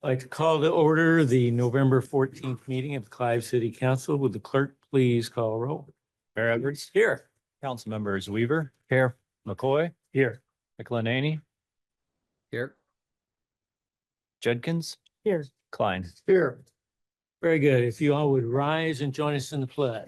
I'd like to call to order the November 14th meeting of Clive City Council. Would the clerk please call roll? Mayor Edwards, Here. council members Weaver. Here. McCoy, Here. McLenany. Here. Judkins, Here. Klein. Here. Very good. If you all would rise and join us in the pledge.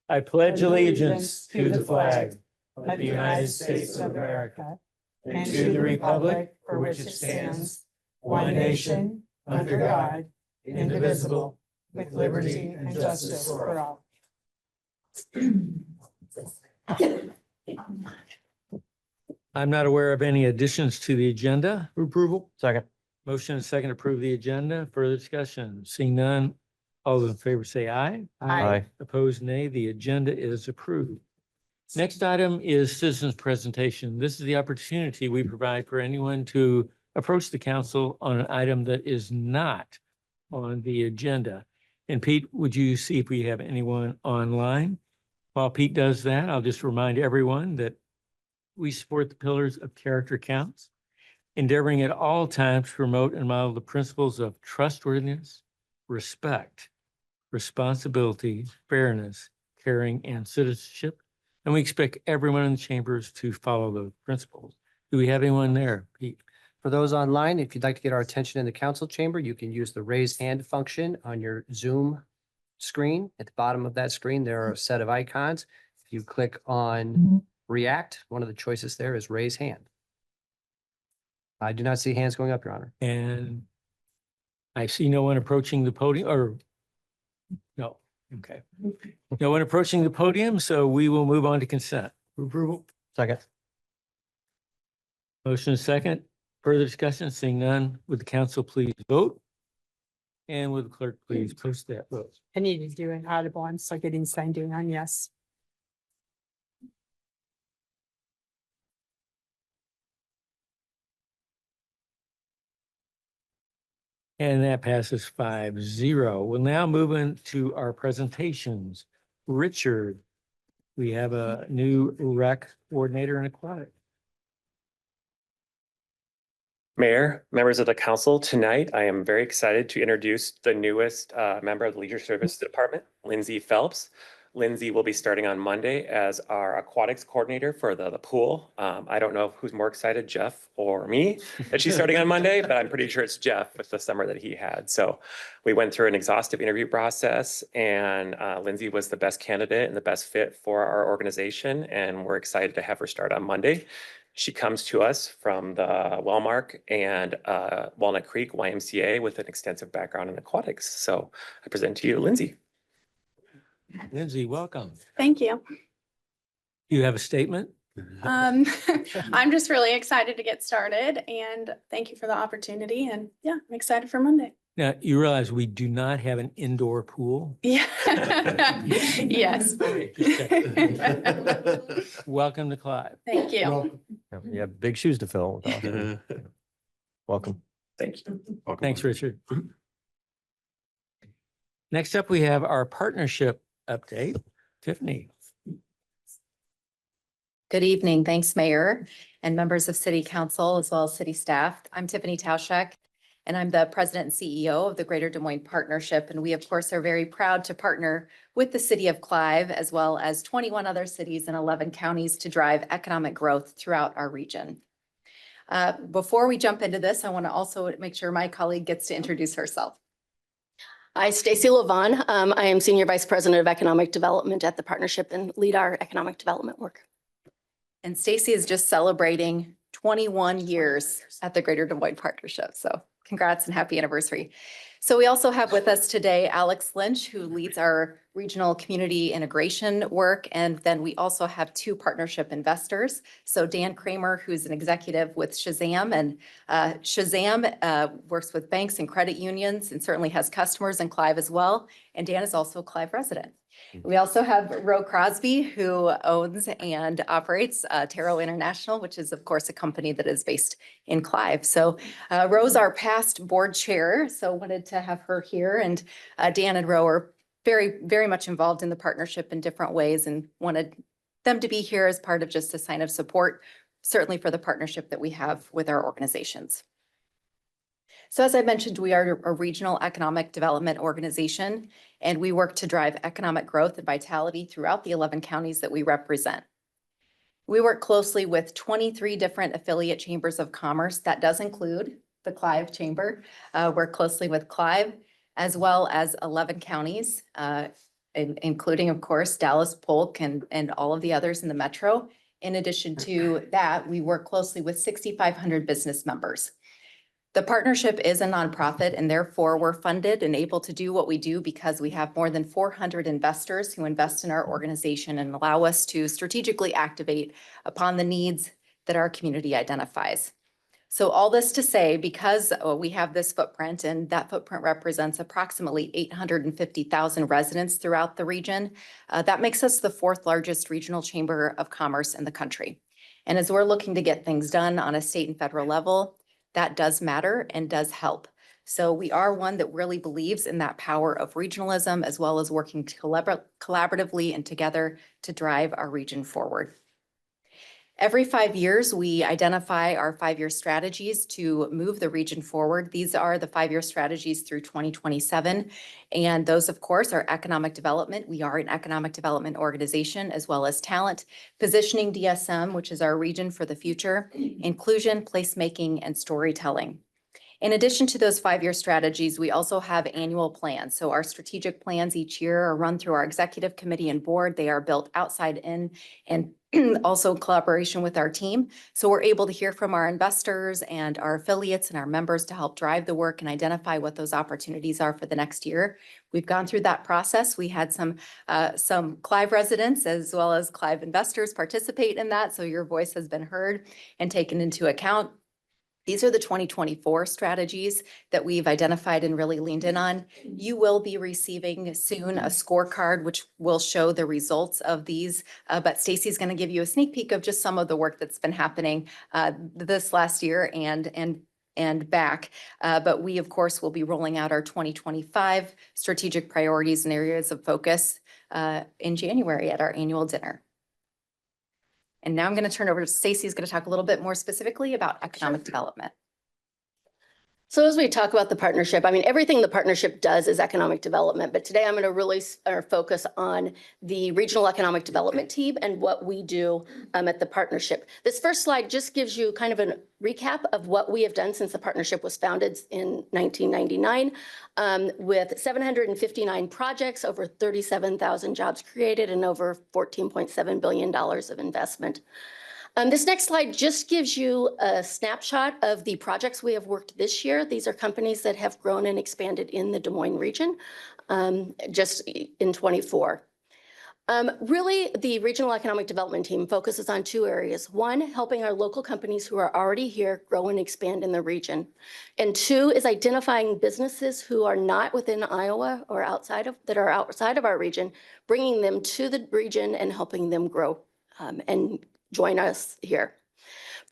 I pledge allegiance to the flag of the United States of America and to the republic for which it stands, one nation, under God, indivisible, with liberty and justice for all. I'm not aware of any additions to the agenda. Approval. Second. Motion and second to approve the agenda. Further discussion? Seeing none. All those in favor say aye. Aye. Opposed, nay. The agenda is approved. Next item is citizens presentation. This is the opportunity we provide for anyone to approach the council on an item that is not on the agenda. And Pete, would you see if we have anyone online? While Pete does that, I'll just remind everyone that we support the pillars of character counts, endeavoring at all times to promote and model the principles of trustworthiness, respect, responsibility, fairness, caring, and citizenship. And we expect everyone in the chambers to follow those principles. Do we have anyone there, Pete? For those online, if you'd like to get our attention in the council chamber, you can use the raise hand function on your Zoom screen. At the bottom of that screen, there are a set of icons. If you click on react, one of the choices there is raise hand. I do not see hands going up, Your Honor. And I see no one approaching the podium or no, okay. No one approaching the podium, so we will move on to consent. Approval. Second. Motion is second. Further discussion, seeing none, would the council please vote? And would the clerk please post that vote? I need to do an audible. I'm still getting signed in on yes. And that passes 5-0. We'll now move into our presentations. Richard, we have a new rec coordinator in aquatic. Mayor, members of the council, tonight I am very excited to introduce the newest member of the Leisure Service Department, Lindsay Phelps. Lindsay will be starting on Monday as our aquatics coordinator for the pool. I don't know who's more excited, Jeff or me, that she's starting on Monday, but I'm pretty sure it's Jeff with the summer that he had. So we went through an exhaustive interview process, and Lindsay was the best candidate and the best fit for our organization, and we're excited to have her start on Monday. She comes to us from the Wellmark and Walnut Creek YMCA with an extensive background in aquatics. So I present to you Lindsay. Lindsay, welcome. Thank you. You have a statement? I'm just really excited to get started and thank you for the opportunity. And yeah, I'm excited for Monday. Now, you realize we do not have an indoor pool? Yeah. Yes. Welcome to Clive. Thank you. You have big shoes to fill. Welcome. Thank you. Thanks, Richard. Next up, we have our partnership update. Tiffany. Good evening. Thanks, Mayor and members of City Council, as well as city staff. I'm Tiffany Tauschek, and I'm the president and CEO of the Greater Des Moines Partnership. And we, of course, are very proud to partner with the city of Clive, as well as 21 other cities and 11 counties to drive economic growth throughout our region. Before we jump into this, I want to also make sure my colleague gets to introduce herself. Hi, Stacy Levon. I am Senior Vice President of Economic Development at the partnership and lead our economic development work. And Stacy is just celebrating 21 years at the Greater Des Moines Partnership. So congrats and happy anniversary. So we also have with us today Alex Lynch, who leads our regional community integration work. And then we also have two partnership investors. So Dan Kramer, who's an executive with Shazam, and Shazam works with banks and credit unions and certainly has customers in Clive as well. And Dan is also a Clive resident. We also have Ro Crosby, who owns and operates Taro International, which is, of course, a company that is based in Clive. So Ro's our past board chair, so wanted to have her here. And Dan and Ro are very, very much involved in the partnership in different ways and wanted them to be here as part of just a sign of support, certainly for the partnership that we have with our organizations. So as I mentioned, we are a regional economic development organization, and we work to drive economic growth and vitality throughout the 11 counties that we represent. We work closely with 23 different affiliate chambers of commerce. That does include the Clive Chamber. Work closely with Clive, as well as 11 counties, including, of course, Dallas, Polk, and all of the others in the metro. In addition to that, we work closely with 6,500 business members. The partnership is a nonprofit, and therefore we're funded and able to do what we do because we have more than 400 investors who invest in our organization and allow us to strategically activate upon the needs that our community identifies. So all this to say, because we have this footprint, and that footprint represents approximately 850,000 residents throughout the region, that makes us the 4th largest regional chamber of commerce in the country. And as we're looking to get things done on a state and federal level, that does matter and does help. So we are one that really believes in that power of regionalism, as well as working collaboratively and together to drive our region forward. Every 5 years, we identify our 5-year strategies to move the region forward. These are the 5-year strategies through 2027. And those, of course, are economic development. We are an economic development organization, as well as talent, positioning DSM, which is our region for the future, inclusion, placemaking, and storytelling. In addition to those 5-year strategies, we also have annual plans. So our strategic plans each year are run through our executive committee and board. They are built outside in and also in collaboration with our team. So we're able to hear from our investors and our affiliates and our members to help drive the work and identify what those opportunities are for the next year. We've gone through that process. We had some Clive residents as well as Clive investors participate in that. So your voice has been heard and taken into account. These are the 2024 strategies that we've identified and really leaned in on. You will be receiving soon a scorecard, which will show the results of these. But Stacy's going to give you a sneak peek of just some of the work that's been happening this last year and back. But we, of course, will be rolling out our 2025 strategic priorities and areas of focus in January at our annual dinner. And now I'm going to turn over to Stacy, who's going to talk a little bit more specifically about economic development. So as we talk about the partnership, I mean, everything the partnership does is economic development, but today I'm going to really focus on the regional economic development team and what we do at the partnership. This first slide just gives you kind of a recap of what we have done since the partnership was founded in 1999, with 759 projects, over 37,000 jobs created, and over $14.7 billion of investment. This next slide just gives you a snapshot of the projects we have worked this year. These are companies that have grown and expanded in the Des Moines region just in 24. Really, the regional economic development team focuses on 2 areas. 1, helping our local companies who are already here grow and expand in the region. And 2 is identifying businesses who are not within Iowa or that are outside of our region, bringing them to the region and helping them grow and join us here.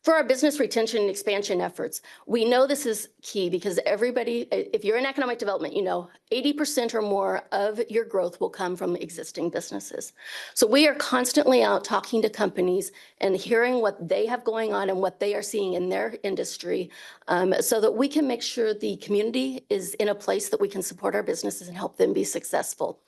For our business retention and expansion efforts, we know this is key because everybody, if you're in economic development, you know 80% or more of your growth will come from existing businesses. So we are constantly out talking to companies and hearing what they have going on and what they are seeing in their industry so that we can make sure the community is in a place that we can support our businesses and help them be successful.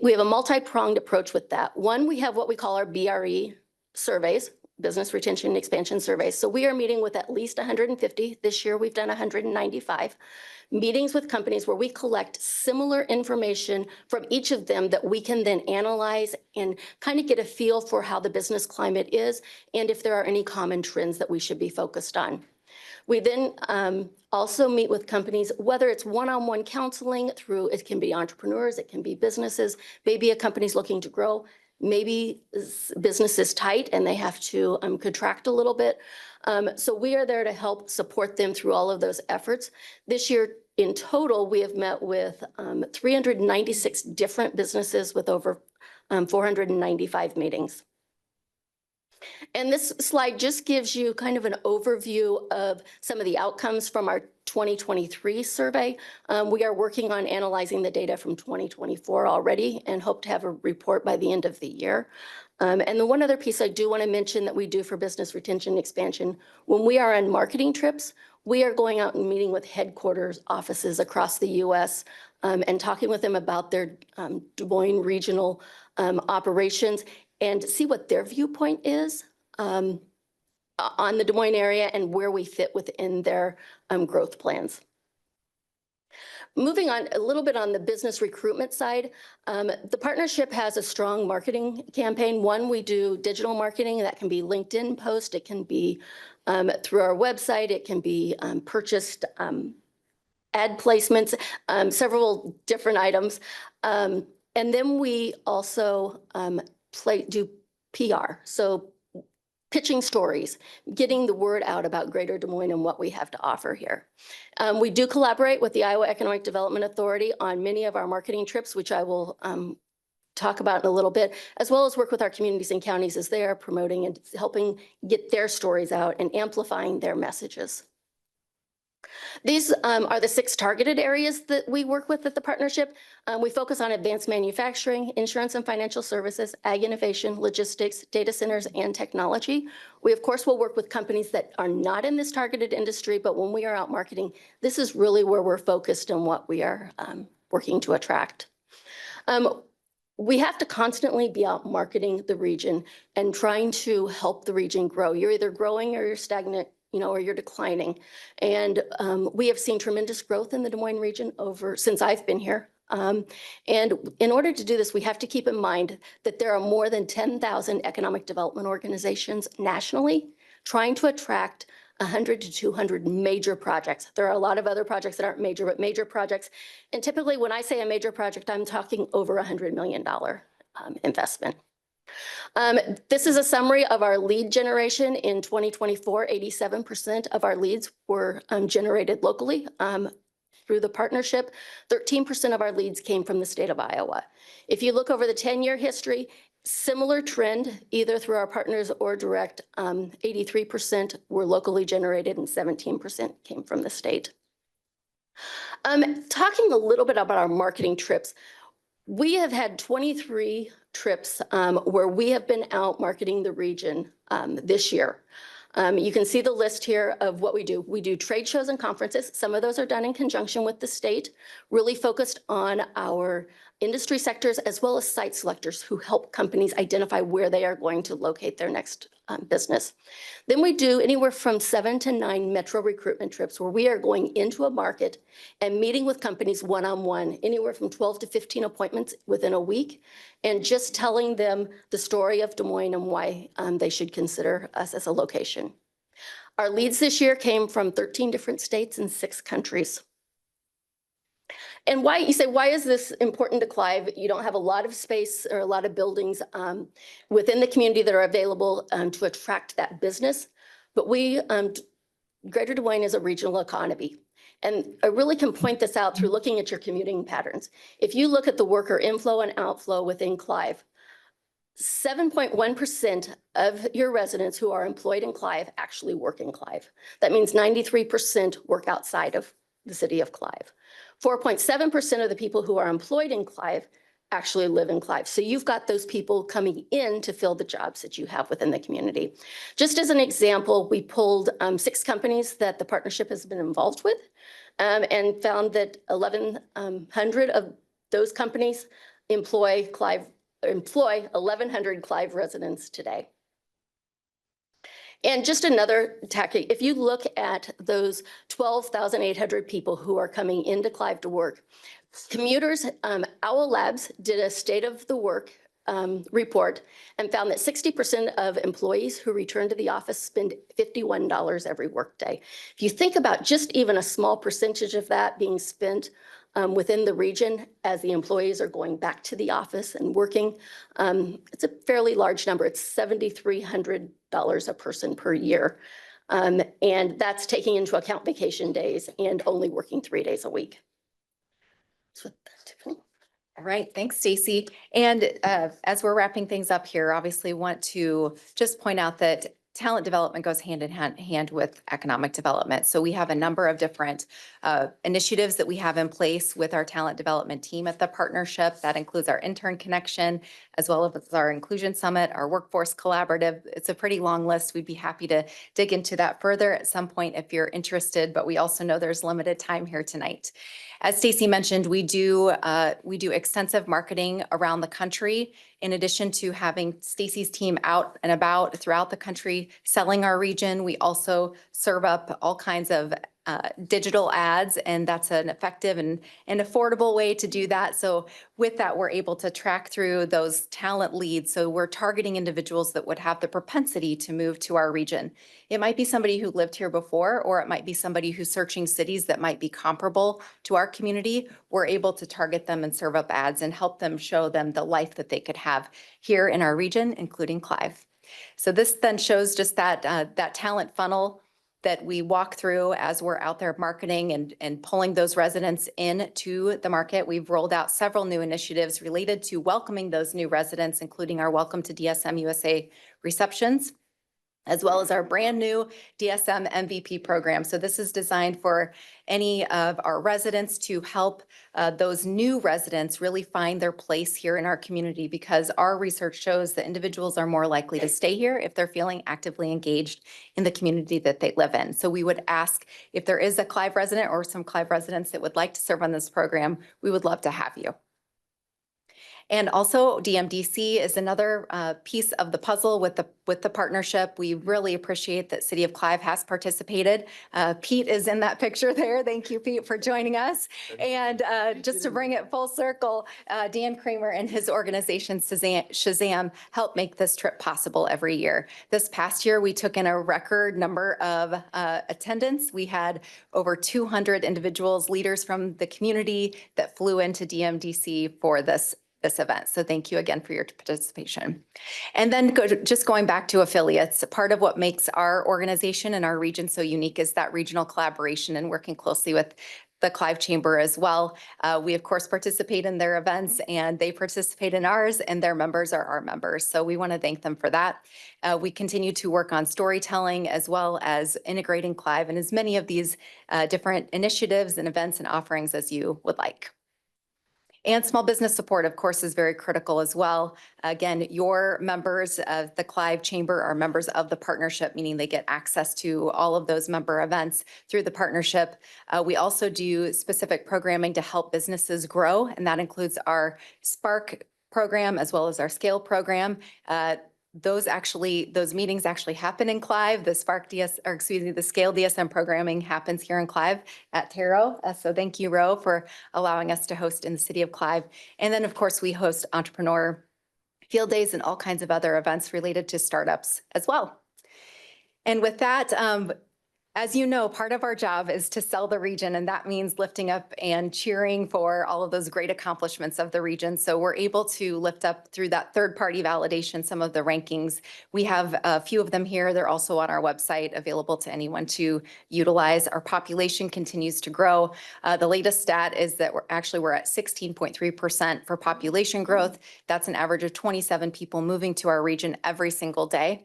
We have a multi-pronged approach with that. 1, we have what we call our BRE surveys, business retention and expansion surveys. So we are meeting with at least 150. This year, we've done 195 meetings with companies where we collect similar information from each of them that we can then analyze and kind of get a feel for how the business climate is and if there are any common trends that we should be focused on. We then also meet with companies, whether it's one-on-one counseling through, it can be entrepreneurs, it can be businesses, maybe a company's looking to grow. Maybe business is tight and they have to contract a little bit. So we are there to help support them through all of those efforts. This year, in total, we have met with 396 different businesses with over 495 meetings. And this slide just gives you kind of an overview of some of the outcomes from our 2023 survey. We are working on analyzing the data from 2024 already and hope to have a report by the end of the year. And the one other piece I do want to mention that we do for business retention and expansion, when we are on marketing trips, we are going out and meeting with headquarters offices across the US and talking with them about their Des Moines regional operations and see what their viewpoint is on the Des Moines area and where we fit within their growth plans. Moving on a little bit on the business recruitment side, the partnership has a strong marketing campaign. One, we do digital marketing that can be LinkedIn post, it can be through our website, it can be purchased ad placements, several different items. And then we also do PR. So pitching stories, getting the word out about Greater Des Moines and what we have to offer here. We do collaborate with the Iowa Economic Development Authority on many of our marketing trips, which I will talk about in a little bit, as well as work with our communities and counties as they are promoting and helping get their stories out and amplifying their messages. These are the 6 targeted areas that we work with at the partnership. We focus on advanced manufacturing, insurance and financial services, ag innovation, logistics, data centers, and technology. We, of course, will work with companies that are not in this targeted industry, but when we are out marketing, this is really where we're focused on what we are working to attract. We have to constantly be out marketing the region and trying to help the region grow. You're either growing or you're stagnant, or you're declining. And we have seen tremendous growth in the Des Moines region since I've been here. And in order to do this, we have to keep in mind that there are more than 10,000 economic development organizations nationally trying to attract 100 to 200 major projects. There are a lot of other projects that aren't major, but major projects. And typically when I say a major project, I'm talking over $100 million investment. This is a summary of our lead generation in 2024. 87% of our leads were generated locally through the partnership. 13% of our leads came from the state of Iowa. If you look over the 10-year history, similar trend, either through our partners or direct, 83% were locally generated and 17% came from the state. Talking a little bit about our marketing trips, we have had 23 trips where we have been out marketing the region this year. You can see the list here of what we do. We do trade shows and conferences. Some of those are done in conjunction with the state, really focused on our industry sectors as well as site selectors who help companies identify where they are going to locate their next business. Then we do anywhere from 7 to 9 metro recruitment trips where we are going into a market and meeting with companies one-on-one, anywhere from 12 to 15 appointments within a week, and just telling them the story of Des Moines and why they should consider us as a location. Our leads this year came from 13 different states and 6 countries. And why, you say, why is this important to Clive? You don't have a lot of space or a lot of buildings within the community that are available to attract that business. But Greater Des Moines is a regional economy. And I really can point this out through looking at your commuting patterns. If you look at the worker inflow and outflow within Clive, 7.1% of your residents who are employed in Clive actually work in Clive. That means 93% work outside of the city of Clive. 4.7% of the people who are employed in Clive actually live in Clive. So you've got those people coming in to fill the jobs that you have within the community. Just as an example, we pulled 6 companies that the partnership has been involved with and found that 1,100 of those companies employ 1,100 Clive residents today. And just another tactic, if you look at those 12,800 people who are coming into Clive to work, commuters, Owl Labs did a state of the work report and found that 60% of employees who return to the office spend $51 every workday. If you think about just even a small percentage of that being spent within the region as the employees are going back to the office and working, it's a fairly large number. It's $7,300 a person per year. And that's taking into account vacation days and only working 3 days a week. So, Tiffany. All right, thanks, Stacy. And as we're wrapping things up here, obviously want to just point out that talent development goes hand in hand with economic development. So we have a number of different initiatives that we have in place with our talent development team at the partnership. That includes our intern connection, as well as our inclusion summit, our workforce collaborative. It's a pretty long list. We'd be happy to dig into that further at some point if you're interested, but we also know there's limited time here tonight. As Stacy mentioned, we do extensive marketing around the country. In addition to having Stacy's team out and about throughout the country selling our region, we also serve up all kinds of digital ads, and that's an effective and affordable way to do that. So with that, we're able to track through those talent leads. So we're targeting individuals that would have the propensity to move to our region. It might be somebody who lived here before, or it might be somebody who's searching cities that might be comparable to our community. We're able to target them and serve up ads and help them show them the life that they could have here in our region, including Clive. So this then shows just that talent funnel that we walk through as we're out there marketing and pulling those residents into the market. We've rolled out several new initiatives related to welcoming those new residents, including our Welcome to DSM USA receptions, as well as our brand new DSM MVP program. So this is designed for any of our residents to help those new residents really find their place here in our community, because our research shows that individuals are more likely to stay here if they're feeling actively engaged in the community that they live in. So we would ask if there is a Clive resident or some Clive residents that would like to serve on this program, we would love to have you. And also DMDC is another piece of the puzzle with the partnership. We really appreciate that City of Clive has participated. Pete is in that picture there. Thank you, Pete, for joining us. And just to bring it full circle, Dan Kramer and his organization Shazam help make this trip possible every year. This past year, we took in a record number of attendance. We had over 200 individuals, leaders from the community that flew into DMDC for this event. So thank you again for your participation. And then just going back to affiliates, part of what makes our organization and our region so unique is that regional collaboration and working closely with the Clive Chamber as well. We of course participate in their events, and they participate in ours, and their members are our members. So we want to thank them for that. We continue to work on storytelling as well as integrating Clive in as many of these different initiatives and events and offerings as you would like. And small business support, of course, is very critical as well. Again, your members of the Clive Chamber are members of the partnership, meaning they get access to all of those member events through the partnership. We also do specific programming to help businesses grow, and that includes our Spark program as well as our Scale program. Those meetings actually happen in Clive. The the Scale DSM programming happens here in Clive at Taro. So thank you, Ro, for allowing us to host in the city of Clive. And then, of course, we host entrepreneur field days and all kinds of other events related to startups as well. And with that, as you know, part of our job is to sell the region, and that means lifting up and cheering for all of those great accomplishments of the region. So we're able to lift up through that third-party validation some of the rankings. We have a few of them here. They're also on our website, available to anyone to utilize. Our population continues to grow. The latest stat is that we're at 16.3% for population growth. That's an average of 27 people moving to our region every single day.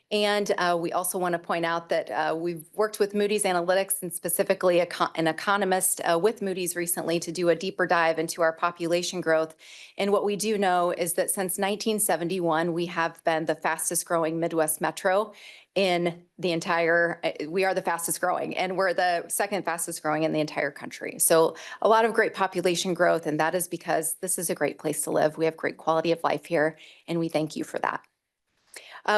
And we also want to point out that we've worked with Moody's Analytics and specifically an economist with Moody's recently to do a deeper dive into our population growth. And what we do know is that since 1971, we have been the fastest growing Midwest metro in the entire, we are the fastest growing, and we're the second fastest growing in the entire country. So a lot of great population growth, and that is because this is a great place to live. We have great quality of life here, and we thank you for that.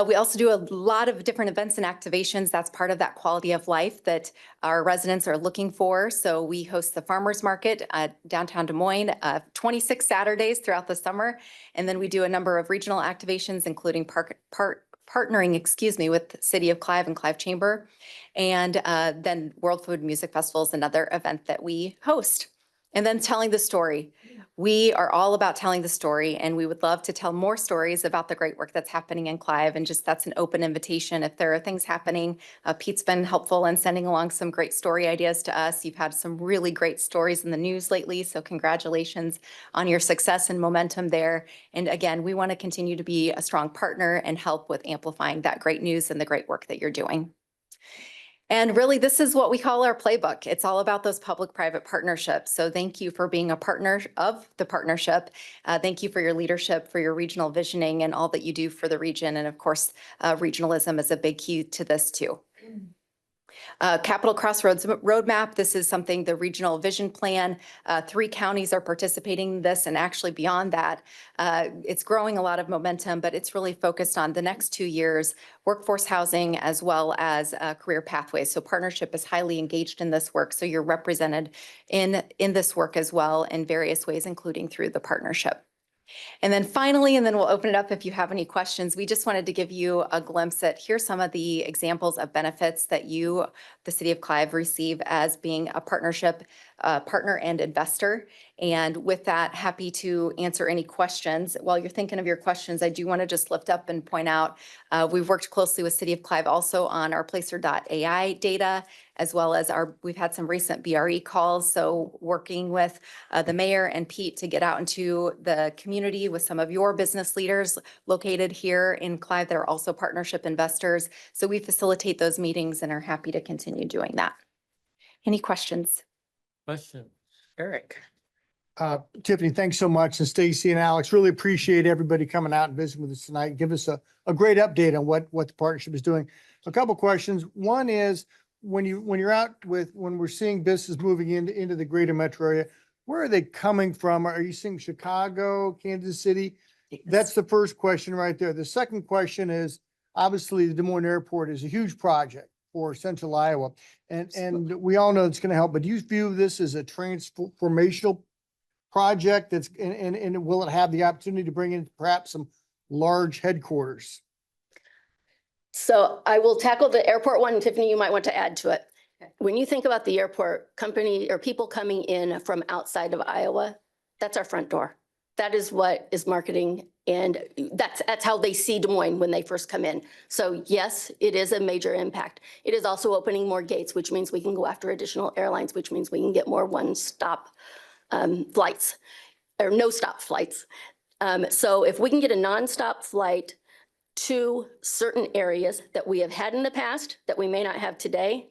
We also do a lot of different events and activations. That's part of that quality of life that our residents are looking for. So we host the Farmers Market downtown Des Moines, 26 Saturdays throughout the summer. And then we do a number of regional activations, including partnering, with City of Clive and Clive Chamber. And then World Food Music Festival is another event that we host. And then telling the story. We are all about telling the story, and we would love to tell more stories about the great work that's happening in Clive. And just that's an open invitation. If there are things happening, Pete's been helpful in sending along some great story ideas to us. You've had some really great stories in the news lately, so congratulations on your success and momentum there. And again, we want to continue to be a strong partner and help with amplifying that great news and the great work that you're doing. And really, this is what we call our playbook. It's all about those public-private partnerships. So thank you for being a partner of the partnership. Thank you for your leadership, for your regional visioning, and all that you do for the region. And of course, regionalism is a big key to this too. Capital Crossroads Roadmap. This is something, the regional vision plan. 3 counties are participating in this, and actually beyond that, it's growing a lot of momentum, but it's really focused on the next 2 years, workforce housing, as well as career pathways. So partnership is highly engaged in this work. So you're represented in this work as well in various ways, including through the partnership. And then finally, and then we'll open it up if you have any questions, we just wanted to give you a glimpse at here's some of the examples of benefits that you, the City of Clive, receive as being a partnership partner and investor. And with that, happy to answer any questions. While you're thinking of your questions, I do want to just lift up and point out, we've worked closely with City of Clive also on our Placer.ai data, as well as we've had some recent BRE calls. So working with the mayor and Pete to get out into the community with some of your business leaders located here in Clive that are also partnership investors. So we facilitate those meetings and are happy to continue doing that. Any questions? Question, Eric. Tiffany, thanks so much. And Stacy and Alex, really appreciate everybody coming out and visiting with us tonight. Give us a great update on what the partnership is doing. A couple questions. One is when we're seeing business moving into the greater metro area, where are they coming from? Are you seeing Chicago, Kansas City? That's the first question right there. The second question is, obviously, the Des Moines Airport is a huge project for central Iowa. And we all know it's going to help, but do you view this as a transformational project and will it have the opportunity to bring in perhaps some large headquarters? So I will tackle the airport one. Tiffany, you might want to add to it. When you think about the airport, company or people coming in from outside of Iowa, that's our front door. That is what is marketing, and that's how they see Des Moines when they first come in. So yes, it is a major impact. It is also opening more gates, which means we can go after additional airlines, which means we can get more one-stop flights or no-stop flights. So if we can get a non-stop flight to certain areas that we have had in the past that we may not have today,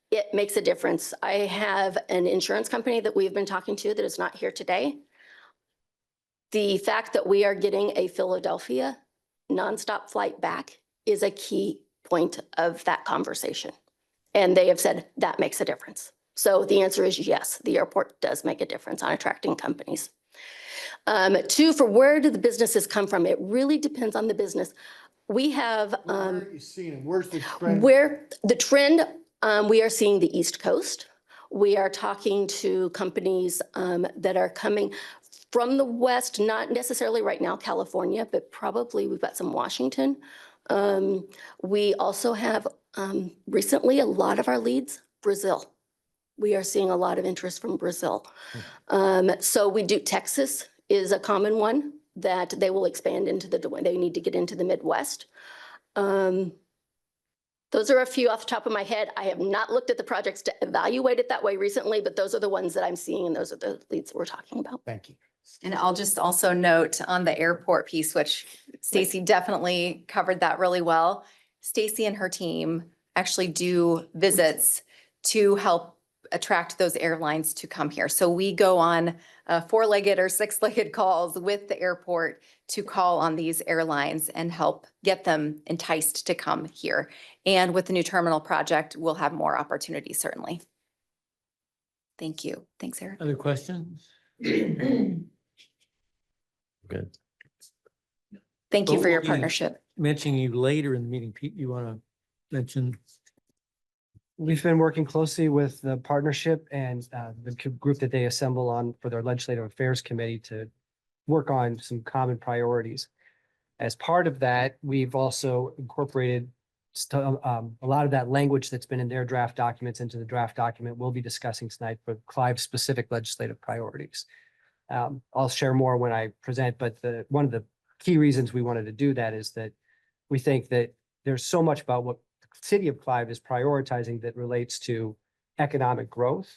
it makes a difference. I have an insurance company that we've been talking to that is not here today. The fact that we are getting a Philadelphia nonstop flight back is a key point of that conversation. And they have said that makes a difference. So the answer is yes, the airport does make a difference on attracting companies. 2, for where do the businesses come from? It really depends on the business. We have Where are you seeing it? Where's the trend? where the trend, we are seeing the East Coast. We are talking to companies that are coming from the West, not necessarily right now, California, but probably we've got some Washington. We also have recently a lot of our leads, Brazil. We are seeing a lot of interest from Brazil. So we do, Texas is a common one that they will expand into they need to get into the Midwest. Those are a few off the top of my head. I have not looked at the projects to evaluate it that way recently, but those are the ones that I'm seeing and those are the leads that we're talking about. Thank you. And I'll just also note on the airport piece, which Stacy definitely covered that really well. Stacy and her team actually do visits to help attract those airlines to come here. So we go on 4-legged or 6-legged calls with the airport to call on these airlines and help get them enticed to come here. And with the new terminal project, we'll have more opportunities, certainly. Thank you. Thanks, Eric. Other questions? Good. Thank you Well, for your we- partnership. Mentioning you later in the meeting, Pete, you want to mention? We've been working closely with the partnership and the group that they assemble on for their Legislative Affairs Committee to work on some common priorities. As part of that, we've also incorporated a lot of that language that's been in their draft documents into the draft document we'll be discussing tonight for Clive's specific legislative priorities. I'll share more when I present, but one of the key reasons we wanted to do that is that we think that there's so much about what the city of Clive is prioritizing that relates to economic growth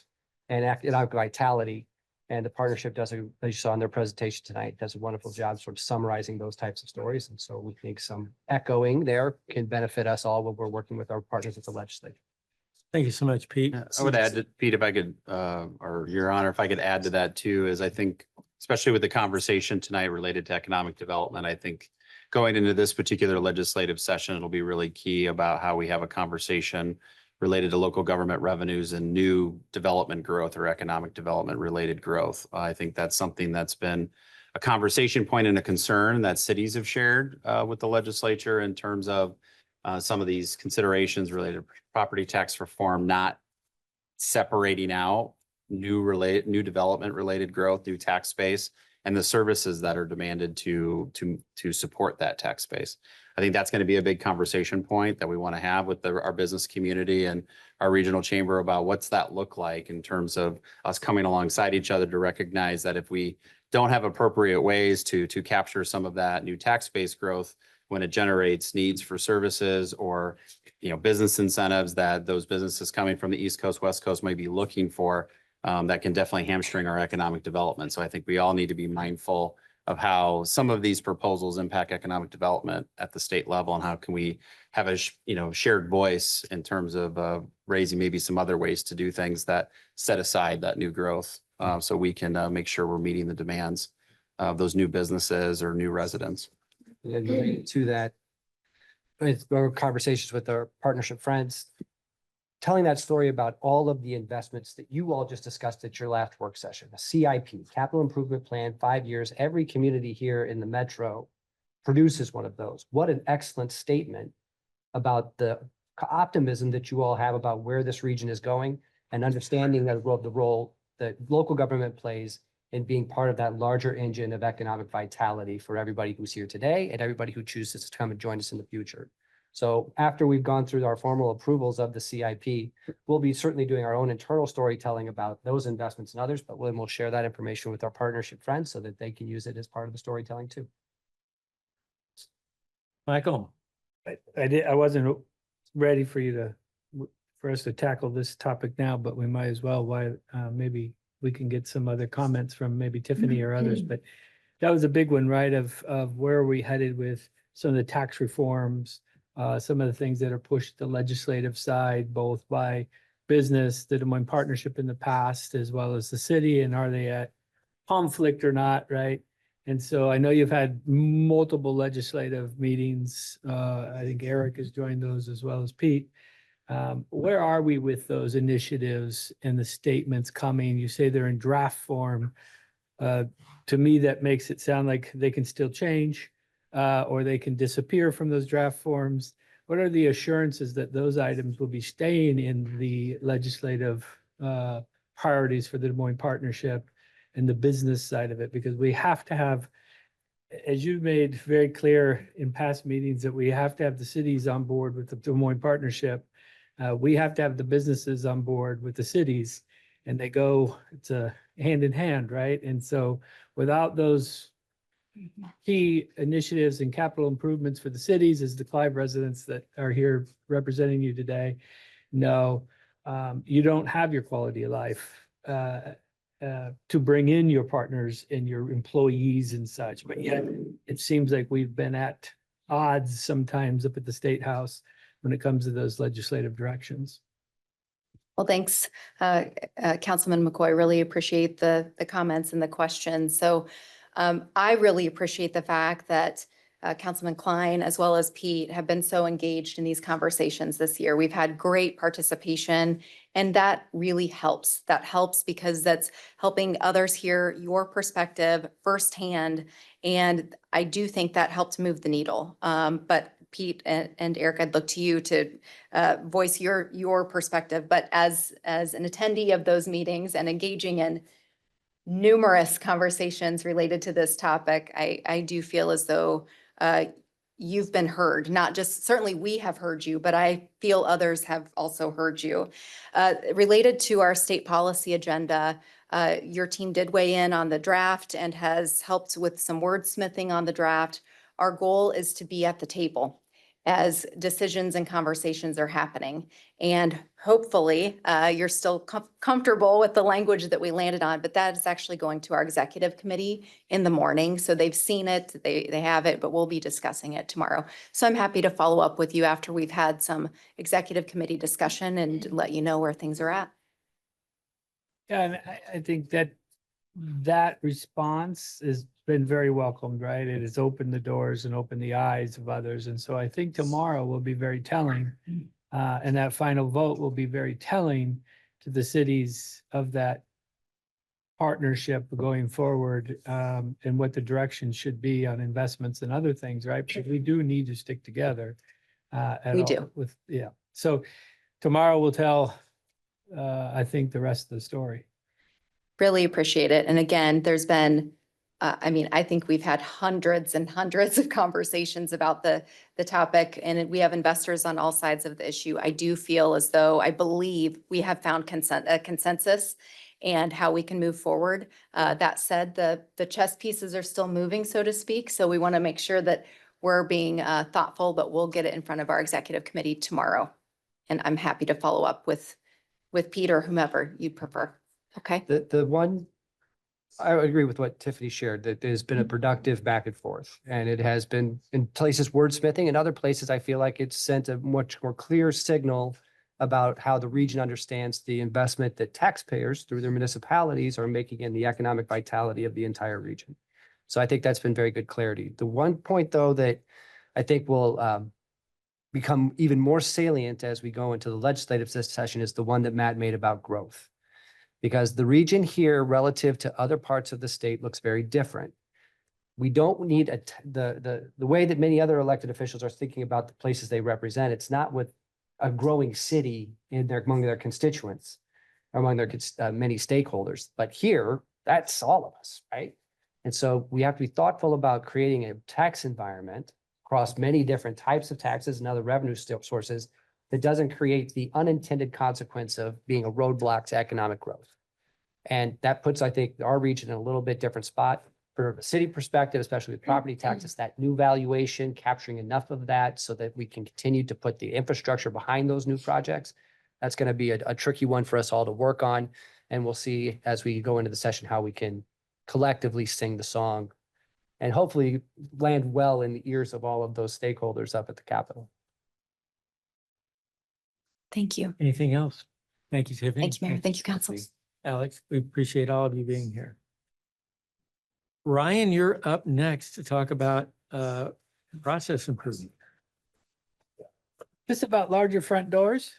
and economic vitality. And the partnership does, as you saw in their presentation tonight, does a wonderful job sort of summarizing those types of stories. And so we think some echoing there can benefit us all when we're working with our partners at the legislature. Thank you so much, Pete. Yeah, I would add to Pete, if I could, or Your Honor, if I could add to that too, is I think, especially with the conversation tonight related to economic development, I think going into this particular legislative session, it'll be really key about how we have a conversation related to local government revenues and new development growth or economic development related growth. I think that's something that's been a conversation point and a concern that cities have shared with the legislature in terms of some of these considerations related to property tax reform, not separating out new development related growth, new tax base, and the services that are demanded to support that tax base. I think that's going to be a big conversation point that we want to have with our business community and our regional chamber about what's that look like in terms of us coming alongside each other to recognize that if we don't have appropriate ways to capture some of that new tax base growth when it generates needs for services or, business incentives that those businesses coming from the East Coast, West Coast might be looking for, that can definitely hamstring our economic development. So I think we all need to be mindful of how some of these proposals impact economic development at the state level and how can we have a shared voice in terms of raising maybe some other ways to do things that set aside that new growth so we can make sure we're meeting the demands of those new businesses or new residents. And related to that, with our conversations with our partnership friends, telling that story about all of the investments that you all just discussed at your last work session, a CIP, capital improvement plan, 5 years, every community here in the metro produces one of those. What an excellent statement about the optimism that you all have about where this region is going and understanding that the role that local government plays in being part of that larger engine of economic vitality for everybody who's here today and everybody who chooses to come and join us in the future. So after we've gone through our formal approvals of the CIP, we'll be certainly doing our own internal storytelling about those investments and others, but we'll share that information with our partnership friends so that they can use it as part of the storytelling too. Michael, I wasn't ready for for us to tackle this topic now, but we might as well. Why, maybe we can get some other comments from maybe Tiffany or others, but that was a big one, right? Of where are we headed with some of the tax reforms, some of the things that are pushed the legislative side, both by business, the Des Moines Partnership in the past, as well as the city, and are they at conflict or not, right? And so I know you've had multiple legislative meetings. I think Eric has joined those as well as Pete. Where are we with those initiatives and the statements coming? You say they're in draft form. To me, that makes it sound like they can still change or they can disappear from those draft forms. What are the assurances that those items will be staying in the legislative priorities for the Des Moines Partnership and the business side of it? Because we have to have, as you've made very clear in past meetings, that we have to have the cities on board with the Des Moines Partnership. We have to have the businesses on board with the cities, and they go, it's a hand in hand, right? And so without those key initiatives and capital improvements for the cities, as the Clive residents that are here representing you today know, you don't have your quality of life to bring in your partners and your employees and such. But yet it seems like we've been at odds sometimes up at the State House when it comes to those legislative directions. Well, thanks, Councilman McCoy. Really appreciate the comments and the questions. So I really appreciate the fact that Councilman Klein, as well as Pete, have been so engaged in these conversations this year. We've had great participation, and that really helps. That helps because that's helping others hear your perspective firsthand. And I do think that helped move the needle. But Pete and Eric, I'd look to you to voice your perspective. But as an attendee of those meetings and engaging in numerous conversations related to this topic, I do feel as though you've been heard, not just, certainly we have heard you, but I feel others have also heard you. Related to our state policy agenda, your team did weigh in on the draft and has helped with some wordsmithing on the draft. Our goal is to be at the table as decisions and conversations are happening. And hopefully, you're still comfortable with the language that we landed on, but that is actually going to our executive committee in the morning. So they've seen it, they have it, but we'll be discussing it tomorrow. So I'm happy to follow up with you after we've had some executive committee discussion and let you know where things are at. Yeah, and I think that response has been very welcomed, right? It has opened the doors and opened the eyes of others. And so I think tomorrow will be very telling. And that final vote will be very telling to the cities of that partnership going forward, and what the direction should be on investments and other things, right? Because we do need to stick together. We do. Yeah. So tomorrow will tell, I think, the rest of the story. Really appreciate it. And again, there's been, I think we've had hundreds and hundreds of conversations about the topic, and we have investors on all sides of the issue. I do feel as though, I believe we have found a consensus and how we can move forward. That said, the chess pieces are still moving, so to speak. So we want to make sure that we're being thoughtful, but we'll get it in front of our executive committee tomorrow. And I'm happy to follow up with Pete or whomever you'd prefer. Okay. The one, I would agree with what Tiffany shared, that there's been a productive back and forth. And it has been in places wordsmithing, and other places I feel like it's sent a much more clear signal about how the region understands the investment that taxpayers through their municipalities are making in the economic vitality of the entire region. So I think that's been very good clarity. The one point, though, that I think will become even more salient as we go into the legislative session is the one that Matt made about growth. Because the region here relative to other parts of the state looks very different. We don't need the way that many other elected officials are thinking about the places they represent. It's not with a growing city among their constituents, among their many stakeholders. But here, that's all of us, right? And so we have to be thoughtful about creating a tax environment across many different types of taxes and other revenue sources that doesn't create the unintended consequence of being a roadblock to economic growth. And that puts, I think, our region in a little bit different spot from a city perspective, especially with property taxes, that new valuation, capturing enough of that so that we can continue to put the infrastructure behind those new projects. That's going to be a tricky one for us all to work on. And we'll see as we go into the session how we can collectively sing the song and hopefully land well in the ears of all of those stakeholders up at the Capitol. Thank you. Anything else? Thank you, Tiffany. Thank you, Mayor. Thank you, council. Alex, we appreciate all of you being here. Ryan, you're up next to talk about process improvement. This about larger front doors?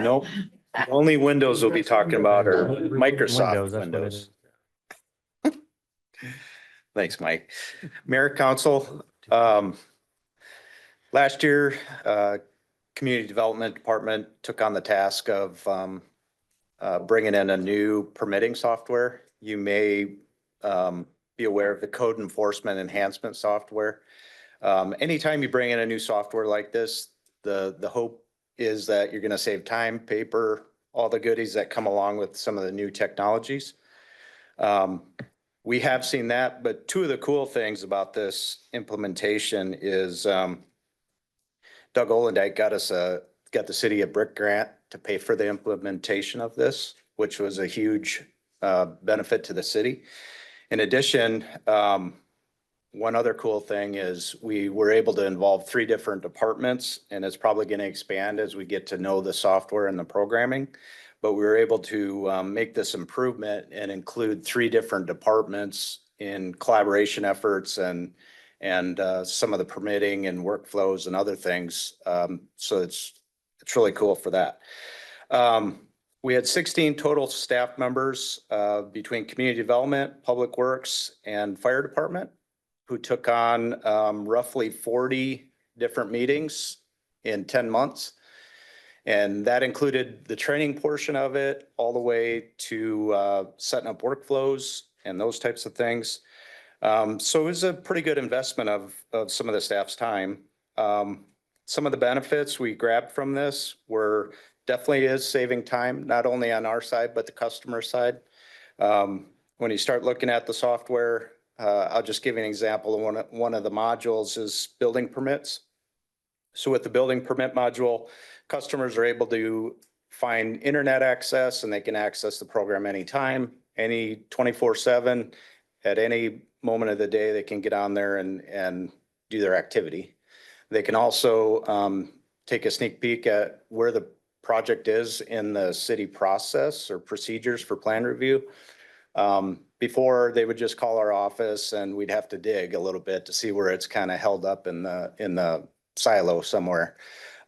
Nope. Only Windows we'll be talking about are Microsoft that's what it Windows. is. Thanks, Mike. Mayor, Council, last year, Community Development Department took on the task of bringing in a new permitting software. You may be aware of the code enforcement enhancement software. Anytime you bring in a new software like this, the hope is that you're going to save time, paper, all the goodies that come along with some of the new technologies. We have seen that, but two of the cool things about this implementation is Doug Olendike got the city a brick grant to pay for the implementation of this, which was a huge benefit to the city. In addition, one other cool thing is we were able to involve 3 different departments, and it's probably going to expand as we get to know the software and the programming. But we were able to make this improvement and include 3 different departments in collaboration efforts and some of the permitting and workflows and other things. So it's really cool for that. We had 16 total staff members between community development, public works, and fire department who took on roughly 40 different meetings in 10 months. And that included the training portion of it all the way to setting up workflows and those types of things. So it was a pretty good investment of some of the staff's time. Some of the benefits we grabbed from this were definitely is saving time, not only on our side, but the customer side. When you start looking at the software, I'll just give you an example. One of the modules is building permits. So with the building permit module, customers are able to find internet access and they can access the program anytime, any 24/7. At any moment of the day, they can get on there and do their activity. They can also take a sneak peek at where the project is in the city process or procedures for plan review. Before, they would just call our office and we'd have to dig a little bit to see where it's kind of held up in the silo somewhere.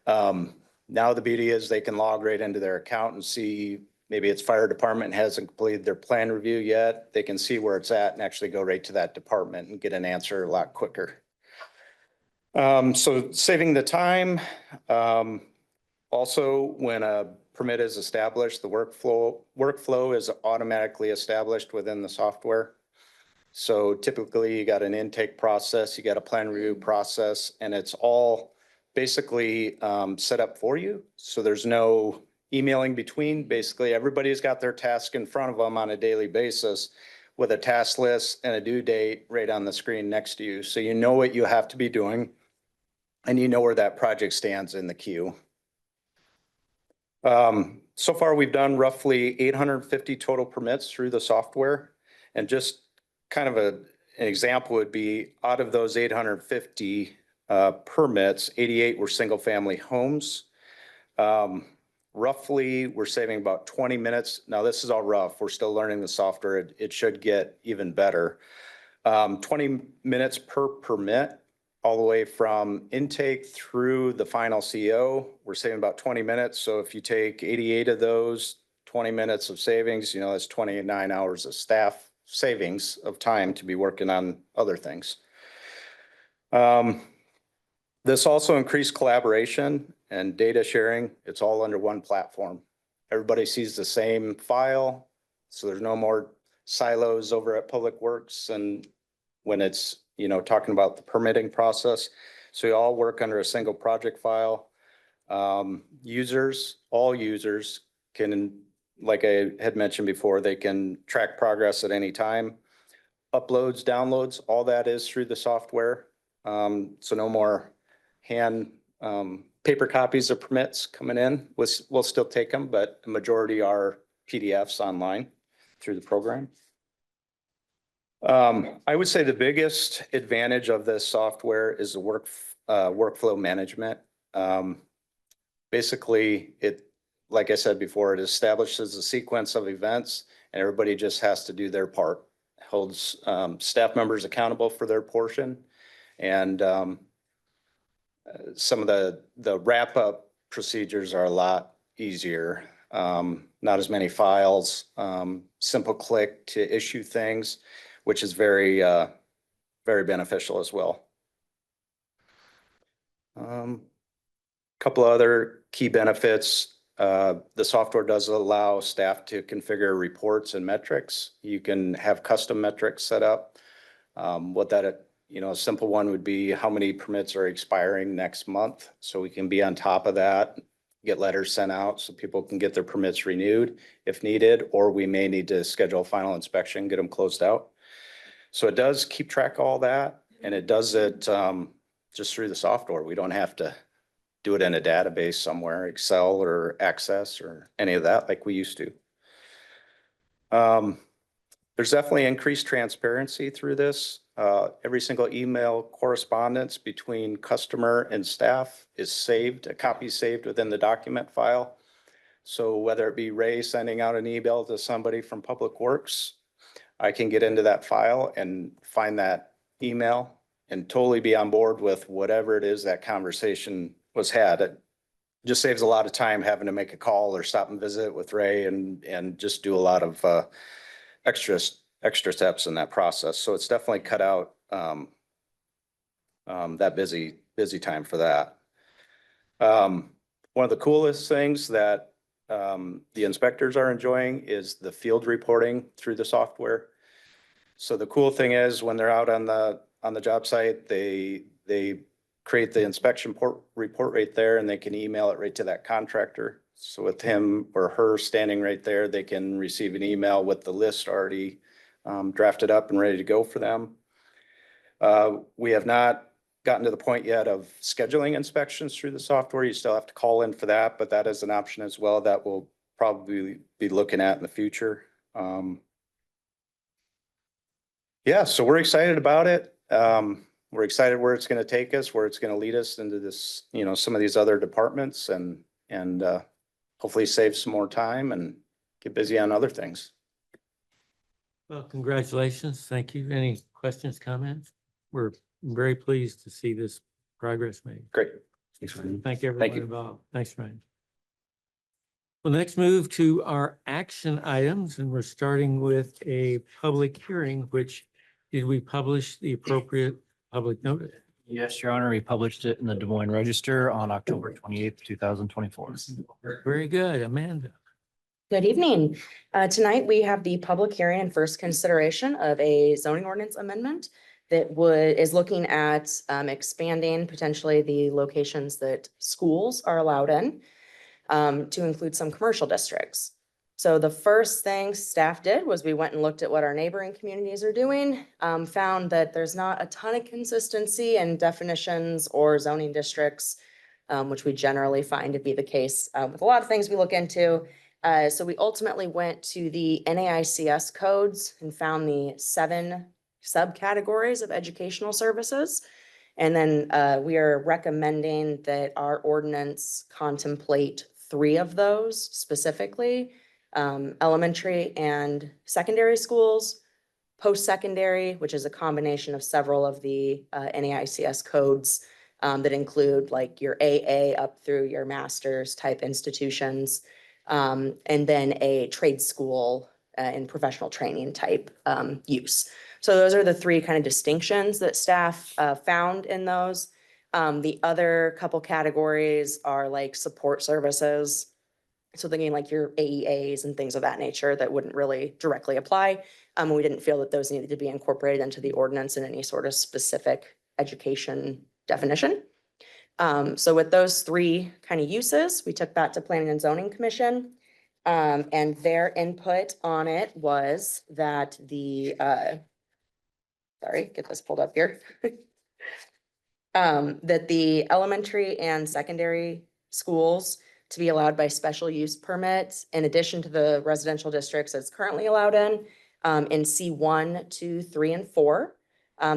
Now the beauty is they can log right into their account and see maybe its fire department hasn't completed their plan review yet. They can see where it's at and actually go right to that department and get an answer a lot quicker. So saving the time. Also, when a permit is established, the workflow is automatically established within the software. So typically you got an intake process, you got a plan review process, and it's all basically set up for you. So there's no emailing between. Basically, everybody's got their task in front of them on a daily basis with a task list and a due date right on the screen next to you. So you know what you have to be doing and you know where that project stands in the queue. So far, we've done roughly 850 total permits through the software. And just kind of an example would be out of those 850 permits, 88 were single family homes. Roughly, we're saving about 20 minutes. Now, this is all rough. We're still learning the software. It should get even better. 20 minutes per permit, all the way from intake through the final CO. We're saving about 20 minutes. So if you take 88 of those, 20 minutes of savings, that's 29 hours of staff savings of time to be working on other things. This also increased collaboration and data sharing. It's all under one platform. Everybody sees the same file, so there's no more silos over at Public Works and when it's talking about the permitting process. So we all work under a single project file. All users can, like I had mentioned before, they can track progress at any time. Uploads, downloads, all that is through the software. So no more hand paper copies of permits coming in. We'll still take them, but the majority are PDFs online through the program. I would say the biggest advantage of this software is the workflow management. Basically, like I said before, it establishes a sequence of events and everybody just has to do their part. Holds staff members accountable for their portion. And some of the wrap-up procedures are a lot easier. Not as many files, simple click to issue things, which is very, very beneficial as well. Couple other key benefits. The software does allow staff to configure reports and metrics. You can have custom metrics set up. A simple one would be how many permits are expiring next month. So we can be on top of that, get letters sent out so people can get their permits renewed if needed, or we may need to schedule a final inspection, get them closed out. So it does keep track of all that, and it does it just through the software. We don't have to do it in a database somewhere, Excel or Access or any of that like we used to. There's definitely increased transparency through this. Every single email correspondence between customer and staff is saved, a copy saved within the document file. So whether it be Ray sending out an email to somebody from Public Works, I can get into that file and find that email and totally be on board with whatever it is that conversation was had. It just saves a lot of time having to make a call or stop and visit with Ray and just do a lot of extra steps in that process. So it's definitely cut out that busy time for that. One of the coolest things that the inspectors are enjoying is the field reporting through the software. So the cool thing is when they're out on the job site, they create the inspection report right there and they can email it right to that contractor. So with him or her standing right there, they can receive an email with the list already drafted up and ready to go for them. We have not gotten to the point yet of scheduling inspections through the software. You still have to call in for that, but that is an option as well that we'll probably be looking at in the future. Yeah, so we're excited about it. We're excited where it's going to take us, where it's going to lead us into this, you know, some of these other departments and hopefully save some more time and get busy on other things. Well, congratulations. Thank you. Any questions, comments? We're very pleased to see this progress made. Great. Thank everyone you. involved. Thanks, Ryan. We'll next move to our action items, and we're starting with a public hearing, which did we publish the appropriate public notice? Yes, Your Honor, we published it in the Des Moines Register on October 28th, 2024. Very good. Amanda. Good evening. Tonight, we have the public hearing and first consideration of a zoning ordinance amendment that is looking at expanding potentially the locations that schools are allowed in to include some commercial districts. So the first thing staff did was we went and looked at what our neighboring communities are doing, found that there's not a ton of consistency in definitions or zoning districts, which we generally find to be the case with a lot of things we look into. So we ultimately went to the NAICS codes and found the 7 subcategories of educational services. And then we are recommending that our ordinance contemplate 3 of those specifically, elementary and secondary schools, post-secondary, which is a combination of several of the NAICS codes that include like your AA up through your master's type institutions, and then a trade school and professional training type use. So those are the 3 kind of distinctions that staff found in those. The other couple categories are like support services. So thinking like your AEAs and things of that nature that wouldn't really directly apply. We didn't feel that those needed to be incorporated into the ordinance in any sort of specific education definition. So with those 3 kind of uses, we took that to Planning and Zoning Commission. And their input on it was that the, sorry, get this pulled up here. That the elementary and secondary schools to be allowed by special use permits, in addition to the residential districts it's currently allowed in C1, 2, 3, and 4.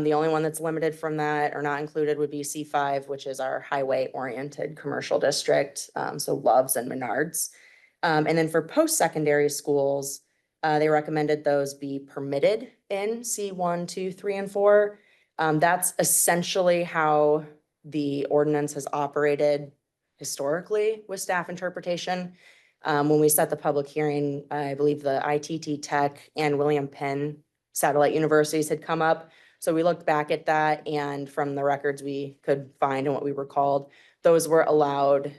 The only one that's limited from that or not included would be C5, which is our highway-oriented commercial district, so Loves and Menards. And then for post-secondary schools, they recommended those be permitted in C1, 2, 3, and 4. That's essentially how the ordinance has operated historically with staff interpretation. When we set the public hearing, I believe the ITT Tech and William Penn satellite universities had come up. So we looked back at that, and from the records we could find and what we recalled, those were allowed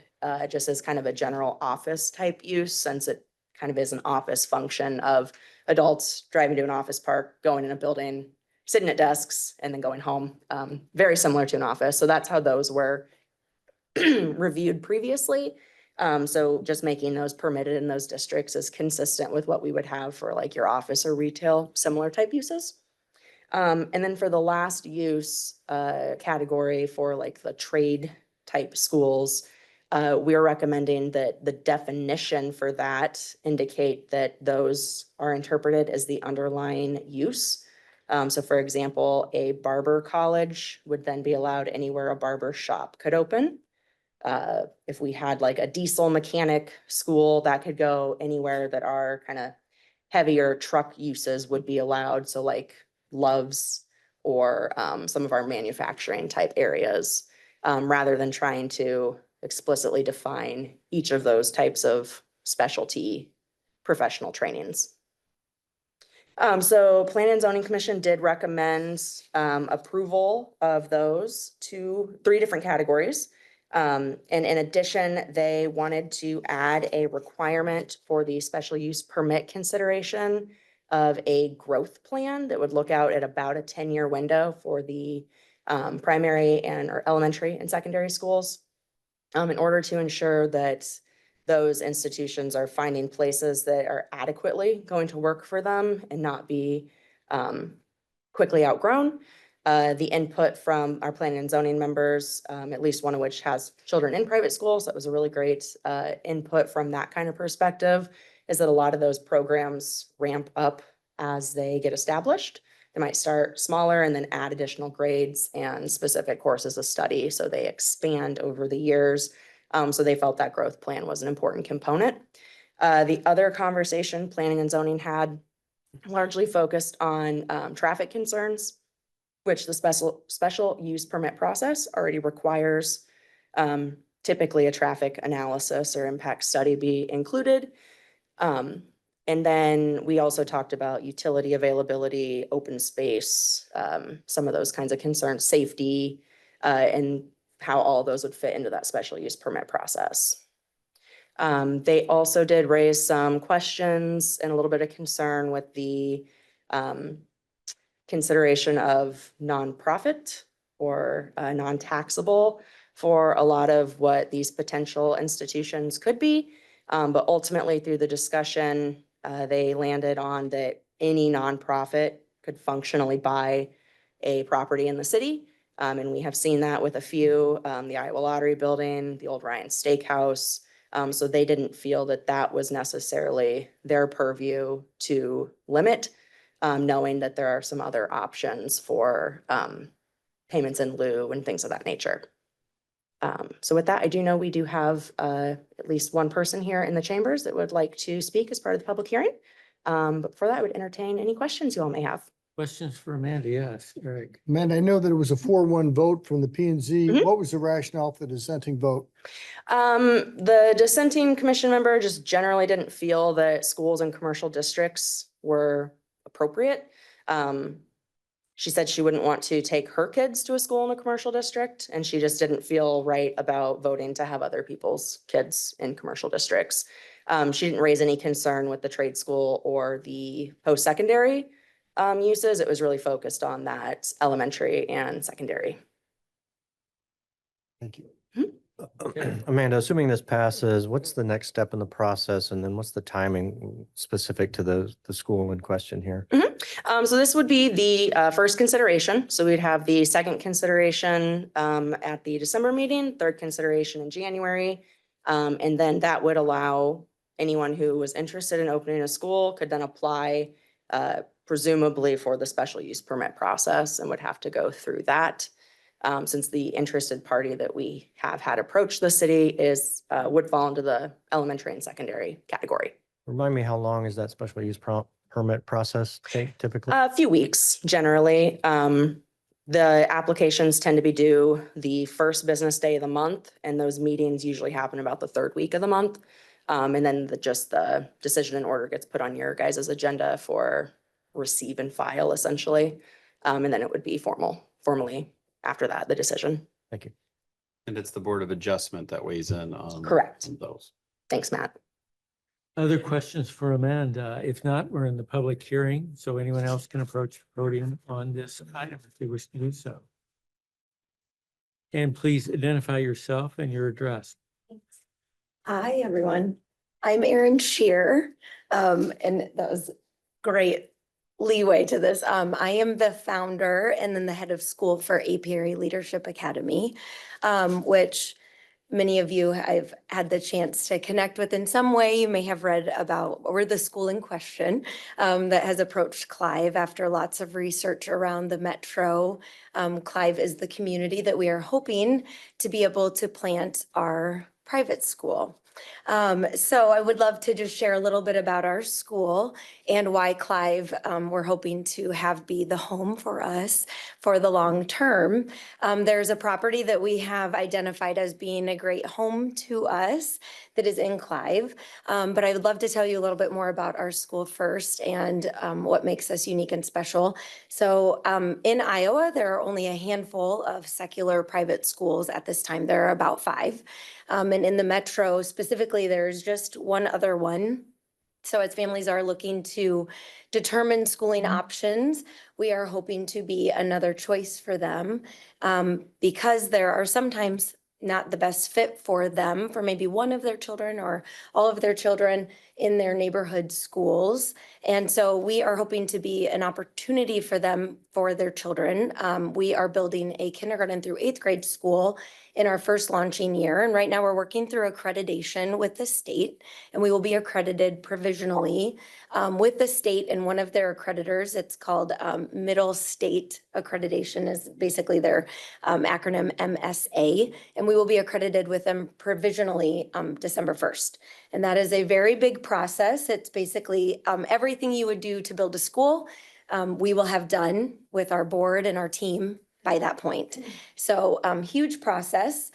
just as kind of a general office type use, since it kind of is an office function of adults driving to an office park, going in a building, sitting at desks, and then going home. Very similar to an office. So that's how those were reviewed previously. So just making those permitted in those districts is consistent with what we would have for like your office or retail, similar type uses. And then for the last use category for like the trade type schools, we're recommending that the definition for that indicate that those are interpreted as the underlying use. So for example, a barber college would then be allowed anywhere a barber shop could open. If we had like a diesel mechanic school, that could go anywhere that our kind of heavier truck uses would be allowed. So like Loves or some of our manufacturing type areas, rather than trying to explicitly define each of those types of specialty professional trainings. So Planning and Zoning Commission did recommend approval of those 3 different categories. And in addition, they wanted to add a requirement for the special use permit consideration of a growth plan that would look out at about a 10-year window for the primary and or elementary and secondary schools in order to ensure that those institutions are finding places that are adequately going to work for them and not be quickly outgrown. The input from our planning and zoning members, at least one of which has children in private schools, that was a really great input from that kind of perspective, is that a lot of those programs ramp up as they get established. They might start smaller and then add additional grades and specific courses of study. So they expand over the years. So they felt that growth plan was an important component. The other conversation planning and zoning had largely focused on traffic concerns, which the special use permit process already requires typically a traffic analysis or impact study be included. And then we also talked about utility availability, open space, some of those kinds of concerns, safety, and how all those would fit into that special use permit process. They also did raise some questions and a little bit of concern with the consideration of nonprofit or non-taxable for a lot of what these potential institutions could be. But ultimately through the discussion, they landed on that any nonprofit could functionally buy a property in the city. And we have seen that with a few, the Iowa Lottery Building, the old Ryan Steakhouse. So they didn't feel that that was necessarily their purview to limit, knowing that there are some other options for payments in lieu and things of that nature. So with that, I do know we do have at least one person here in the chambers that would like to speak as part of the public hearing. But for that, I would entertain any questions you all may have. Questions for Amanda? Yes, Eric. Amanda, I know that it was a 4-1 vote from the P and Z. Mhm. What was the rationale for the dissenting vote? The dissenting commission member just generally didn't feel that schools and commercial districts were appropriate. She said she wouldn't want to take her kids to a school in a commercial district, and she just didn't feel right about voting to have other people's kids in commercial districts. She didn't raise any concern with the trade school or the post-secondary uses. It was really focused on that elementary and secondary. Thank you. Amanda, assuming this passes, what's the next step in the process? And then what's the timing specific to the school in question here? So this would be the first consideration. So we'd have the second consideration at the December meeting, third consideration in January. And then that would allow anyone who was interested in opening a school could then apply presumably for the special use permit process and would have to go through that. Since the interested party that we have had approach the city is would fall into the elementary and secondary category. Remind me, how long is that special use permit process take typically? A few weeks generally. The applications tend to be due the first business day of the month, and those meetings usually happen about the third week of the month. And then just the decision and order gets put on your guys' agenda for receive and file essentially. And then it would be formally after that, the decision. Thank you. And it's the Board of Adjustment that weighs in on Correct. those. Thanks, Matt. Other questions for Amanda? If not, we're in the public hearing, so anyone else can approach the podium on this item if they wish to do so. And please identify yourself and your address. Hi, everyone. I'm Erin Shear, and that was great leeway to this. I am the founder and then the head of school for Apiary Leadership Academy, which many of you I've had the chance to connect with in some way. You may have read about, or the school in question that has approached Clive after lots of research around the metro. Clive is the community that we are hoping to be able to plant our private school. So I would love to just share a little bit about our school and why Clive we're hoping to have be the home for us for the long term. There's a property that we have identified as being a great home to us that is in Clive. But I would love to tell you a little bit more about our school first and what makes us unique and special. So in Iowa, there are only a handful of secular private schools at this time. There are about 5. And in the metro specifically, there's just one other one So as families are looking to determine schooling options, we are hoping to be another choice for them, because there are sometimes not the best fit for them, for maybe one of their children or all of their children in their neighborhood schools. And so we are hoping to be an opportunity for them, for their children. We are building a kindergarten through 8th grade school in our first launching year. And right now we're working through accreditation with the state, and we will be accredited provisionally with the state and one of their accreditors. It's called Middle State Accreditation, is basically their acronym MSA. And we will be accredited with them provisionally December 1st. And that is a very big process. It's basically everything you would do to build a school, we will have done with our board and our team by that point. So huge process.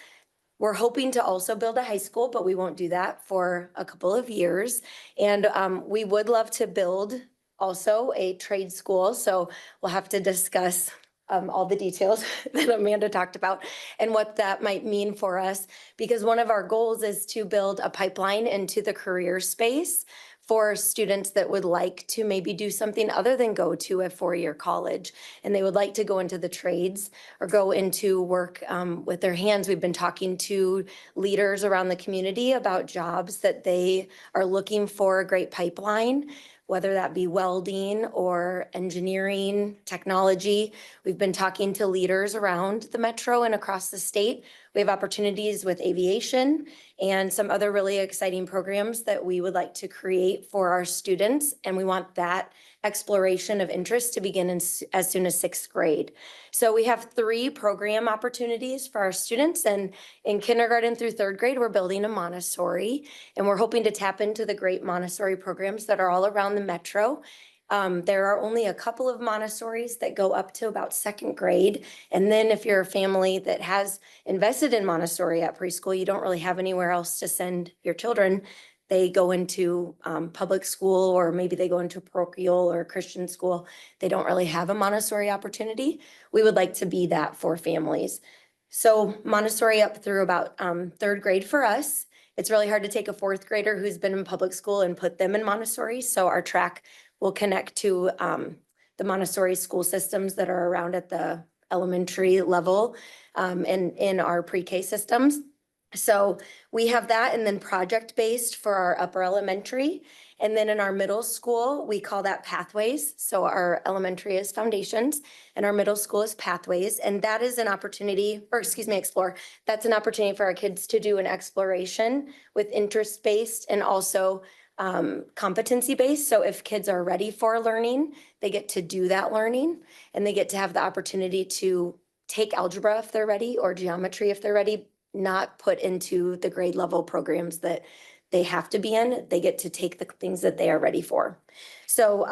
We're hoping to also build a high school, but we won't do that for a couple of years. And we would love to build also a trade school. So we'll have to discuss all the details that Amanda talked about and what that might mean for us. Because one of our goals is to build a pipeline into the career space for students that would like to maybe do something other than go to a 4-year college, and they would like to go into the trades or go into work with their hands. We've been talking to leaders around the community about jobs that they are looking for, a great pipeline, whether that be welding or engineering, technology. We've been talking to leaders around the metro and across the state. We have opportunities with aviation and some other really exciting programs that we would like to create for our students. And we want that exploration of interest to begin as soon as 6th grade. So we have 3 program opportunities for our students. And in kindergarten through 3rd grade, we're building a Montessori. And we're hoping to tap into the great Montessori programs that are all around the metro. There are only a couple of Montessoris that go up to about 2nd grade. And then if you're a family that has invested in Montessori at preschool, you don't really have anywhere else to send your children. They go into public school, or maybe they go into parochial or Christian school. They don't really have a Montessori opportunity. We would like to be that for families. So Montessori up through about 3rd grade for us. It's really hard to take a 4th grader who's been in public school and put them in Montessori. So our track will connect to the Montessori school systems that are around at the elementary level and in our pre-K systems. So we have that, and then project-based for our upper elementary. And then in our middle school, we call that Pathways. So our elementary is Foundations and our middle school is Pathways. And that is an opportunity, or excuse me, Explore. That's an opportunity for our kids to do an exploration with interest-based and also competency-based. So if kids are ready for learning, they get to do that learning, and they get to have the opportunity to take algebra if they're ready, or geometry if they're ready, not put into the grade level programs that they have to be in. They get to take the things that they are ready for. So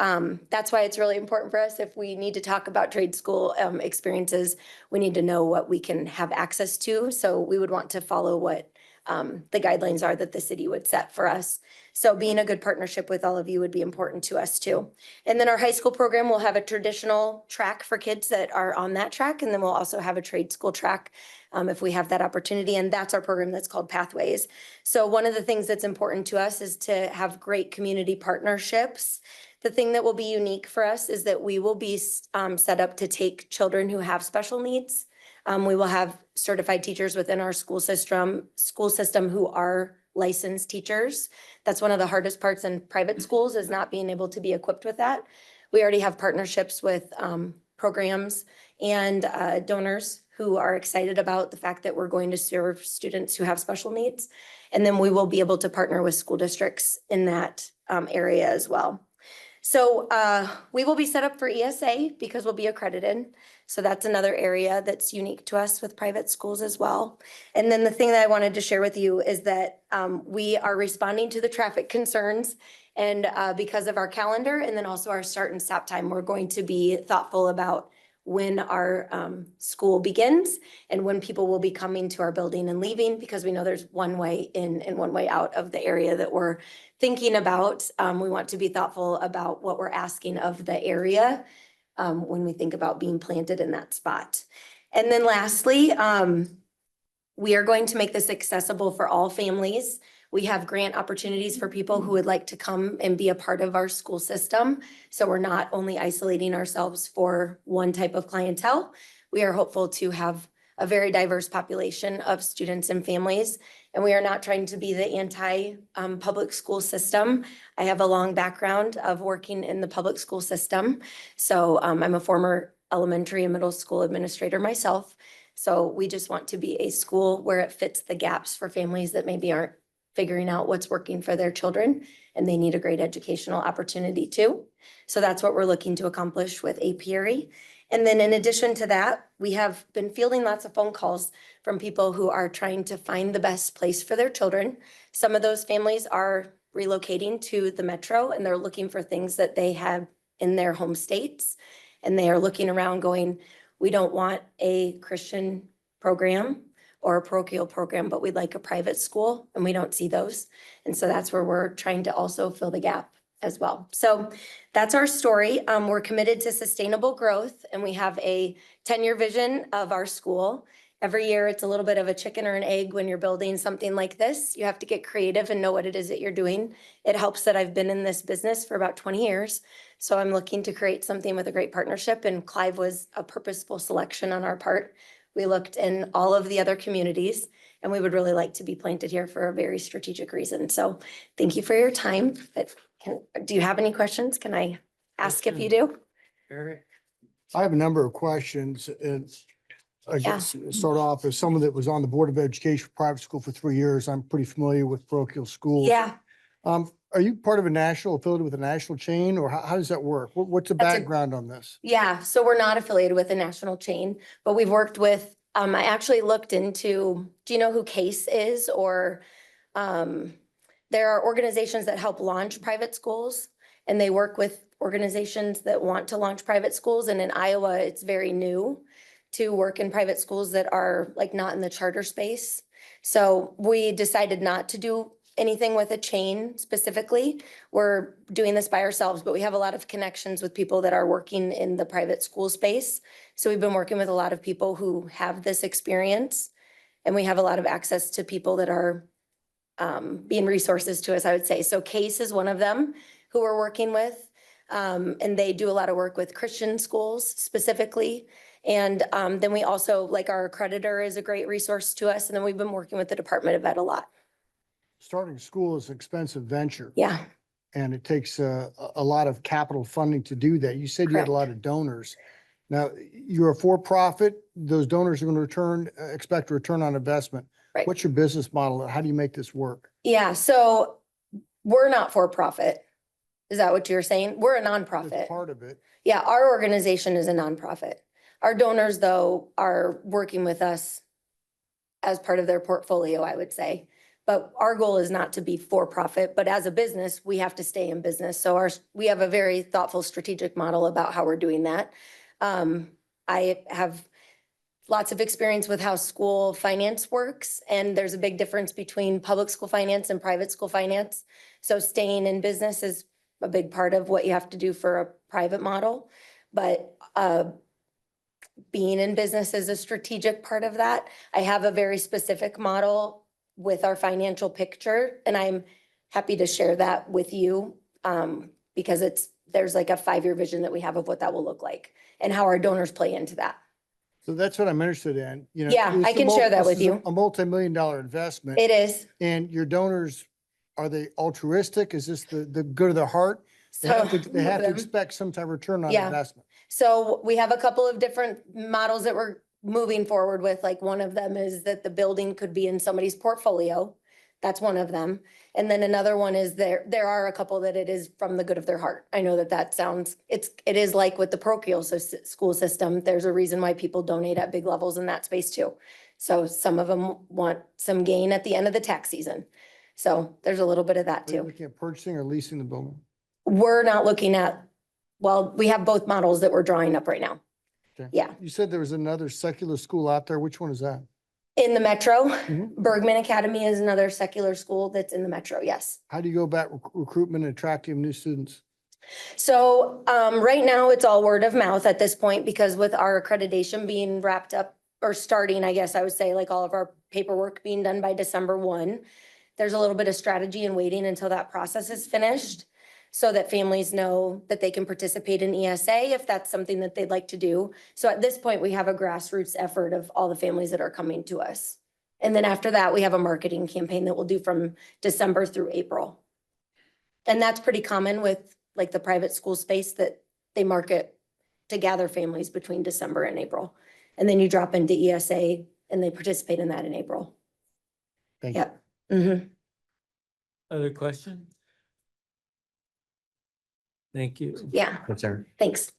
that's why it's really important for us. If we need to talk about trade school experiences, we need to know what we can have access to. So we would want to follow what the guidelines are that the city would set for us. So being a good partnership with all of you would be important to us too. And then our high school program will have a traditional track for kids that are on that track. And then we'll also have a trade school track if we have that opportunity. And that's our program that's called Pathways. So one of the things that's important to us is to have great community partnerships. The thing that will be unique for us is that we will be set up to take children who have special needs. We will have certified teachers within our school system who are licensed teachers. That's one of the hardest parts in private schools, is not being able to be equipped with that. We already have partnerships with programs and donors who are excited about the fact that we're going to serve students who have special needs. And then we will be able to partner with school districts in that area as well. So we will be set up for ESA because we'll be accredited. So that's another area that's unique to us with private schools as well. And then the thing that I wanted to share with you is that we are responding to the traffic concerns, and because of our calendar and then also our start and stop time, we're going to be thoughtful about when our school begins and when people will be coming to our building and leaving, because we know there's one way in and one way out of the area that we're thinking about. We want to be thoughtful about what we're asking of the area when we think about being planted in that spot. And then lastly, we are going to make this accessible for all families. We have grant opportunities for people who would like to come and be a part of our school system. So we're not only isolating ourselves for one type of clientele. We are hopeful to have a very diverse population of students and families. And we are not trying to be the anti-public school system. I have a long background of working in the public school system. So I'm a former elementary and middle school administrator myself. So we just want to be a school where it fits the gaps for families that maybe aren't figuring out what's working for their children and they need a great educational opportunity too. So that's what we're looking to accomplish with Apiary. And then in addition to that, we have been fielding lots of phone calls from people who are trying to find the best place for their children. Some of those families are relocating to the metro and they're looking for things that they have in their home states. And they are looking around going, we don't want a Christian program or a parochial program, but we'd like a private school and we don't see those. And so that's where we're trying to also fill the gap as well. So that's our story. We're committed to sustainable growth and we have a 10-year vision of our school. Every year, it's a little bit of a chicken or an egg when you're building something like this. You have to get creative and know what it is that you're doing. It helps that I've been in this business for about 20 years. So I'm looking to create something with a great partnership and Clive was a purposeful selection on our part. We looked in all of the other communities and we would really like to be planted here for a very strategic reason. So thank you for your time. But do you have any questions? Can I ask if you do? Eric? I have a number of questions and I guess start off as someone that was on the Board of Education for private school for 3 years. I'm pretty familiar with parochial schools. Yeah. Are you part of a national affiliated with a national chain or how does that work? What's the That's a- background on this? Yeah, so we're not affiliated with a national chain, but we've worked with, I actually looked into, do you know who CASE is? Or there are organizations that help launch private schools and they work with organizations that want to launch private schools. And in Iowa, it's very new to work in private schools that are like not in the charter space. So we decided not to do anything with a chain specifically. We're doing this by ourselves, but we have a lot of connections with people that are working in the private school space. So we've been working with a lot of people who have this experience and we have a lot of access to people that are being resources to us, I would say. So CASE is one of them who we're working with. And they do a lot of work with Christian schools specifically. And then we also, like our accreditor is a great resource to us. And then we've been working with the Department of Ed a lot. Starting school is an expensive venture. Yeah. And it takes a lot of capital funding to do that. You said you had a lot of donors. Now, you're a for-profit, those donors are going to expect a return on investment. Right. What's your business model? How do you make this work? Yeah, so we're not for profit. Is that what you're saying? We're a nonprofit. That's part of it. Yeah, our organization is a nonprofit. Our donors, though, are working with us as part of their portfolio, I would say. But our goal is not to be for profit, but as a business, we have to stay in business. So we have a very thoughtful strategic model about how we're doing that. I have lots of experience with how school finance works, and there's a big difference between public school finance and private school finance. So staying in business is a big part of what you have to do for a private model, but being in business is a strategic part of that. I have a very specific model with our financial picture, and I'm happy to share that with you because there's like a 5-year vision that we have of what that will look like and how our donors play into that. So that's what I'm interested in. You know, Yeah, I can share that with you. A multi-million-dollar investment. It is. And your donors, are they altruistic? Is this the good of their heart? They have to expect some type of return on Yeah. investment. So we have a couple of different models that we're moving forward with. Like one of them is that the building could be in somebody's portfolio. That's one of them. And then another one is there are a couple that it is from the good of their heart. I know that sounds, it is like with the parochial school system. There's a reason why people donate at big levels in that space too. So some of them want some gain at the end of the tax season. So there's a little bit of that Are you too. looking at purchasing or leasing the building? We're not looking at, well, we have both models that we're drawing up right now. Okay. Yeah. You said there was another secular school out there. Which one is that? In the metro, Mhm. Bergman Academy is another secular school that's in the metro, yes. How do you go about recruitment and attracting new students? So right now it's all word of mouth at this point because with our accreditation being wrapped up or starting, I guess I would say, like all of our paperwork being done by December 1. there's a little bit of strategy in waiting until that process is finished so that families know that they can participate in ESA if that's something that they'd like to do. So at this point, we have a grassroots effort of all the families that are coming to us. And then after that, we have a marketing campaign that we'll do from December through April. And that's pretty common with like the private school space that they market to gather families between December and April. And then you drop into ESA and they participate in that in April. Thank you. Yep. Mm-hmm. Other questions? Thank you. Yeah, That's Aaron. thanks.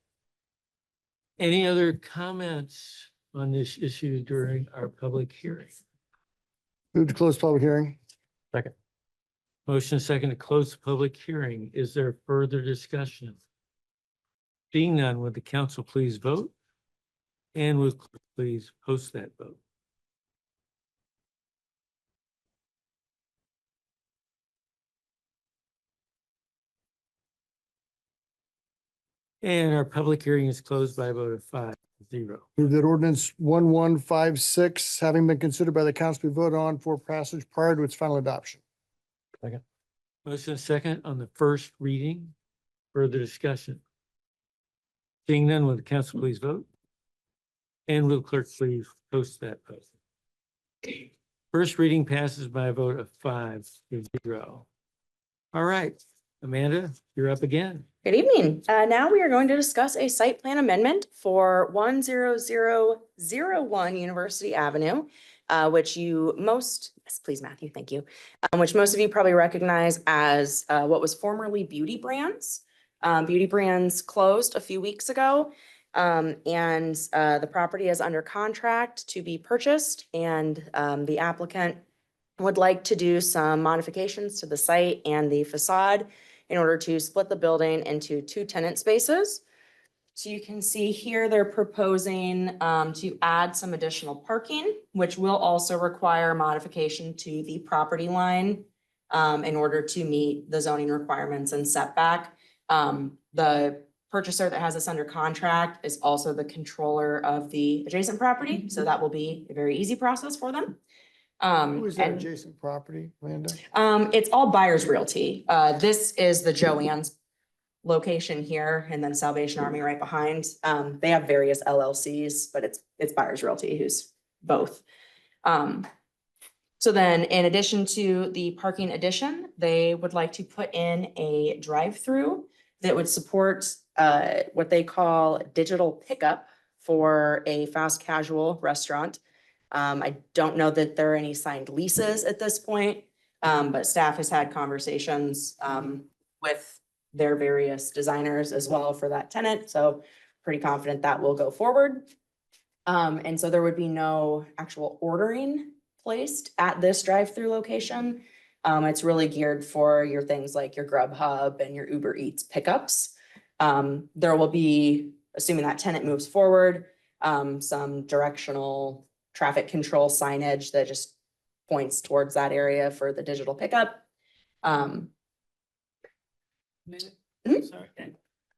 Any other comments on this issue during our public hearing? Move to close public hearing. Motion second to close the public hearing. Is there further discussion? Being none, would the council please vote? And will please post that vote? And our public hearing is closed by a vote of 5-0. Move that ordinance 1156, having been considered by the council, be voted on for passage prior to its final adoption. Motion second on the first reading. Further discussion? Seeing none, will the council please vote? And will clerk please post that vote? First reading passes by a vote of 5-0. All right, Amanda, you're up again. Good evening. Now we are going to discuss a site plan amendment for 10001 University Avenue, which yes, please, Matthew, thank you. Which most of you probably recognize as what was formerly Beauty Brands. Beauty Brands closed a few weeks ago, and the property is under contract to be purchased, and the applicant would like to do some modifications to the site and the facade in order to split the building into 2 tenant spaces. So you can see here, they're proposing to add some additional parking, which will also require modification to the property line in order to meet the zoning requirements and setback. The purchaser that has this under contract is also the controller of the adjacent property, so that will be a very easy process for them. Who is that and- adjacent property, Amanda? It's all buyer's realty. This is the Joann's location here, and then Salvation Army right behind. They have various LLCs, but it's buyer's realty who's both. So then in addition to the parking addition, they would like to put in a drive-through that would support what they call digital pickup for a fast casual restaurant. I don't know that there are any signed leases at this point, but staff has had conversations with their various designers as well for that tenant. So pretty confident that will go forward. And so there would be no actual ordering placed at this drive-through location. It's really geared for your things like your Grubhub and your Uber Eats pickups. There will be, assuming that tenant moves forward, some directional traffic control signage that just points towards that area for the digital pickup. Sorry.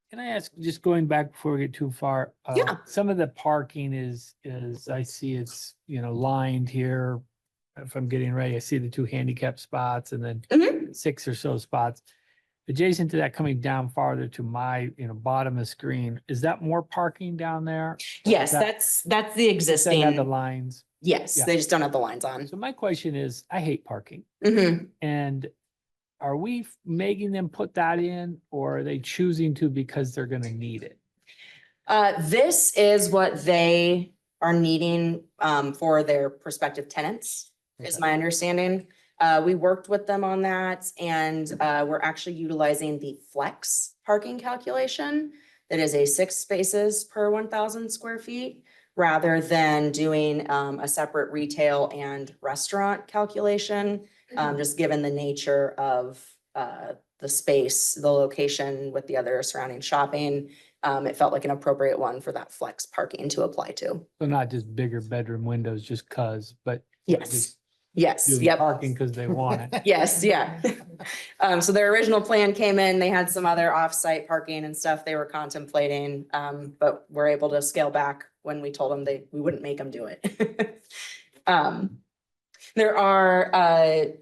Can I ask, just going back before we get too far? Yeah. Some of the parking is I see it's, lined here. If I'm getting right, I see the 2 handicap spots and then 6 or so spots. Adjacent to that, coming down farther to my, bottom of the screen, is that more parking down there? Yes, That- that's the Does that have the existing. lines? Yes, Yeah. they just don't have the lines on. So my question is, I hate parking. Mhm. And are we making them put that in, or are they choosing to because they're gonna need it? This is what they are needing for their prospective tenants, is my understanding. We worked with them on that, and we're actually utilizing the flex parking calculation. That is a 6 spaces per 1,000 square feet, rather than doing a separate retail and restaurant calculation. Just given the nature of the space, the location with the other surrounding shopping, it felt like an appropriate one for that flex parking to apply to. So not just bigger bedroom windows just cause, but Yes, just yes, doing yep. parking because they want it. Yes, yeah. So their original plan came in, they had some other off-site parking and stuff they were contemplating, but were able to scale back when we told them we wouldn't make them do it. There are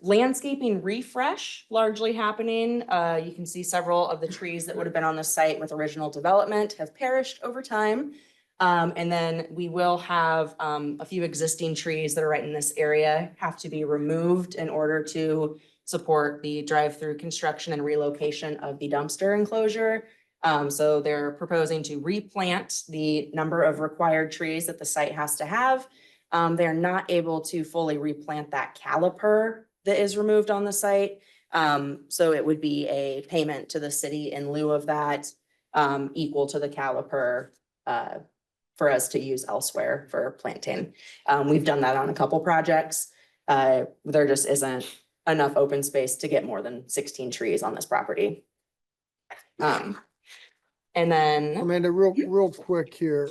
landscaping refresh largely happening. You can see several of the trees that would have been on the site with original development have perished over time. And then we will have a few existing trees that are right in this area have to be removed in order to support the drive-through construction and relocation of the dumpster enclosure. So they're proposing to replant the number of required trees that the site has to have. They're not able to fully replant that caliper that is removed on the site. So it would be a payment to the city in lieu of that, equal to the caliper, for us to use elsewhere for planting. We've done that on a couple projects. There just isn't enough open space to get more than 16 trees on this property. And then. Amanda, real quick here,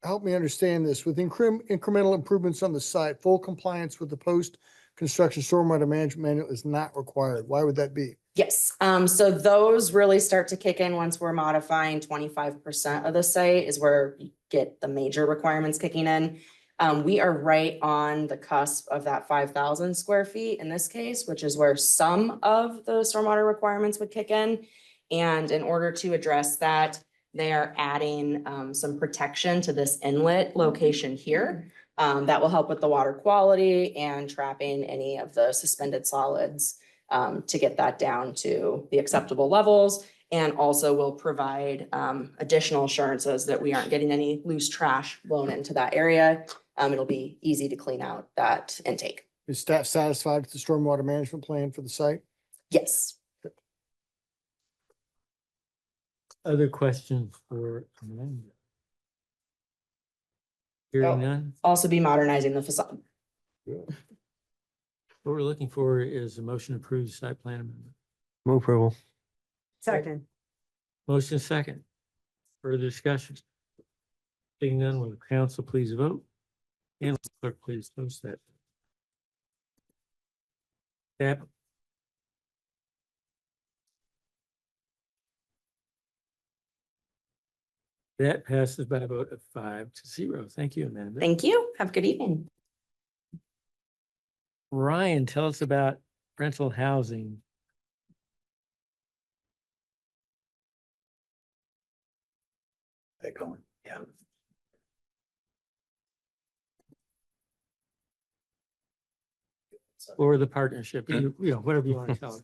help me understand this. With incremental improvements on the site, full compliance with the post-construction stormwater management manual is not required. Why would that be? Yes, so those really start to kick in once we're modifying 25% of the site is where you get the major requirements kicking in. We are right on the cusp of that 5,000 square feet in this case, which is where some of the stormwater requirements would kick in. And in order to address that, they are adding some protection to this inlet location here. That will help with the water quality and trapping any of the suspended solids to get that down to the acceptable levels, and also will provide additional assurances that we aren't getting any loose trash blown into that area. It'll be easy to clean out that intake. Is staff satisfied with the stormwater management plan for the site? Yes. Other questions for Amanda? Hearing none, Also be modernizing the facade. what we're looking for is a motion to approve the site plan amendment. Move approval. Second. Motion second. Further discussion? Seeing none, will the council please vote? And will the clerk please post that. Deb? That passes by a vote of 5-0. Thank you, Amanda. Thank you. Have a good evening. Ryan, tell us about rental housing. Going, yeah. Or the partnership, you know, whatever you want to tell us.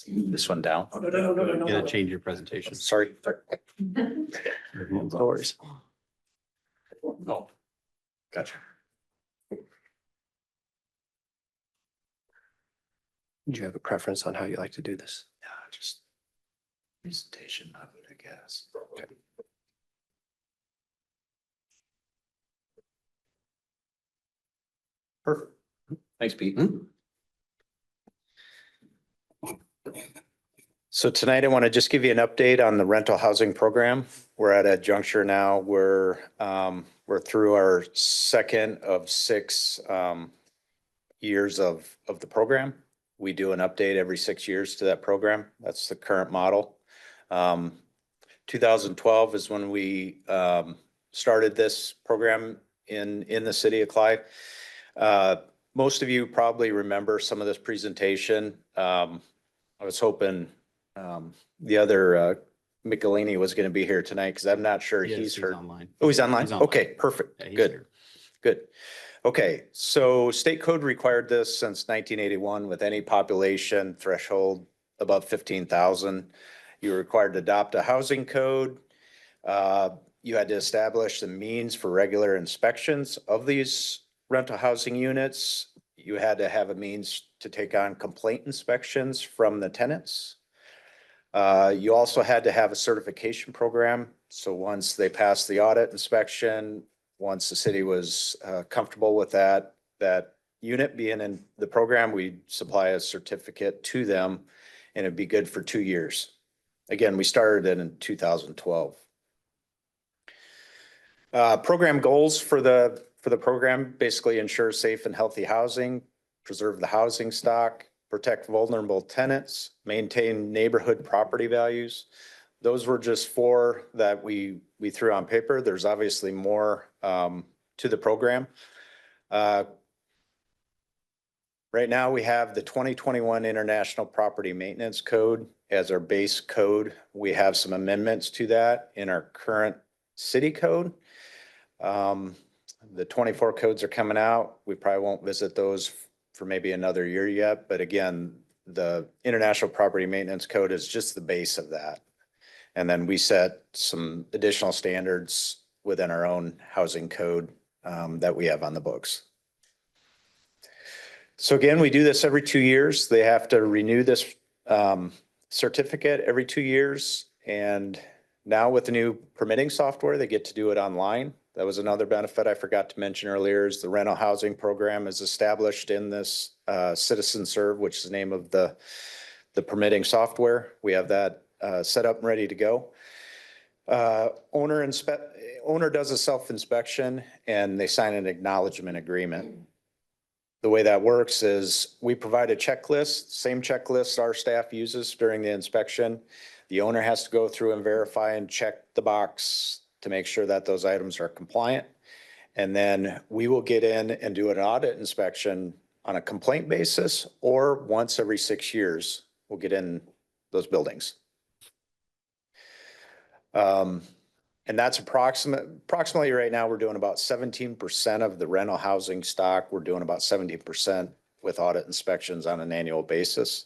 This one down. You gotta change your presentation. Sorry. No worries. Oh, gotcha. Do you have a preference on how you like to do this? Yeah, just presentation of it, I guess. Okay. Perfect. Thanks, Pete. So tonight I want to just give you an update on the rental housing program. We're at a juncture now where we're through our second of 6 years of the program. We do an update every 6 years to that program. That's the current model. 2012 is when we started this program in the city of Clive. Most of you probably remember some of this presentation. I was hoping the other Michelini was going to be here tonight because I'm not sure Yes, he's heard. online. Oh, he's online? He's online. Okay, perfect. Yeah, he's Good. here. Good. Okay, so state code required this since 1981 with any population threshold above 15,000. You were required to adopt a housing code. You had to establish the means for regular inspections of these rental housing units. You had to have a means to take on complaint inspections from the tenants. You also had to have a certification program. So once they passed the audit inspection, once the city was comfortable with that unit being in the program, we'd supply a certificate to them and it'd be good for 2 years. Again, we started it in 2012. Program goals for the program basically ensure safe and healthy housing, preserve the housing stock, protect vulnerable tenants, maintain neighborhood property values. Those were just 4 that we threw on paper. There's obviously more to the program. Right now, we have the 2021 International Property Maintenance Code as our base code. We have some amendments to that in our current city code. The 24 codes are coming out. We probably won't visit those for maybe another year yet, but again, the International Property Maintenance Code is just the base of that. And then we set some additional standards within our own housing code that we have on the books. So again, we do this every 2 years. They have to renew this certificate every 2 years. And now with the new permitting software, they get to do it online. That was another benefit I forgot to mention earlier is the rental housing program is established in this Citizen Serve, which is the name of the permitting software. We have that set up and ready to go. Owner does a self-inspection and they sign an acknowledgement agreement. The way that works is we provide a checklist, same checklist our staff uses during the inspection. The owner has to go through and verify and check the box to make sure that those items are compliant. And then we will get in and do an audit inspection on a complaint basis, or once every 6 years, we'll get in those buildings. And that's approximately right now, we're doing about 17% of the rental housing stock. We're doing about 70% with audit inspections on an annual basis.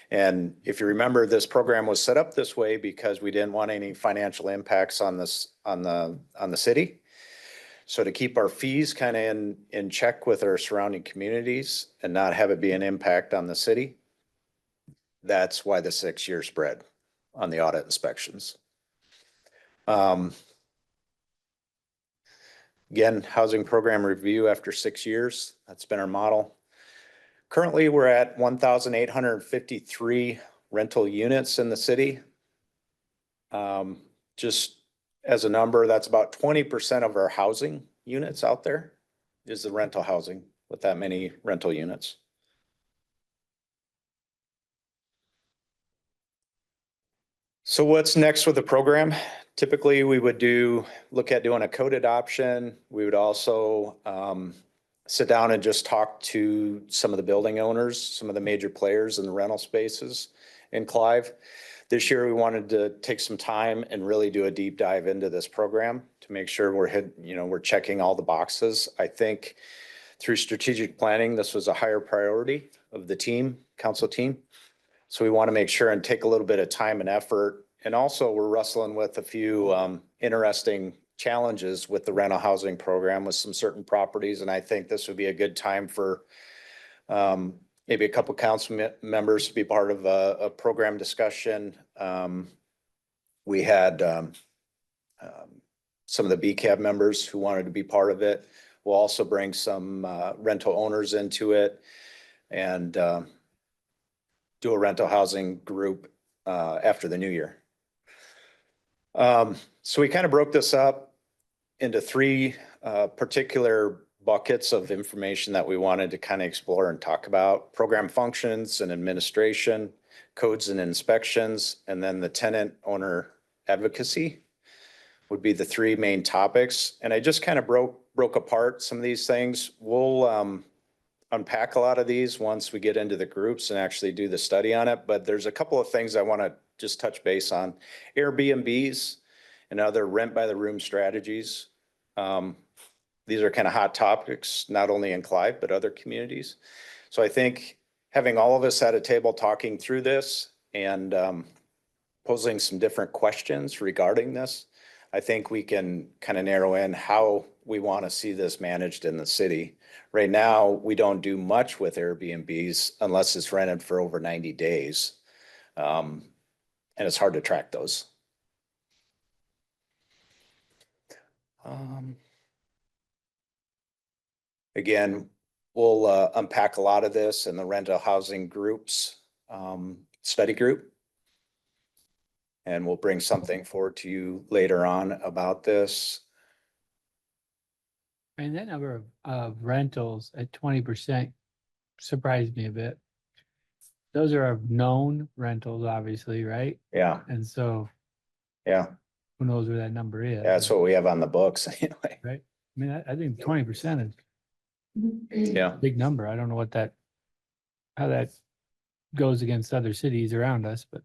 And if you remember, this program was set up this way because we didn't want any financial impacts on this, on the city. So to keep our fees kind of in check with our surrounding communities and not have it be an impact on the city, that's why the 6-year spread on the audit inspections. Again, housing program review after 6 years. That's been our model. Currently, we're at 1,853 rental units in the city. Just as a number, that's about 20% of our housing units out there is the rental housing with that many rental units. So what's next with the program? Typically, we would look at doing a code adoption. We would also sit down and just talk to some of the building owners, some of the major players in the rental spaces in Clive. This year, we wanted to take some time and really do a deep dive into this program to make sure we're checking all the boxes. I think through strategic planning, this was a higher priority of the team, council team. So we want to make sure and take a little bit of time and effort. And also we're wrestling with a few interesting challenges with the rental housing program with some certain properties. And I think this would be a good time for maybe a couple council members to be part of a program discussion. We had some of the BCAB members who wanted to be part of it. We'll also bring some rental owners into it and do a rental housing group after the new year. So we kind of broke this up into 3 particular buckets of information that we wanted to kind of explore and talk about: program functions and administration, codes and inspections, and then the tenant owner advocacy would be the 3 main topics. And I just kind of broke apart some of these things. We'll unpack a lot of these once we get into the groups and actually do the study on it. But there's a couple of things I want to just touch base on. Airbnbs and other rent by the room strategies. These are kind of hot topics, not only in Clive, but other communities. So I think having all of us at a table talking through this and posing some different questions regarding this, I think we can kind of narrow in how we want to see this managed in the city. Right now, we don't do much with Airbnbs unless it's rented for over 90 days. And it's hard to track those. Again, we'll unpack a lot of this in the rental housing groups study group. And we'll bring something forward to you later on about this. And that number of rentals at 20% surprised me a bit. Those are known rentals, obviously, right? Yeah. And so Yeah. who knows where that number is? That's what we have on the books anyway. Right? I mean, I think 20% is Yeah. big number. I don't know what that, how that goes against other cities around us, but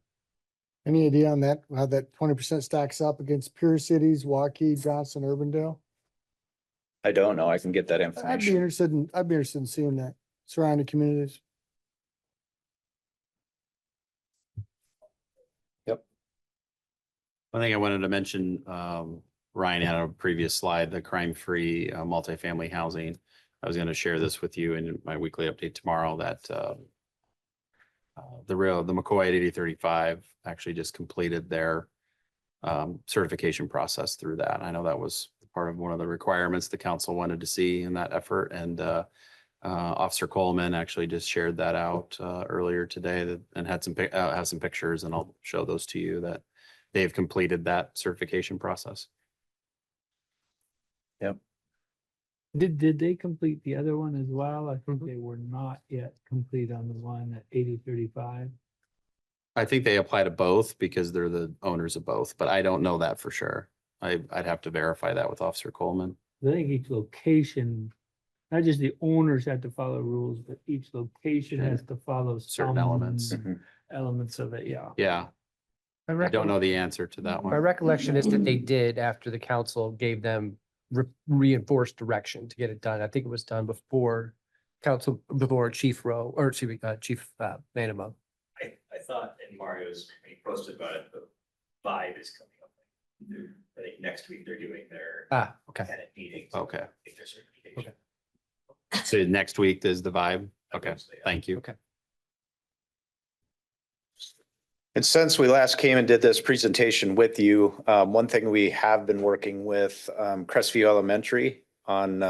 Any idea on that, how that 20% stacks up against peer cities, Waukee, Johnson, Urbandale? I don't know. I can get that I'd be information. I'd be interested in seeing that surrounding communities. One thing I wanted to mention, Ryan had a previous slide, the crime-free multifamily housing. I was going to share this with you in my weekly update tomorrow that the McCoy at 8035 actually just completed their certification process through that. I know that was part of one of the requirements the council wanted to see in that effort. And Officer Coleman actually just shared that out earlier today and had have some pictures, and I'll show those to you that they've completed that certification process. Yep. did they complete the other one as well? I think they were not yet complete on the one at 8035. I think they apply to both because they're the owners of both, but I don't know that for sure. I'd have to verify that with Officer Coleman. I think each location, not just the owners have to follow rules, but each location has to follow Certain some elements. Elements of it, yeah. Yeah, I don't know the answer to that My one. recollection is that they did after the council gave them reinforced direction to get it done. I think it was done before before Chief Rowe, or excuse me, Chief Vandermo. I thought, and Mario's posted about it, the Vibe is coming up. I think next week they're doing their Okay. tenant meetings. Okay. I think their certification. So next week is the vibe. Okay, thank you. Okay. And since we last came and did this presentation with you, one thing we have been working with Crestview Elementary on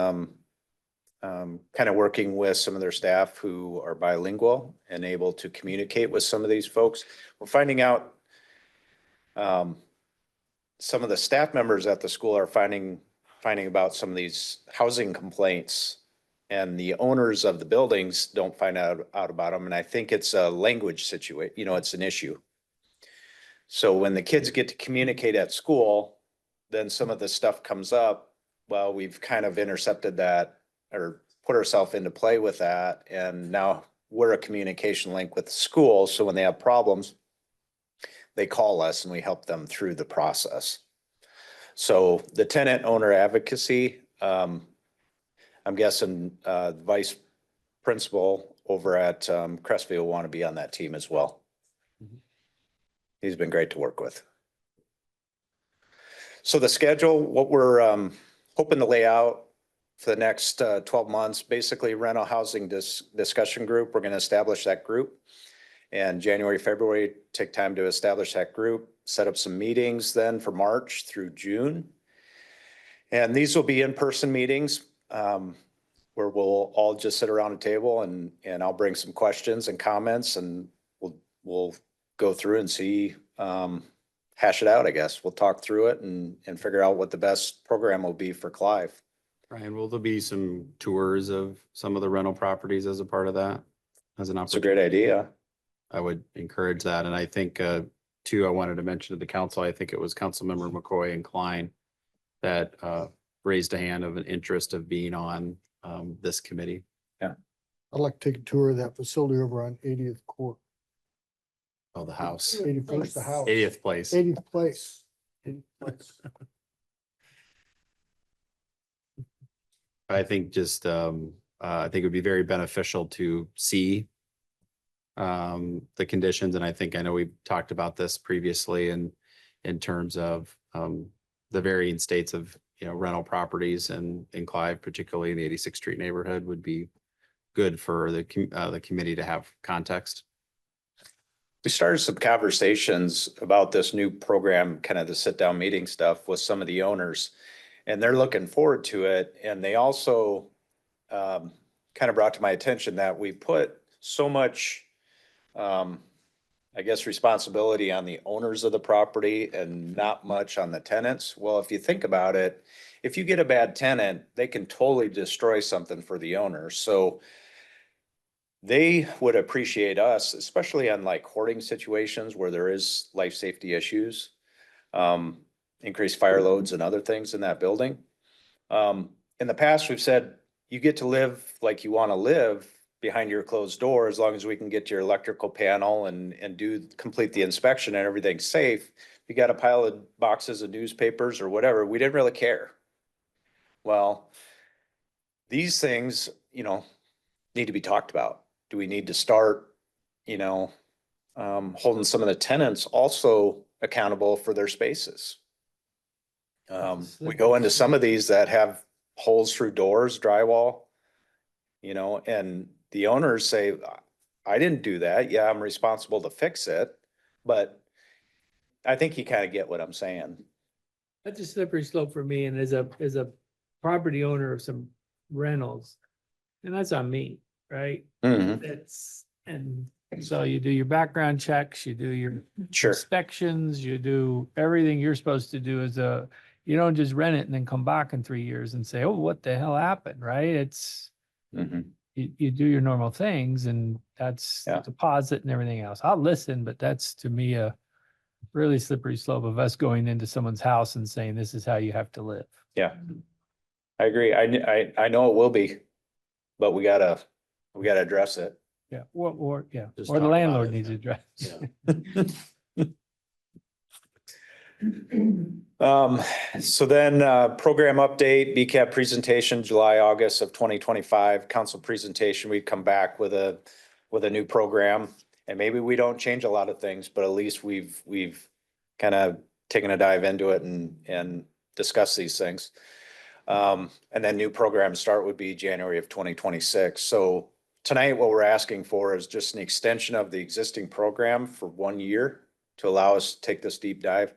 kind of working with some of their staff who are bilingual and able to communicate with some of these folks. We're finding out some of the staff members at the school are finding about some of these housing complaints, and the owners of the buildings don't find out about them. And I think it's a language situation, it's an issue. So when the kids get to communicate at school, then some of this stuff comes up. Well, we've kind of intercepted that or put ourselves into play with that. And now we're a communication link with the school. So when they have problems, they call us and we help them through the process. So the tenant owner advocacy, I'm guessing the vice principal over at Crestview will want to be on that team as well. He's been great to work with. So the schedule, what we're hoping to lay out for the next 12 months, basically rental housing discussion group. We're going to establish that group. And January, February, take time to establish that group, set up some meetings then for March through June. And these will be in-person meetings where we'll all just sit around a table and I'll bring some questions and comments and we'll go through and see, hash it out, I guess. We'll talk through it and figure out what the best program will be for Clive. Ryan, will there be some tours of some of the rental properties as a part of that? As an It's a opportunity? great idea. I would encourage that. And I think, too, I wanted to mention to the council, I think it was Councilmember McCoy and Klein that raised a hand of an interest of being on this committee. I'd like to take a tour of that facility over on 80th Court, Oh, the house, 81st, the house. 80th place. 80th place. 80th place. I think just, I think it would be very beneficial to see the conditions. And I know we've talked about this previously in terms of the varying states of, rental properties and in Clive, particularly in the 86th Street neighborhood would be good for the committee to have context. We started some conversations about this new program, kind of the sit-down meeting stuff with some of the owners, and they're looking forward to it. And they also kind of brought to my attention that we put so much, I guess, responsibility on the owners of the property and not much on the tenants. Well, if you think about it, if you get a bad tenant, they can totally destroy something for the owner. So they would appreciate us, especially on like hoarding situations where there is life safety issues, increased fire loads and other things in that building. In the past, we've said, you get to live like you want to live behind your closed door, as long as we can get your electrical panel and complete the inspection and everything's safe. You got a pile of boxes of newspapers or whatever, we didn't really care. Well, these things, need to be talked about. Do we need to start, holding some of the tenants also accountable for their spaces? We go into some of these that have holes through doors, drywall, and the owners say, I didn't do that. Yeah, I'm responsible to fix it. But I think you kind of get what I'm saying. That's a slippery slope for me, and as a property owner of some rentals, and that's on me, right? Mhm. And so you do your background checks, you do your Sure. inspections, you do everything you're supposed to do you don't just rent it and then come back in 3 years and say, oh, what the hell happened, right? It's, Mhm. you do your normal things, and that's Yeah. deposit and everything else. I'll listen, but that's to me a really slippery slope of us going into someone's house and saying, this is how you have to live. Yeah. I agree. I know it will be, but we gotta address it. Yeah, or Just or the talk about landlord it. needs to address. So then, program update, BCAP presentation, July, August of 2025, council presentation, we come back with a new program. And maybe we don't change a lot of things, but at least we've kind of taken a dive into it and discussed these things. And then new program start would be January of 2026. So tonight, what we're asking for is just an extension of the existing program for 1 year to allow us to take this deep dive.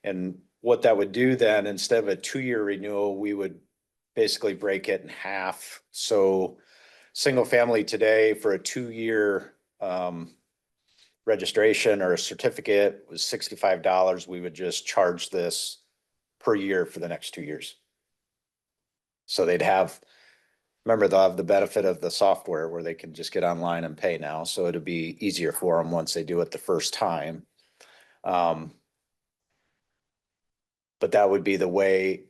And what that would do then, instead of a 2-year renewal, we would basically break it in half. So single family today for a 2-year registration or a certificate was $65. We would just charge this per year for the next 2 years. So remember, they'll have the benefit of the software where they can just get online and pay now. So it'll be easier for them once they do it the first time. But that would be the way,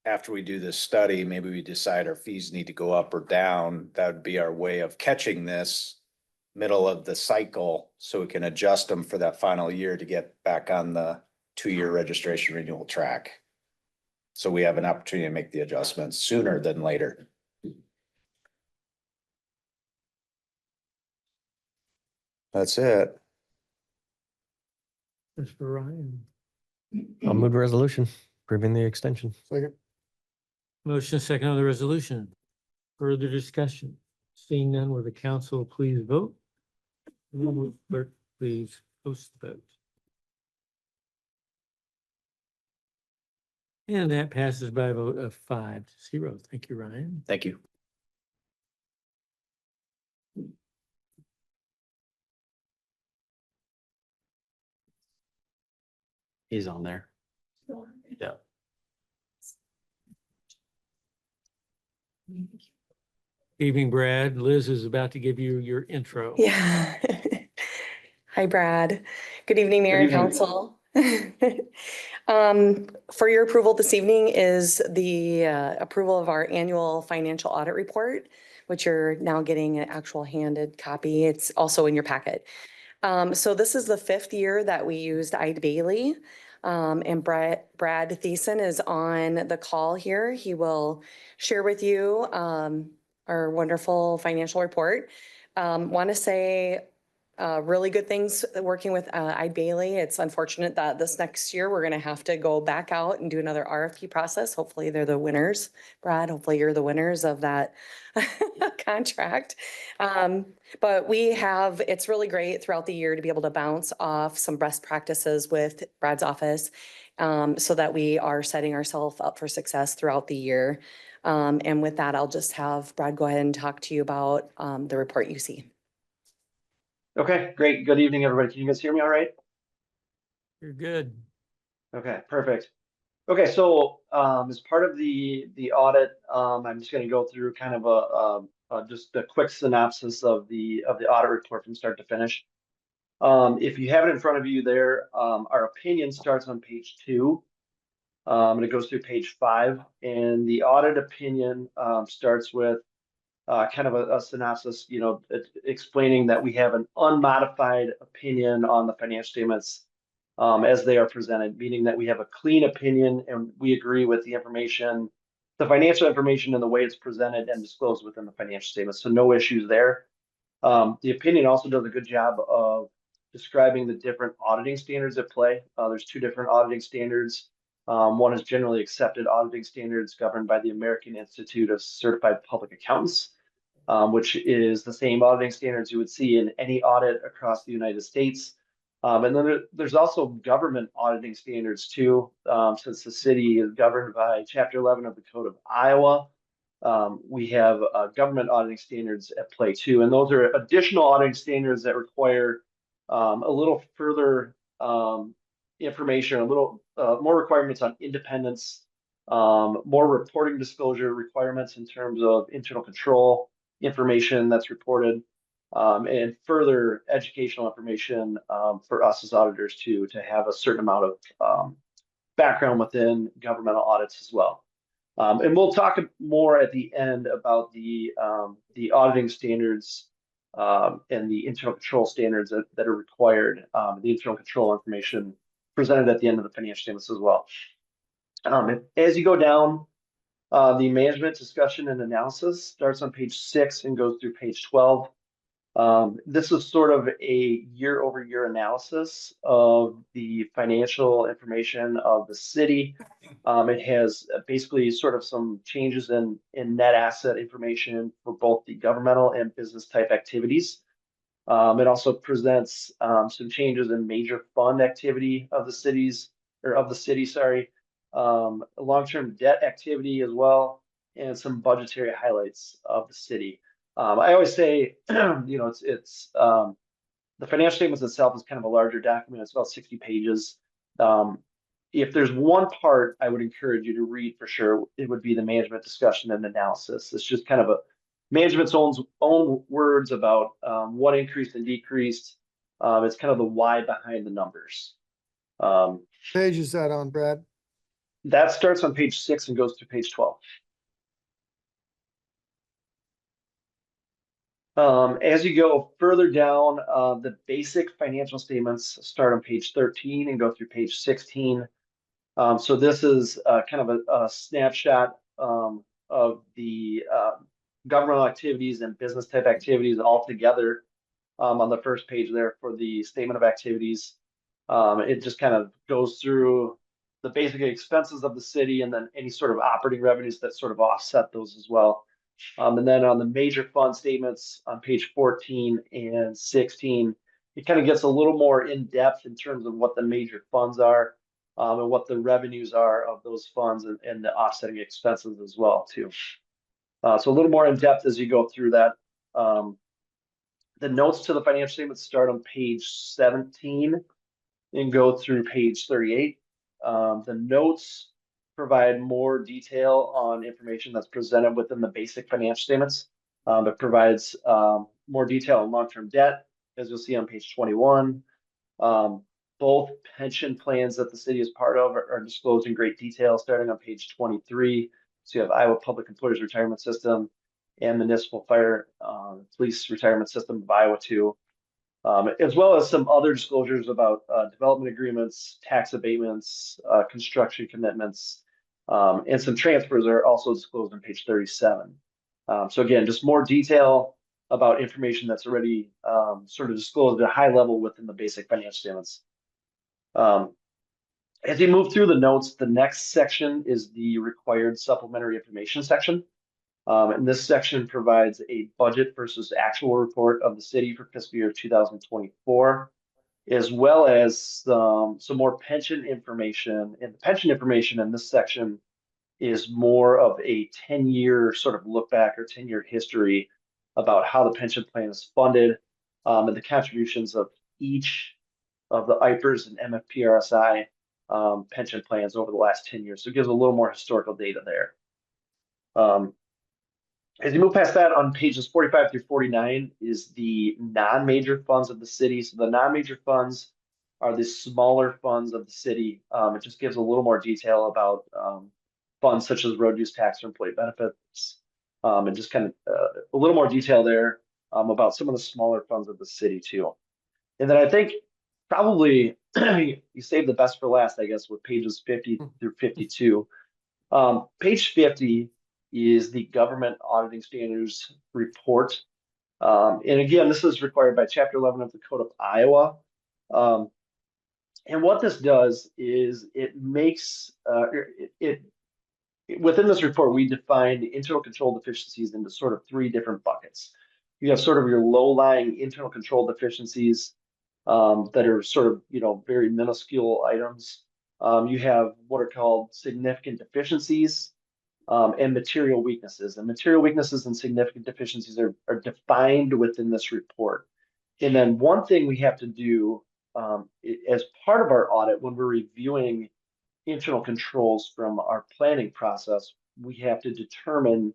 after we do this study, maybe we decide our fees need to go up or down. That would be our way of catching this middle of the cycle, so we can adjust them for that final year to get back on the 2-year registration renewal track. So we have an opportunity to make the adjustments sooner than later. That's it. Mr. Ryan. I'll move the resolution, approving the extension. Second. Motion second on the resolution. Further discussion? Seeing none, will the council please vote? Will Clerk, please post the vote. And that passes by a vote of 5-0. Thank you, Ryan. Thank you. He's on there. Yeah. Evening, Brad. Liz is about to give you your intro. Yeah. Hi, Brad. Good evening, Mayor and Council. For your approval this evening is the approval of our annual financial audit report, which you're now getting an actual handed copy. It's also in your packet. So this is the 5th year that we used Eide Bailey. And Brad Thiessen is on the call here. He will share with you our wonderful financial report. Want to say really good things working with Eide Bailey. It's unfortunate that this next year we're going to have to go back out and do another RFP process. Hopefully they're the winners. Brad, hopefully you're the winners of that contract. But it's really great throughout the year to be able to bounce off some best practices with Brad's office so that we are setting ourselves up for success throughout the year. And with that, I'll just have Brad go ahead and talk to you about the report you see. Okay, great. Good evening, everybody. Can you guys hear me all right? You're good. Okay, perfect. Okay, so as part of the audit, I'm just going to go through kind of just a quick synopsis of the audit report from start to finish. If you have it in front of you there, our opinion starts on page 2. And it goes through page 5, and the audit opinion starts with kind of a synopsis, explaining that we have an unmodified opinion on the financial statements as they are presented, meaning that we have a clean opinion and we agree with the information, the financial information and the way it's presented and disclosed within the financial statements. So no issues there. The opinion also does a good job of describing the different auditing standards at play. There's 2 different auditing standards. One is generally accepted auditing standards governed by the American Institute of Certified Public Accountants, which is the same auditing standards you would see in any audit across the United States. And then there's also government auditing standards too, since the city is governed by Chapter 11 of the Code of Iowa. We have government auditing standards at play too, and those are additional auditing standards that require a little further information, a little more requirements on independence, more reporting disclosure requirements in terms of internal control information that's reported, and further educational information for us as auditors to have a certain amount of background within governmental audits as well. And we'll talk more at the end about the auditing standards and the internal control standards that are required, the internal control information presented at the end of the financial statements as well. As you go down, the management discussion and analysis starts on page 6 and goes through page 12. This is sort of a year-over-year analysis of the financial information of the city. It has basically sort of some changes in net asset information for both the governmental and business type activities. It also presents some changes in major fund activity of the city, long-term debt activity as well, and some budgetary highlights of the city. I always say, it's the financial statements itself is kind of a larger document. It's about 60 pages. If there's one part I would encourage you to read for sure, it would be the management discussion and analysis. It's just kind of a management's own words about what increased and decreased. It's kind of the why behind the numbers. Page is that on, Brad? That starts on page 6 and goes to page 12. As you go further down, the basic financial statements start on page 13 and go through page 16. So this is kind of a snapshot of the governmental activities and business type activities all together on the first page there for the statement of activities. It just kind of goes through the basic expenses of the city and then any sort of operating revenues that sort of offset those as well. And then on the major fund statements on page 14 and 16, it kind of gets a little more in depth in terms of what the major funds are and what the revenues are of those funds and the offsetting expenses as well too. So a little more in depth as you go through that. The notes to the financial statements start on page 17 and go through page 38. The notes provide more detail on information that's presented within the basic financial statements. It provides more detail on long-term debt, as you'll see on page 21. Both pension plans that the city is part of are disclosed in great detail, starting on page 23. So you have Iowa Public Employees Retirement System and Municipal Fire Police Retirement System of Iowa too. As well as some other disclosures about development agreements, tax abatements, construction commitments, and some transfers are also disclosed on page 37. So again, just more detail about information that's already sort of disclosed at a high level within the basic financial statements. As you move through the notes, the next section is the required supplementary information section. And this section provides a budget versus actual report of the city for fiscal year 2024, as well as some more pension information. And the pension information in this section is more of a 10-year sort of look back or 10-year history about how the pension plan is funded and the contributions of each of the IPERS and MFPRSI pension plans over the last 10 years. So it gives a little more historical data there. As you move past that, on pages 45 through 49 is the non-major funds of the city. So the non-major funds are the smaller funds of the city. It just gives a little more detail about funds such as road use tax or employee benefits. And just kind of a little more detail there about some of the smaller funds of the city too. And then I think probably you saved the best for last, I guess, with pages 50 through 52. Page 50 is the government auditing standards report. And again, this is required by Chapter 11 of the Code of Iowa. And what this does is it makes within this report, we define internal control deficiencies into sort of three different buckets. You have sort of your low-lying internal control deficiencies that are sort of, very minuscule items. You have what are called significant deficiencies and material weaknesses. And material weaknesses and significant deficiencies are defined within this report. And then one thing we have to do as part of our audit when we're reviewing internal controls from our planning process, we have to determine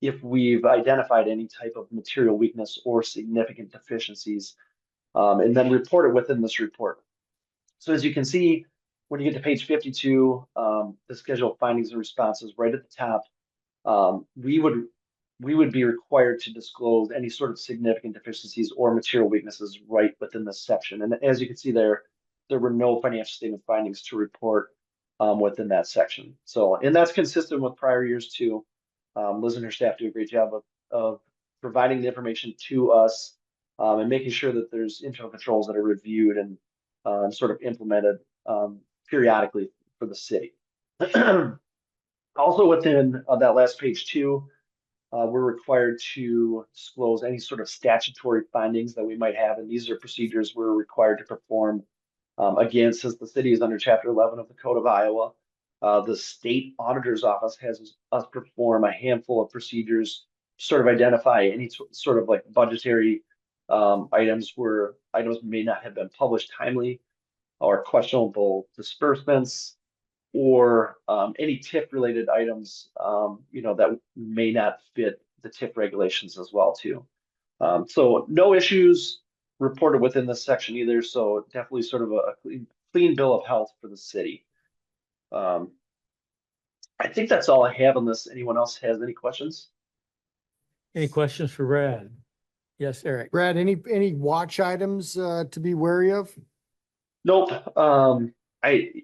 if we've identified any type of material weakness or significant deficiencies, and then report it within this report. So as you can see, when you get to page 52, the schedule of findings and responses right at the top, we would be required to disclose any sort of significant deficiencies or material weaknesses right within this section. And as you can see there were no financial statement findings to report within that section. So, and that's consistent with prior years too. Liz and her staff do a great job of providing the information to us and making sure that there's internal controls that are reviewed and sort of implemented periodically for the city. Also within that last page too, we're required to disclose any sort of statutory findings that we might have, and these are procedures we're required to perform. Again, since the city is under Chapter 11 of the Code of Iowa, the state auditor's office has us perform a handful of procedures to sort of identify any sort of like budgetary items where items may not have been published timely or questionable disbursements, or any TIF related items, that may not fit the TIF regulations as well too. So no issues reported within this section either. So definitely sort of a clean bill of health for the city. I think that's all I have on this. Anyone else has any questions? Any questions for Brad? Yes, Eric. Brad, any watch items to be wary of? Nope. I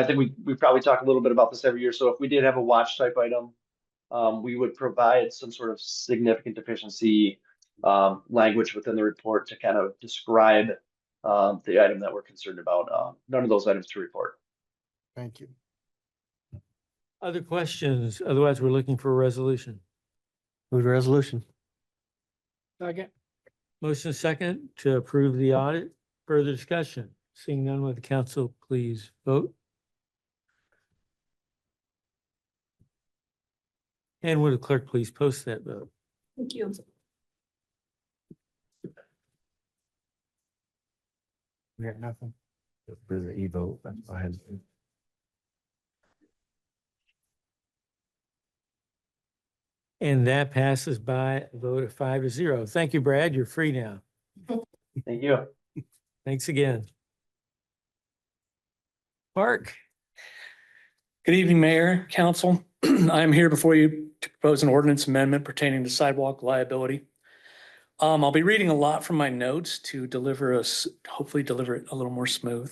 think we probably talk a little bit about this every year. So if we did have a watch type item, we would provide some sort of significant deficiency language within the report to kind of describe the item that we're concerned about. None of those items to report. Thank you. Other questions? Otherwise, we're looking for a resolution. Move to resolution. Second. Motion second to approve the audit. Further discussion? Seeing none, with the council, please vote. And would the clerk please post that vote? Thank you. We got nothing. For the e-vote, go ahead. And that passes by a vote of 5-0. Thank you, Brad. You're free now. Thank you. Thanks again. Mark. Good evening, Mayor, Council. I'm here before you to propose an ordinance amendment pertaining to sidewalk liability. I'll be reading a lot from my notes to hopefully deliver it a little more smooth.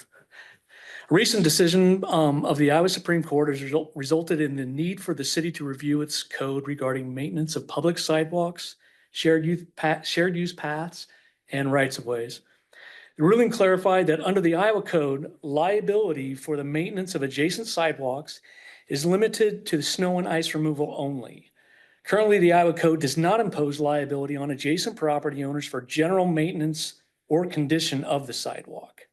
A recent decision of the Iowa Supreme Court has resulted in the need for the city to review its code regarding maintenance of public sidewalks, shared use paths, and rights of ways. The ruling clarified that under the Iowa Code, liability for the maintenance of adjacent sidewalks is limited to snow and ice removal only. Currently, the Iowa Code does not impose liability on adjacent property owners for general maintenance or condition of the sidewalk.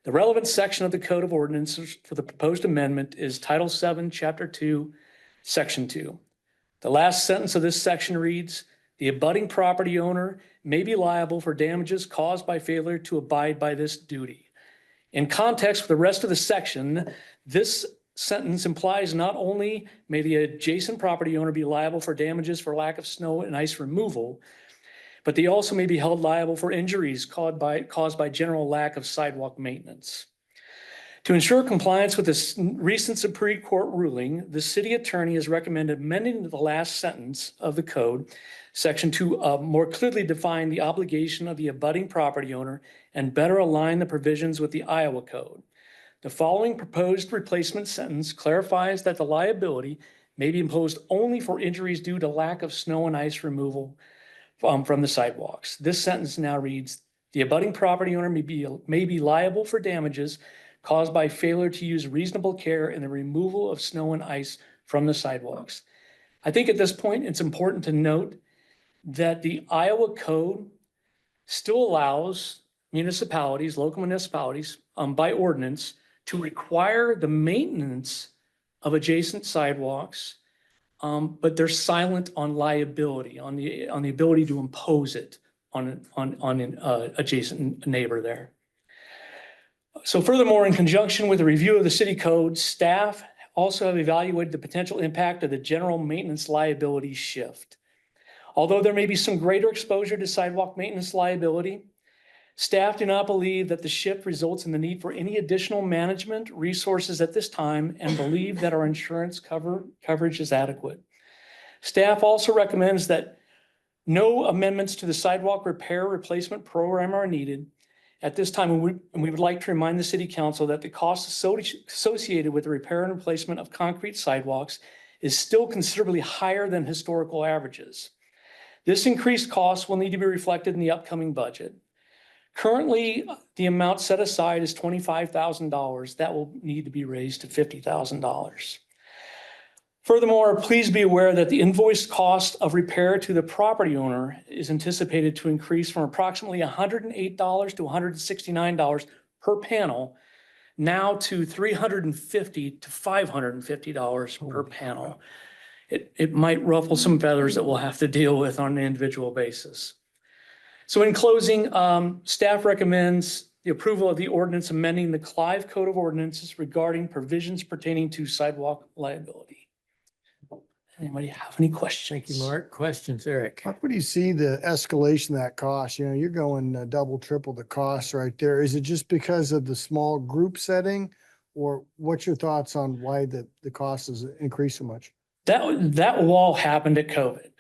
The relevant section of the Code of Ordinances for the proposed amendment is Title 7, Chapter 2, Section 2. The last sentence of this section reads, "The abutting property owner may be liable for damages caused by failure to abide by this duty." In context with the rest of the section, this sentence implies not only may the adjacent property owner be liable for damages for lack of snow and ice removal, but they also may be held liable for injuries caused by general lack of sidewalk maintenance. To ensure compliance with this recent Supreme Court ruling, the city attorney has recommended amending the last sentence of the code, section 2, more clearly define the obligation of the abutting property owner and better align the provisions with the Iowa code. The following proposed replacement sentence clarifies that the liability may be imposed only for injuries due to lack of snow and ice removal from the sidewalks. This sentence now reads, the abutting property owner may be liable for damages caused by failure to use reasonable care in the removal of snow and ice from the sidewalks. I think at this point, it's important to note that the Iowa code still allows municipalities, local municipalities, by ordinance to require the maintenance of adjacent sidewalks, but they're silent on liability, on the ability to impose it on an adjacent neighbor there. So furthermore, in conjunction with a review of the city code, staff also have evaluated the potential impact of the general maintenance liability shift. Although there may be some greater exposure to sidewalk maintenance liability, staff do not believe that the shift results in the need for any additional management resources at this time and believe that our insurance coverage is adequate. Staff also recommends that no amendments to the sidewalk repair replacement program are needed. At this time, we would like to remind the city council that the cost associated with the repair and replacement of concrete sidewalks is still considerably higher than historical averages. This increased cost will need to be reflected in the upcoming budget. Currently, the amount set aside is $25,000. That will need to be raised to $50,000. Furthermore, please be aware that the invoiced cost of repair to the property owner is anticipated to increase from approximately $108 to $169 per panel, now to $350 to $550 per panel. It might ruffle some feathers that we'll have to deal with on an individual basis. So in closing, staff recommends the approval of the ordinance amending the Clive Code of Ordinances regarding provisions pertaining to sidewalk liability. Anybody have any questions? Thank you, Mark. Questions, Eric? Mark, what do you see the escalation of that cost? You know, you're going double, triple the cost right there. Is it just because of the small group setting? Or what's your thoughts on why the cost has increased so much? That all happened at COVID.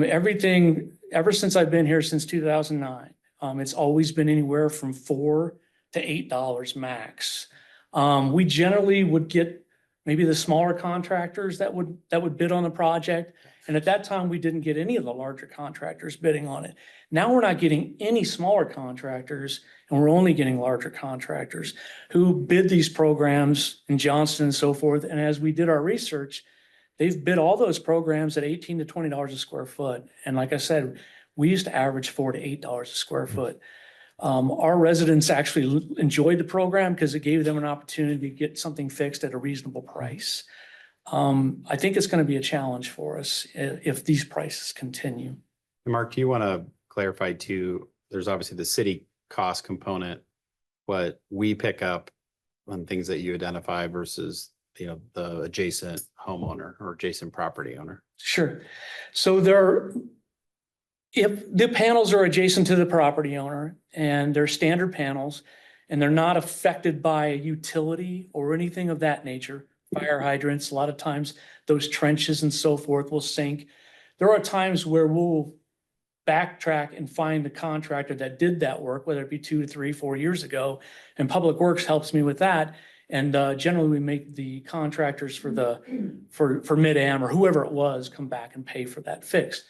Everything, ever since I've been here since 2009, it's always been anywhere from $4 to $8 max. We generally would get maybe the smaller contractors that would bid on the project. And at that time, we didn't get any of the larger contractors bidding on it. Now we're not getting any smaller contractors, and we're only getting larger contractors who bid these programs in Johnston and so forth. And as we did our research, they've bid all those programs at $18 to $20 a square foot. And like I said, we used to average $4 to $8 a square foot. Our residents actually enjoyed the program because it gave them an opportunity to get something fixed at a reasonable price. I think it's going to be a challenge for us if these prices continue. Mark, do you want to clarify too? There's obviously the city cost component, what we pick up on things that you identify versus, you know, the adjacent homeowner or adjacent property owner. Sure. So if the panels are adjacent to the property owner and they're standard panels and they're not affected by a utility or anything of that nature, fire hydrants, a lot of times those trenches and so forth will sink. There are times where we'll backtrack and find the contractor that did that work, whether it be 2 to 3, 4 years ago, and Public Works helps me with that. And generally we make the contractors for Mid-Am or whoever it was come back and pay for that fix.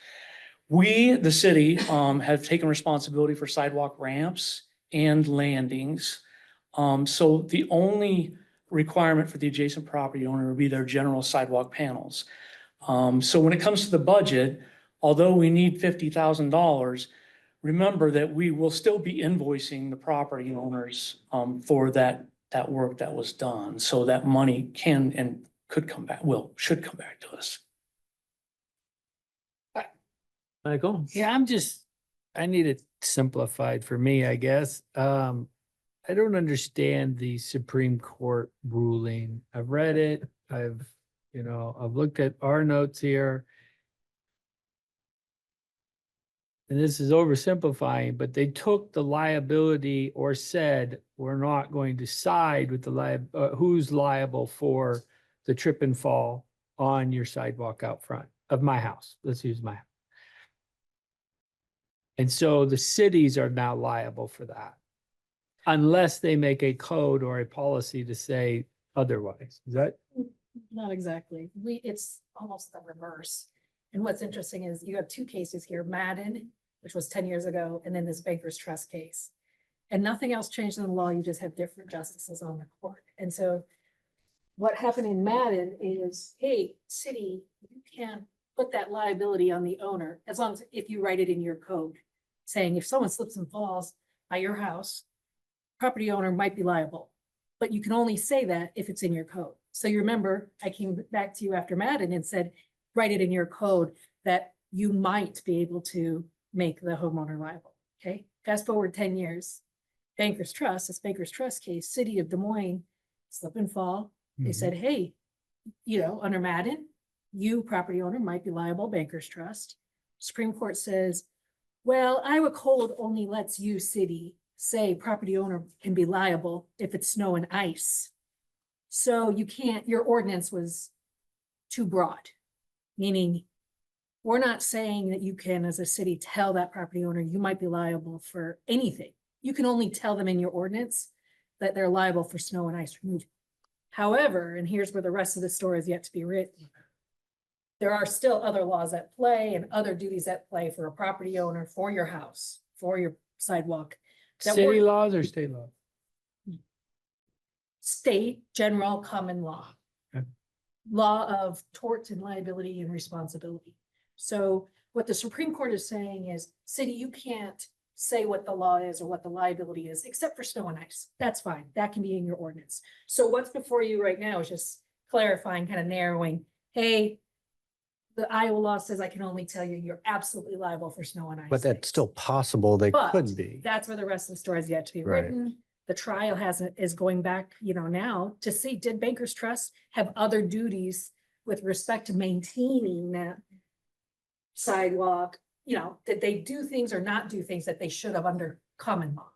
We, the city, have taken responsibility for sidewalk ramps and landings. So the only requirement for the adjacent property owner would be their general sidewalk panels. So when it comes to the budget, although we need $50,000, remember that we will still be invoicing the property owners for that work that was done. So that money can and could come back, should come back to us. Michael? Yeah, I need it simplified for me, I guess. I don't understand the Supreme Court ruling. I've read it. I've looked at our notes here. and this is oversimplifying, but they took the liability or said, we're not going to side with the who's liable for the trip and fall on your sidewalk out front of my house. Let's use my house. And so the cities are now liable for that unless they make a code or a policy to say otherwise. Is that? Not exactly. It's almost the reverse. And what's interesting is you have two cases here, Madden, which was 10 years ago, and then this Bankers Trust case. And nothing else changed in the law. You just have different justices on the court. And so what happened in Madden is, hey, city, you can put that liability on the owner as long as if you write it in your code, saying if someone slips and falls by your house, property owner might be liable. But you can only say that if it's in your code. So you remember, I came back to you after Madden and said, write it in your code that you might be able to make the homeowner liable. Okay, fast forward 10 years. Bankers Trust, this Bankers Trust case, city of Des Moines, slip and fall. They said, hey, you know, under Madden, you property owner might be liable, Bankers Trust. Supreme Court says, well, Iowa Code only lets you, city, say property owner can be liable if it's snow and ice. So you can't, your ordinance was too broad, meaning we're not saying that you can, as a city, tell that property owner you might be liable for anything. You can only tell them in your ordinance that they're liable for snow and ice removal. However, and here's where the rest of the story is yet to be written. There are still other laws at play and other duties at play for a property owner, for your house, for your sidewalk. that City were- laws or state law? State general common law. Okay. Law of torts and liability and responsibility. So what the Supreme Court is saying is, city, you can't say what the law is or what the liability is, except for snow and ice. That's fine. That can be in your ordinance. So what's before you right now is just clarifying, kind of narrowing, hey, the Iowa law says I can only tell you you're absolutely liable for snow and ice. But that's still possible. They But could be. that's where the rest of the story is yet to be Right. written. The trial is going back, now to see, did Bankers Trust have other duties with respect to maintaining that sidewalk? Did they do things or not do things that they should have under common law?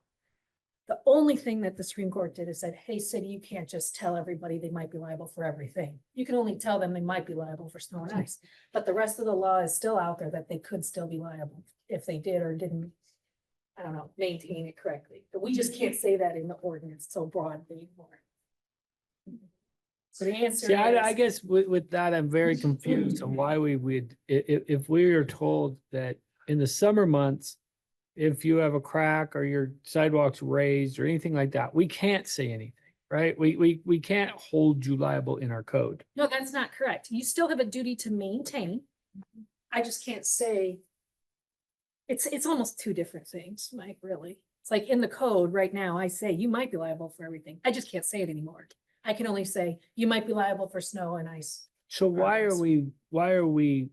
The only thing that the Supreme Court did is said, hey, city, you can't just tell everybody they might be liable for everything. You can only tell them they might be liable for snow and ice. But the rest of the law is still out there that they could still be liable if they did or didn't, I don't know, maintain it correctly. But we just can't say that in the ordinance so broadly anymore. So the answer See, I is, guess with that, I'm very confused on why we would, if we are told that in the summer months, if you have a crack or your sidewalk's raised or anything like that, we can't say anything, right? We can't hold you liable in our code. no, that's not correct. You still have a duty to maintain. I just can't say. It's almost two different things, Mike, really. It's like in the code right now, I say you might be liable for everything. I just can't say it anymore. I can only say you might be liable for snow and ice. So why are we,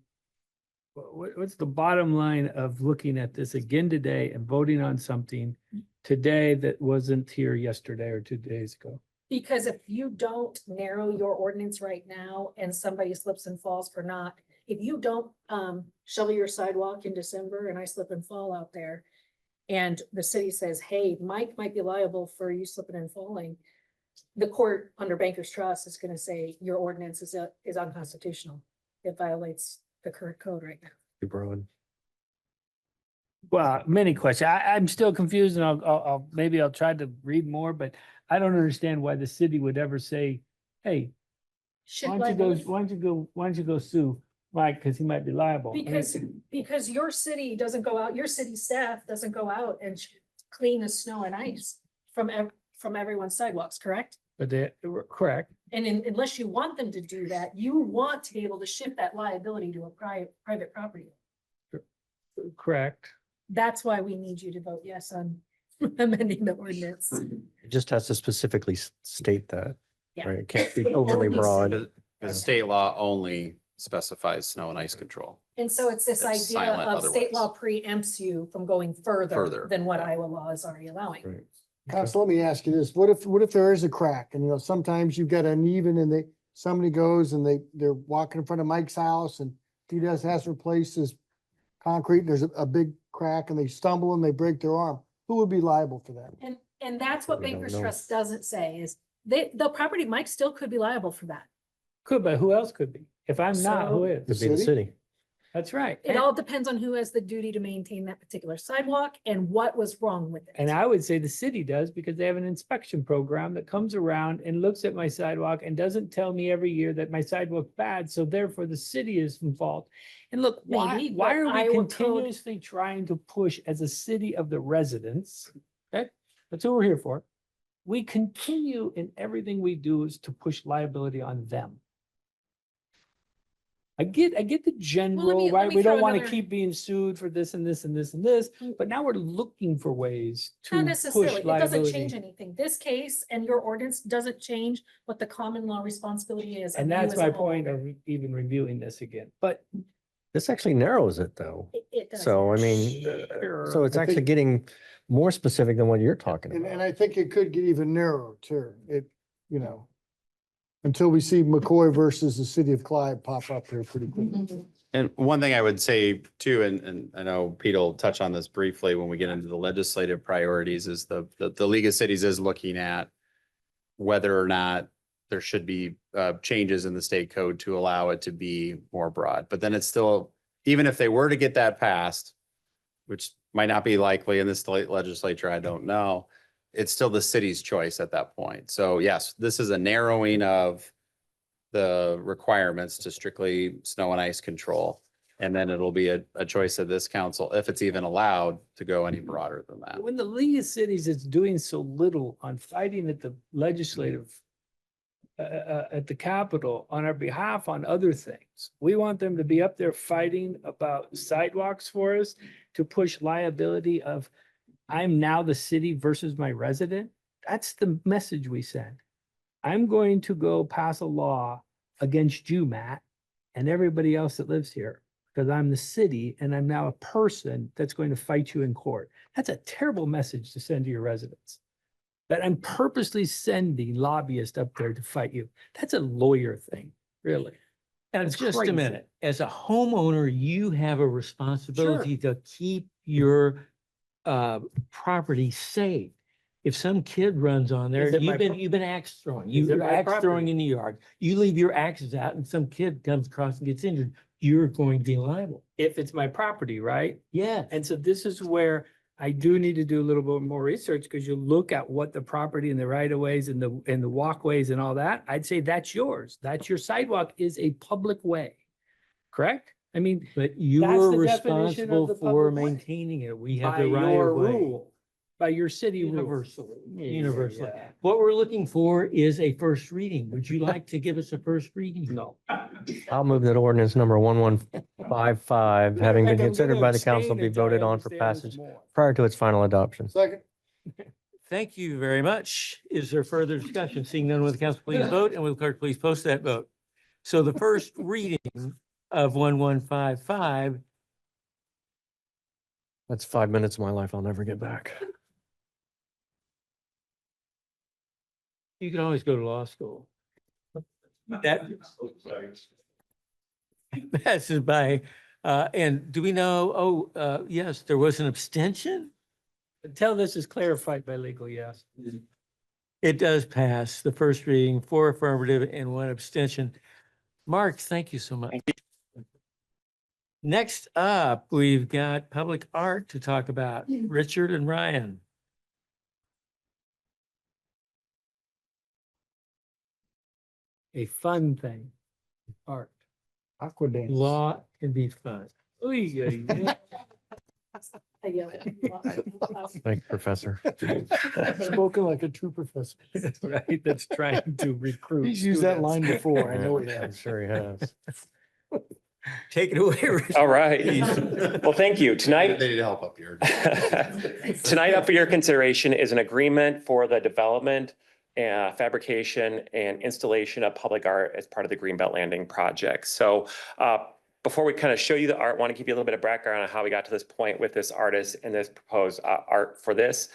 what's the bottom line of looking at this again today and voting on something today that wasn't here yesterday or 2 days ago? Because if you don't narrow your ordinance right now and somebody slips and falls for not, if you don't shovel your sidewalk in December and I slip and fall out there, and the city says, hey, Mike might be liable for you slipping and falling, the court under Bankers Trust is going to say your ordinance is unconstitutional. It violates the current code right now. Too broad. Well, many questions. I'm still confused and maybe I'll try to read more, but I don't understand why the city would ever say, hey, Should why don't you go sue Mike because he might be liable. I mean, Because your city doesn't go out, your city staff doesn't go out and clean the snow and ice from everyone's sidewalks, correct? But they, correct. And unless you want them to do that, you want to be able to shift that liability to a private property. Correct. That's why we need you to vote yes on amending the ordinance. It just has to specifically state that, Yeah. right? It can't be overly broad. The state law only specifies snow and ice control. And so it's this It's idea silent of state otherwise. law preempts you from going further Further, than what yeah. Iowa law is already allowing. Right. So let me ask you this, what if there is a crack and sometimes you've got uneven and somebody goes and they're walking in front of Mike's house and he has to replace his concrete, and there's a big crack and they stumble and they break their arm, who would be liable for that? And that's what We don't Bankers know. Trust doesn't say is the property might still could be liable for that. Could, but who else could be? If I'm not, who So- is? Could be the city. That's right. It all depends on who has the duty to maintain that particular sidewalk and what was wrong with it. And I would say the city does because they have an inspection program that comes around and looks at my sidewalk and doesn't tell me every year that my sidewalk's bad. So therefore the city is involved. And look, Maybe, why but are we Iowa code- continuously trying to push as a city of the residents? Okay, that's what we're here for. We continue in everything we do is to push liability on them. I get the general, let right? me We don't throw want to another- keep being sued for this and this and this and this, but now we're looking for ways to Not push necessarily, it doesn't change liability. anything. This case and your ordinance doesn't change what the common law responsibility is. And of you that's as a my homeowner. point of even reviewing this again, but This actually narrows it though. It does. So I mean, so it's I actually think- getting more specific than what you're talking And about. I think it could get even narrower too. You know, until we see McCoy versus the city of Clyde pop up here pretty quickly. And one thing I would say too, and I know Pete will touch on this briefly when we get into the legislative priorities, is the League of Cities is looking at whether or not there should be changes in the state code to allow it to be more broad. But then it's still, even if they were to get that passed, which might not be likely in the state legislature, I don't know, it's still the city's choice at that point. So yes, this is a narrowing of the requirements to strictly snow and ice control. And then it'll be a choice of this council, if it's even allowed to go any broader than that. when the League of Cities is doing so little on fighting at the legislative, at the Capitol on our behalf on other things, we want them to be up there fighting about sidewalks for us, to push liability of, I'm now the city versus my resident. That's the message we send. I'm going to go pass a law against you, Matt, and everybody else that lives here, because I'm the city and I'm now a person that's going to fight you in court. That's a terrible message to send to your residents. That I'm purposely sending lobbyists up there to fight you. That's a lawyer thing, really. Now, That's just a crazy. minute, as a homeowner, you have a responsibility to keep your property safe. If some kid runs on there, Is it my you've been axe throwing, Is it you're my axe throwing property? in the yard. You leave your axes out and some kid comes across and gets injured, you're going to be liable. If it's my property, right? Yeah. And so this is where I do need to do a little bit more research, because you look at what the property and the right of ways and the walkways and all that, I'd say that's yours. That's your sidewalk is a public way. Correct? I mean, But That's you're the definition of responsible the for public way. maintaining it. We have by the right your of way. rule, by your city rule. Universally, Yeah, universally. yeah. What we're looking for is a first reading. Would you like to give us a first reading? No. I'll move that ordinance number 1155, having been I'm considered gonna by the council, abstain be until I voted on for understand this passage more. prior to its final adoption. Second. Thank you very much. Is there further discussion? Seeing none, will the council please vote, and will the clerk please post that vote? So the first reading of 1155, That's 5 minutes of my life I'll never get back. you can always go to law school. That passes by. And do we know, yes, there was an abstention? Until this is clarified by legal, yes. It does pass the first reading, 4 affirmative and 1 abstention. Mark, thank you so much. Next up, we've got public art to talk about. Richard and Ryan. A fun thing, art. Aqua dance. Law can be fun. Oy, oy, oy. I yell it. Thank you, Professor. Spoken like a true professor. Right, that's trying to recruit. He's used that line students. before. I know he I'm has. sure he has. Take it away, Richard. All right. Well, thank you. Tonight, They need help up here. tonight up for your consideration is an agreement for the development, fabrication and installation of public art as part of the Greenbelt Landing project. So before we kind of show you the art, I want to give you a little bit of background on how we got to this point with this artist and this proposed art for this.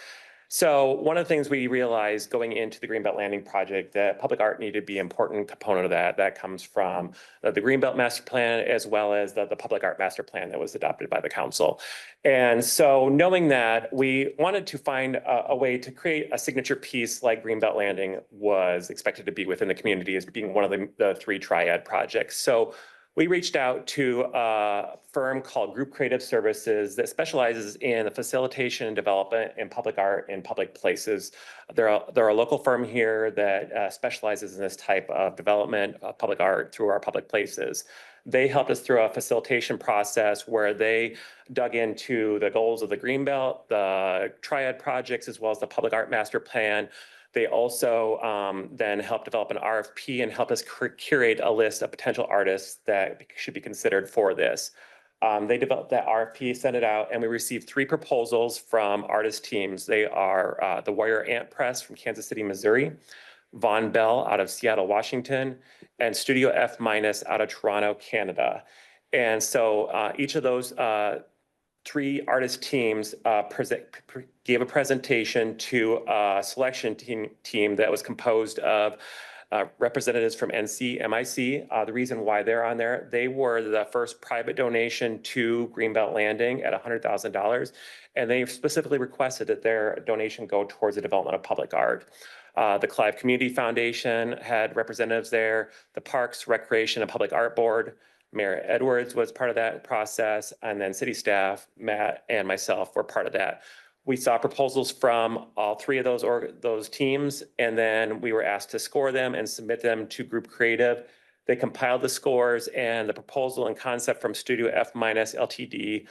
So one of the things we realized going into the Greenbelt Landing project, that public art needed to be an important component of that. That comes from the Greenbelt Master Plan as well as the Public Art Master Plan that was adopted by the council. And so knowing that, we wanted to find a way to create a signature piece like Greenbelt Landing was expected to be within the community as being one of the 3 triad projects. So we reached out to a firm called Group Creative Services that specializes in the facilitation and development in public art in public places. They're a local firm here that specializes in this type of development of public art through our public places. They helped us through a facilitation process where they dug into the goals of the Greenbelt, the Triad projects, as well as the Public Art Master Plan. They also then helped develop an RFP and helped us curate a list of potential artists that should be considered for this. They developed that RFP, sent it out, and we received 3 proposals from artist teams. They are the Warrior Ant Press from Kansas City, Missouri, Von Bell out of Seattle, Washington, and Studio F- out of Toronto, Canada. And so each of those 3 artist teams gave a presentation to a selection team that was composed of representatives from NC, MIC. The reason why they're on there, they were the first private donation to Greenbelt Landing at $100,000. And they specifically requested that their donation go towards the development of public art. The Clive Community Foundation had representatives there, the Parks, Recreation, and Public Art Board. Mayor Edwards was part of that process, and then city staff, Matt and myself were part of that. We saw proposals from all 3 of those teams, and then we were asked to score them and submit them to Group Creative. They compiled the scores, and the proposal and concept from Studio F- Ltd,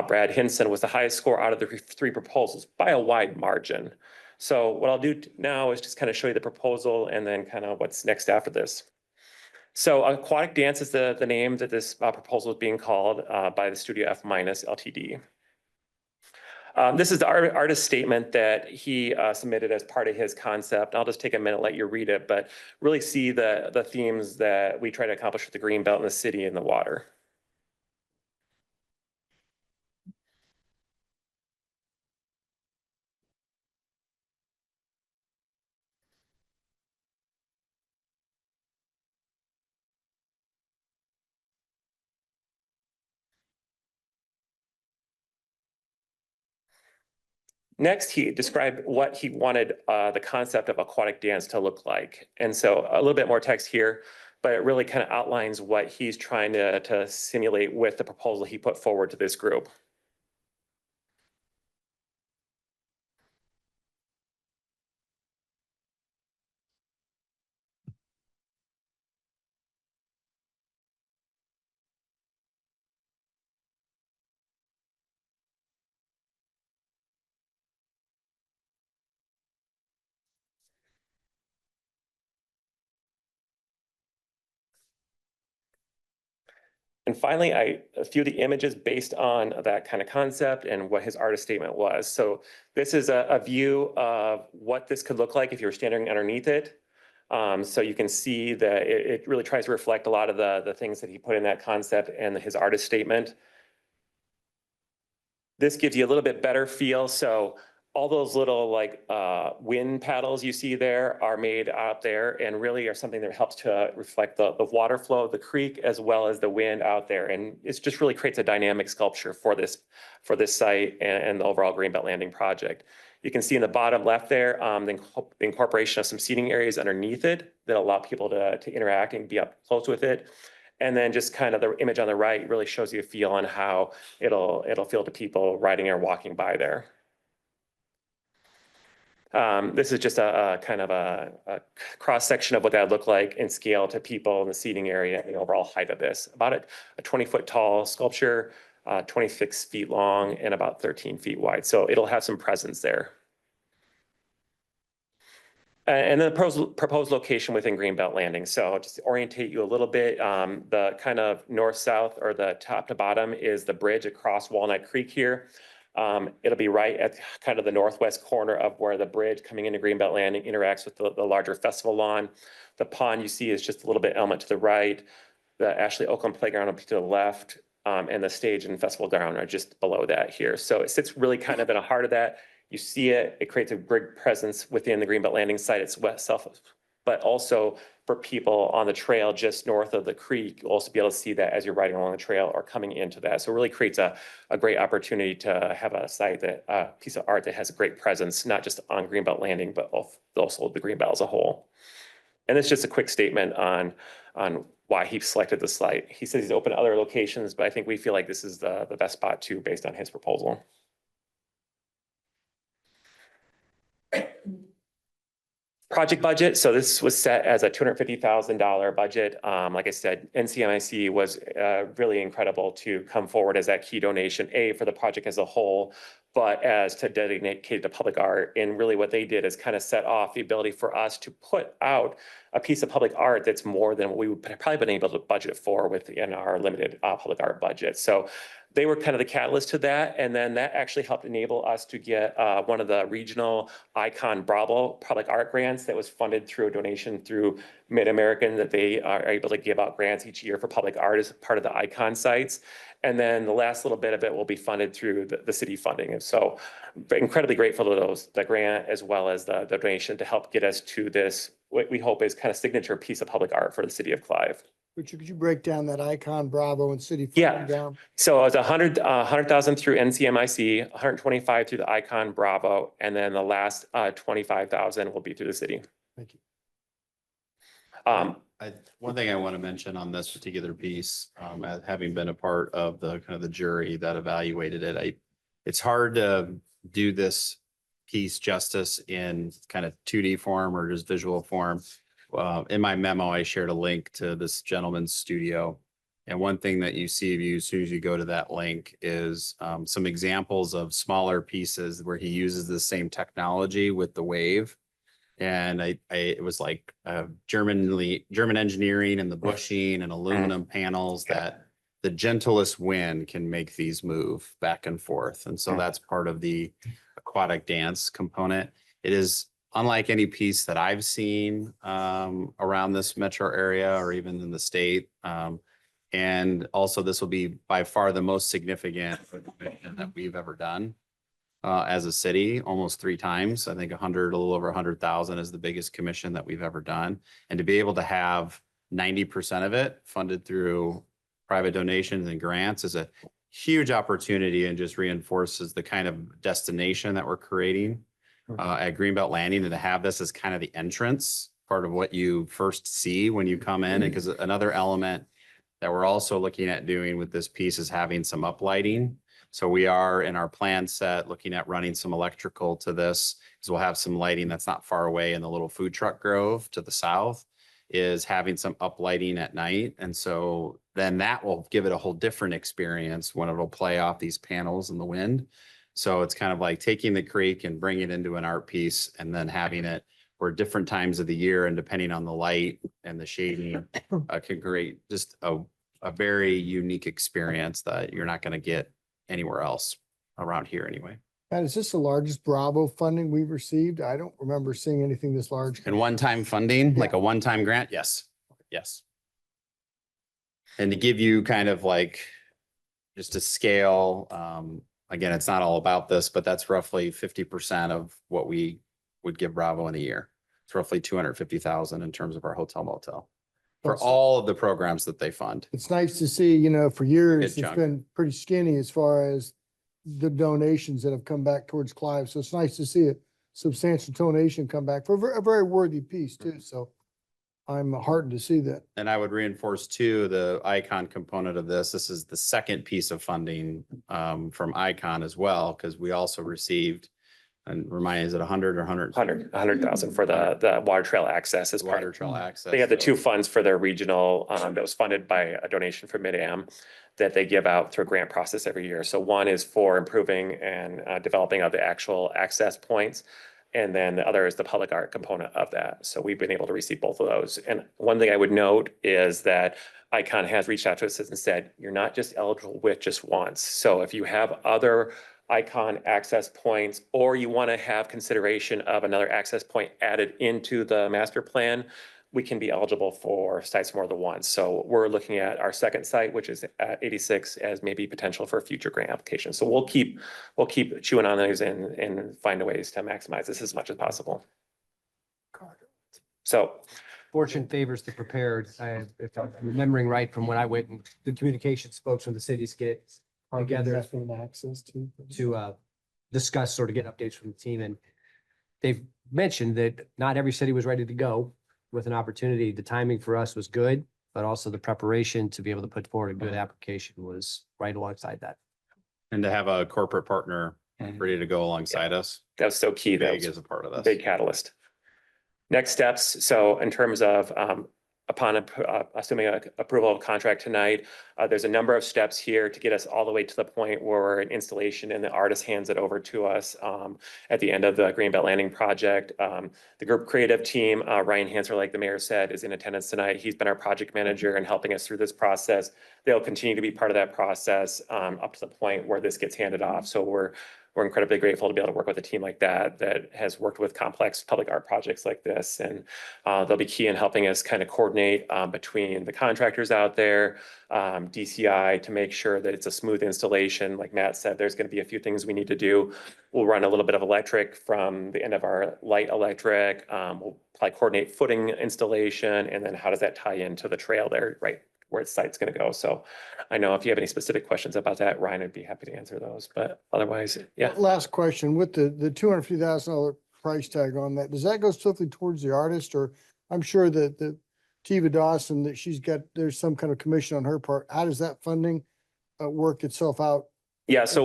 Brad Hinson, was the highest score out of the 3 proposals by a wide margin. So what I'll do now is just kind of show you the proposal and then kind of what's next after this. So Aquatic Dance is the name that this proposal is being called by the Studio F- Ltd. This is the artist statement that he submitted as part of his concept. I'll just take a minute, let you read it, but really see the themes that we try to accomplish with the Greenbelt in the city and the water. Next, he described what he wanted the concept of aquatic dance to look like. And so a little bit more text here, but it really kind of outlines what he's trying to simulate with the proposal he put forward to this group. And finally, a few of the images based on that kind of concept and what his artist statement was. So this is a view of what this could look like if you were standing underneath it. So you can see that it really tries to reflect a lot of the things that he put in that concept and his artist statement. This gives you a little bit better feel. So all those little like wind paddles you see there are made out there and really are something that helps to reflect the water flow of the creek as well as the wind out there. And it just really creates a dynamic sculpture for this site and the overall Greenbelt Landing project. You can see in the bottom left there, the incorporation of some seating areas underneath it that allow people to interact and be up close with it. And then just kind of the image on the right really shows you a feel on how it'll feel to people riding or walking by there. This is just a kind of a cross section of what that would look like in scale to people in the seating area and the overall height of this. About a 20-foot tall sculpture, 26 feet long and about 13 feet wide. So it'll have some presence there. And then the proposed location within Greenbelt Landing. So just to orientate you a little bit, the kind of north-south or the top to bottom is the bridge across Walnut Creek here. It'll be right at kind of the northwest corner of where the bridge coming into Greenbelt Landing interacts with the larger festival lawn. The pond you see is just a little bit element to the right. The Ashley Oakland Playground up to the left, and the stage and festival ground are just below that here. So it sits really kind of in the heart of that. You see it, it creates a big presence within the Greenbelt Landing site itself, but also for people on the trail just north of the creek, you'll also be able to see that as you're riding along the trail or coming into that. So it really creates a great opportunity to have a site that, a piece of art that has a great presence, not just on Greenbelt Landing, but also the Greenbelt as a whole. And it's just a quick statement on why he selected the site. He says he's open to other locations, but I think we feel like this is the best spot too, based on his proposal. Project budget. So this was set as a $250,000 budget. Like I said, NCMIC was really incredible to come forward as that key donation, for the project as a whole, but as to dedicate to public art. And really what they did is kind of set off the ability for us to put out a piece of public art that's more than what we would probably been able to budget for within our limited public art budget. So they were kind of the catalyst to that. And then that actually helped enable us to get one of the regional Icon Bravo public art grants that was funded through a donation through Mid-American, that they are able to give out grants each year for public art as part of the Icon sites. And then the last little bit of it will be funded through the city funding. And so incredibly grateful to the grant as well as the donation to help get us to this, what we hope is kind of signature piece of public art for the city of Clive. Richard, could you break down that Icon Bravo and city Yeah. funding down? So it's 100,000 through NCMIC, 125 through the Icon Bravo, and then the last 25,000 will be through the city. Thank you. One thing I want to mention on this particular piece, as having been a part of the kind of the jury that evaluated it, it's hard to do this piece justice in kind of 2D form or just visual form. In my memo, I shared a link to this gentleman's studio. And one thing that you see as soon as you go to that link is some examples of smaller pieces where he uses the same technology with the wave. And it was like German engineering and the bushing and aluminum panels that the gentlest wind can make these move back and forth. And so that's part of the aquatic dance component. It is unlike any piece that I've seen around this metro area or even in the state. And also this will be by far the most significant that we've ever done as a city, almost 3 times. I think a little over 100,000 is the biggest commission that we've ever done. And to be able to have 90% of it funded through private donations and grants is a huge opportunity and just reinforces the kind of destination that we're creating at Greenbelt Landing, and to have this as kind of the entrance, part of what you first see when you come in. And because another element that we're also looking at doing with this piece is having some uplighting. So we are in our plan set looking at running some electrical to this, because we'll have some lighting that's not far away in the little food truck grove to the south, is having some uplighting at night. And so then that will give it a whole different experience when it'll play off these panels in the wind. So it's kind of like taking the creek and bringing it into an art piece and then having it for different times of the year, and depending on the light and the shading, can create just a very unique experience that you're not going to get anywhere else around here anyway. Matt, is this the largest Bravo funding we've received? I don't remember seeing anything this large. And one-time funding, like a one-time grant? Yes, yes. And to give you kind of like just a scale, again, it's not all about this, but that's roughly 50% of what we would give Bravo in a year. It's roughly 250,000 in terms of our hotel motel for all of the programs that they fund. It's nice to see, you know, for years, Good it's chunk. been pretty skinny as far as the donations that have come back towards Clive. So it's nice to see a substantial donation come back for a very worthy piece too. So I'm heartened to see that. And I would reinforce too, the Icon component of this. This is the second piece of funding from Icon as well, because we also received, and remind me, is it 100 or 100? 100,000 for the water trail access as part Water of. trail access. They have the so- 2 funds for their regional, that was funded by a donation from Mid-Am that they give out through a grant process every year. So one is for improving and developing of the actual access points. And then the other is the public art component of that. So we've been able to receive both of those. And one thing I would note is that Icon has reached out to us and said, you're not just eligible with just once. So if you have other Icon access points, or you want to have consideration of another access point added into the master plan, we can be eligible for sites more than once. So we're looking at our second site, which is at 86, as maybe potential for future grant applications. So we'll keep chewing on those and find ways to maximize this as much as possible. So Fortune favors the prepared. If I'm remembering right from when I went, and the communications folks from the cities get together Access to. to discuss, sort of get updates from the team. And they've mentioned that not every city was ready to go with an opportunity. The timing for us was good, but also the preparation to be able to put forward a good application was right alongside that. And to have a corporate partner ready to go alongside us. that was so key. That Big was as a part of this. big catalyst. Next steps, so in terms of upon assuming approval of contract tonight, there's a number of steps here to get us all the way to the point where an installation and the artist hands it over to us at the end of the Greenbelt Landing project. The group creative team, Ryan Hanser, like the mayor said, is in attendance tonight. He's been our project manager and helping us through this process. They'll continue to be part of that process up to the point where this gets handed off. So we're incredibly grateful to be able to work with a team like that has worked with complex public art projects like this. And they'll be key in helping us kind of coordinate between the contractors out there, DCI, to make sure that it's a smooth installation. Like Matt said, there's going to be a few things we need to do. We'll run a little bit of electric from the end of our light electric. We'll probably coordinate footing installation, and then how does that tie into the trail there, right where its site's going to go. So I know if you have any specific questions about that, Ryan would be happy to answer those, but otherwise, yeah. Last question, with the $250,000 price tag on that, does that go strictly towards the artist? Or I'm sure that Tiva Dawson, that there's some kind of commission on her part. How does that funding work itself out? Yeah, so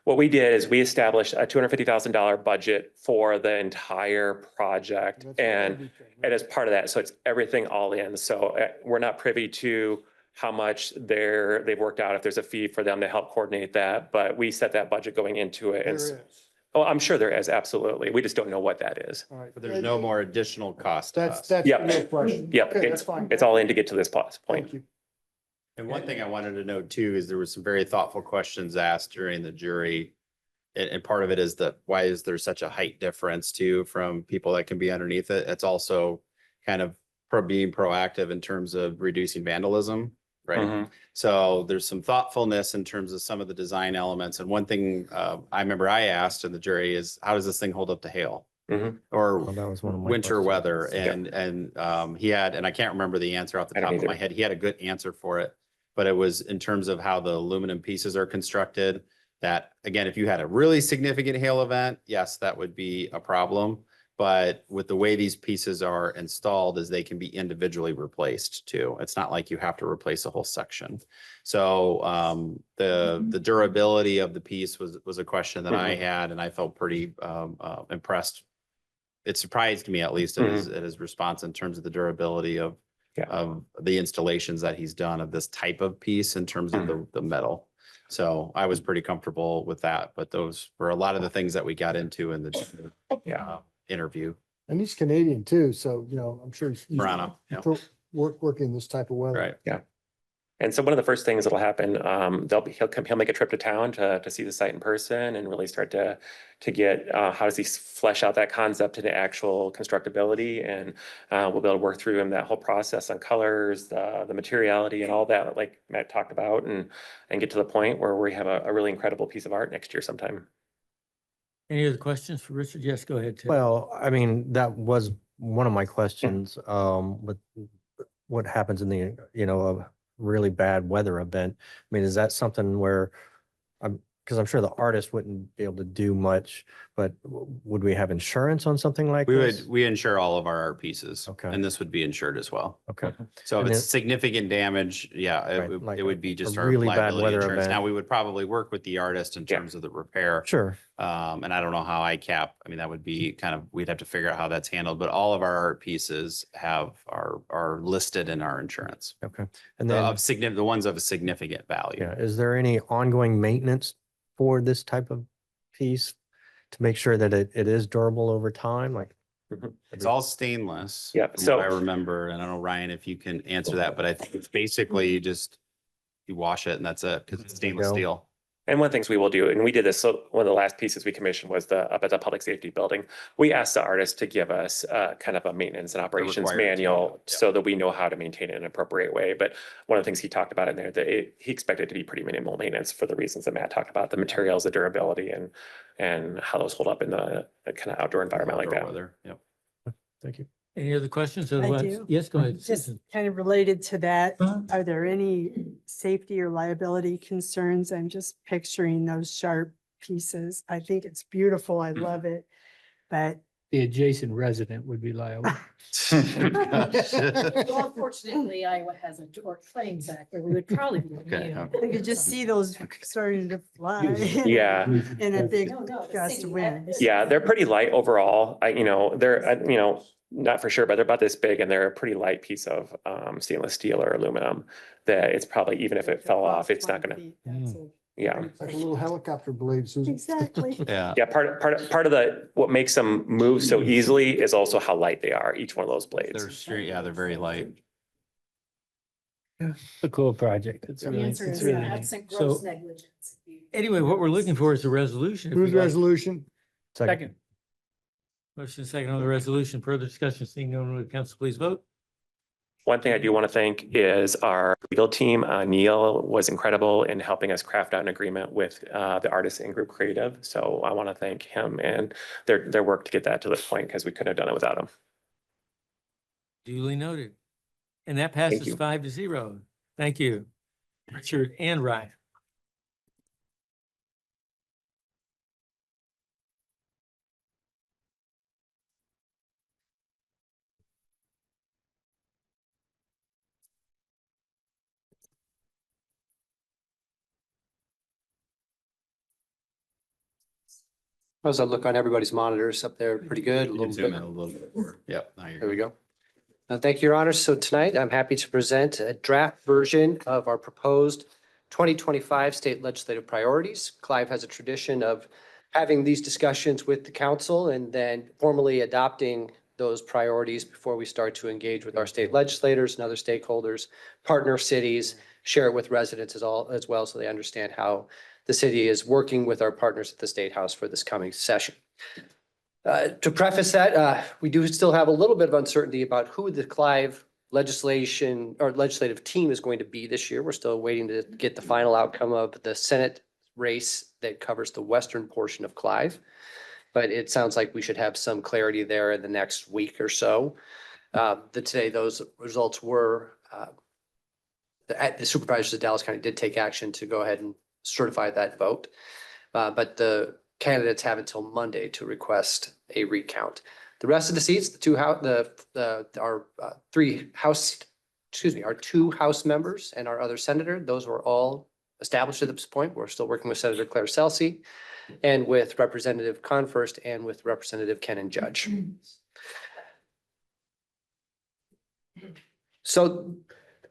what we did is we established a $250,000 budget for the entire project, and as part of that, so it's everything all in. So we're not privy to how much they've worked out, if there's a fee for them to help coordinate that, but we set that budget going into it. There And is. oh, I'm sure there is, absolutely. We just don't know what that is. All right. But there's no more additional cost to That's us. the Yep. real question. Yep, Okay, that's fine. it's all in to get to this point. Thank you. And one thing I wanted to note too, is there was some very thoughtful questions asked during the jury. And part of it is why is there such a height difference too from people that can be underneath it? It's also kind of being proactive in terms of reducing vandalism, right? Mhm. So there's some thoughtfulness in terms of some of the design elements. And one thing I remember I asked in the jury is, how does this thing hold up to hail? Mhm. Or Well, that was one of my winter questions. weather? And he had, and I can't remember the answer off the I don't top of my either. head. He had a good answer for it. But it was in terms of how the aluminum pieces are constructed, that, again, if you had a really significant hail event, yes, that would be a problem. But with the way these pieces are installed, is they can be individually replaced too. It's not like you have to replace a whole section. So the durability of the piece was a question that I had, and I felt pretty impressed. It surprised me, at least, at his response in terms of the durability of the installations that he's done of this type of piece in terms of the metal. So I was pretty comfortable with that, but those were a lot of the things that we got into in the interview. And he's Canadian too, so, I'm sure he's Toronto, yeah. working this type of weather. Right. Yeah. And so one of the first things that'll happen, he'll make a trip to town to see the site in person and really start to get, how does he flesh out that concept into actual constructability? And we'll be able to work through him that whole process on colors, the materiality and all that, like Matt talked about, and get to the point where we have a really incredible piece of art next year sometime. Any other questions for Richard? Yes, go ahead, Ted. Well, I mean, that was one of my questions, with what happens in the, a really bad weather event. I mean, is that something where because I'm sure the artist wouldn't be able to do much, but would we have insurance on something like this? We insure all of our art pieces. Okay. And this would be insured as well. Okay. So if And it's significant damage, Right, like it would be just a our really bad liability weather insurance. event. Now, we would probably work with the artist in terms of the repair. Sure. And I don't know how that would be we'd have to figure out how that's handled, but all of our art pieces are listed in our insurance. Okay. And then, The ones of a significant value. yeah, is there any ongoing maintenance for this type of piece to make sure that it is durable over time? Like, It's all stainless. Yeah, from so- what I remember, and I don't know, Ryan, if you can answer that, but I think it's basically you wash it and that's it, because it's stainless go. steel. And one of the things we will do, and we did this, so one of the last pieces we commissioned was up at the public safety building. We asked the artist to give us kind of a maintenance and operations required manual yeah. so that we know how to maintain it in an appropriate way. But one of the things he talked about in there, that he expected to be pretty minimal maintenance for the reasons that Matt talked about, the materials, the durability, and how those hold up in the kind of outdoor environment like Outdoor that. weather, yep. Thank you. Any other questions? I Otherwise- do. Yes, go ahead. Just Susan. kind of related to that, Uh-huh. are there any safety or liability concerns? I'm just picturing those sharp pieces. I think it's beautiful. I love it. But The adjacent resident would be liable. Well, fortunately, Iowa has a Tort Claims Act where we would probably be. Okay, immune. I could just see those starting to fly. Yeah. In a big No, no, the gust city of wind. has- Yeah, they're pretty light overall. They're not for sure, but they're about this big and they're a pretty light piece of stainless steel or aluminum that it's probably, even if it fell off, it's not gonna, yeah. It's like a little helicopter blade, Susan. Exactly. Yeah. Yeah, part of what makes them move so easily is also how light they are, each one of those blades. They're straight, yeah, they're very light. A cool project. It's The really, answer it's is really absent neat. gross So negligence. anyway, what we're looking for is a resolution. if Move you'd the like. resolution. Second. Motion second on the resolution. Further discussion, seeing no one, would council please vote? One thing I do want to thank is our legal team. Neil was incredible in helping us craft out an agreement with the artists in Group Creative. So I want to thank him and their work to get that to this point because we couldn't have done it without him. Duly noted. And that passes you. 5-0. Thank you, Richard and Ryan. How's that look on everybody's monitors up there? Pretty good. A You little can zoom in bit. a little bit more. Yep. Now you're There we go. Thank you, Your Honor. So tonight, I'm happy to present a draft version of our proposed 2025 state legislative priorities. Clive has a tradition of having these discussions with the council and then formally adopting those priorities before we start to engage with our state legislators and other stakeholders, partner cities, share it with residents as well, so they understand how the city is working with our partners at the State House for this coming session. To preface that, we do still have a little bit of uncertainty about who the Clive legislation or legislative team is going to be this year. We're still waiting to get the final outcome of the Senate race that covers the western portion of Clive. But it sounds like we should have some clarity there in the next week or so. Today, those results were, the supervisors of Dallas County did take action to go ahead and certify that vote. But the candidates have until Monday to request a recount. The rest of the seats, our two House members and our other senator, those were all established at this point. We're still working with Senator Claire Celsey and with Representative Confirst and with Representative Ken Judge. So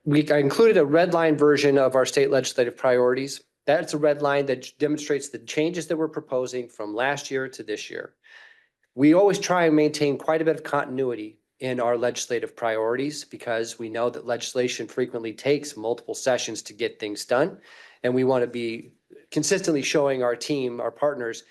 I included a red line version of our state legislative priorities. That's a red line that demonstrates the changes that we're proposing from last year to this year. We always try and maintain quite a bit of continuity in our legislative priorities because we know that legislation frequently takes multiple sessions to get things done. And we want to be consistently showing our team, our partners,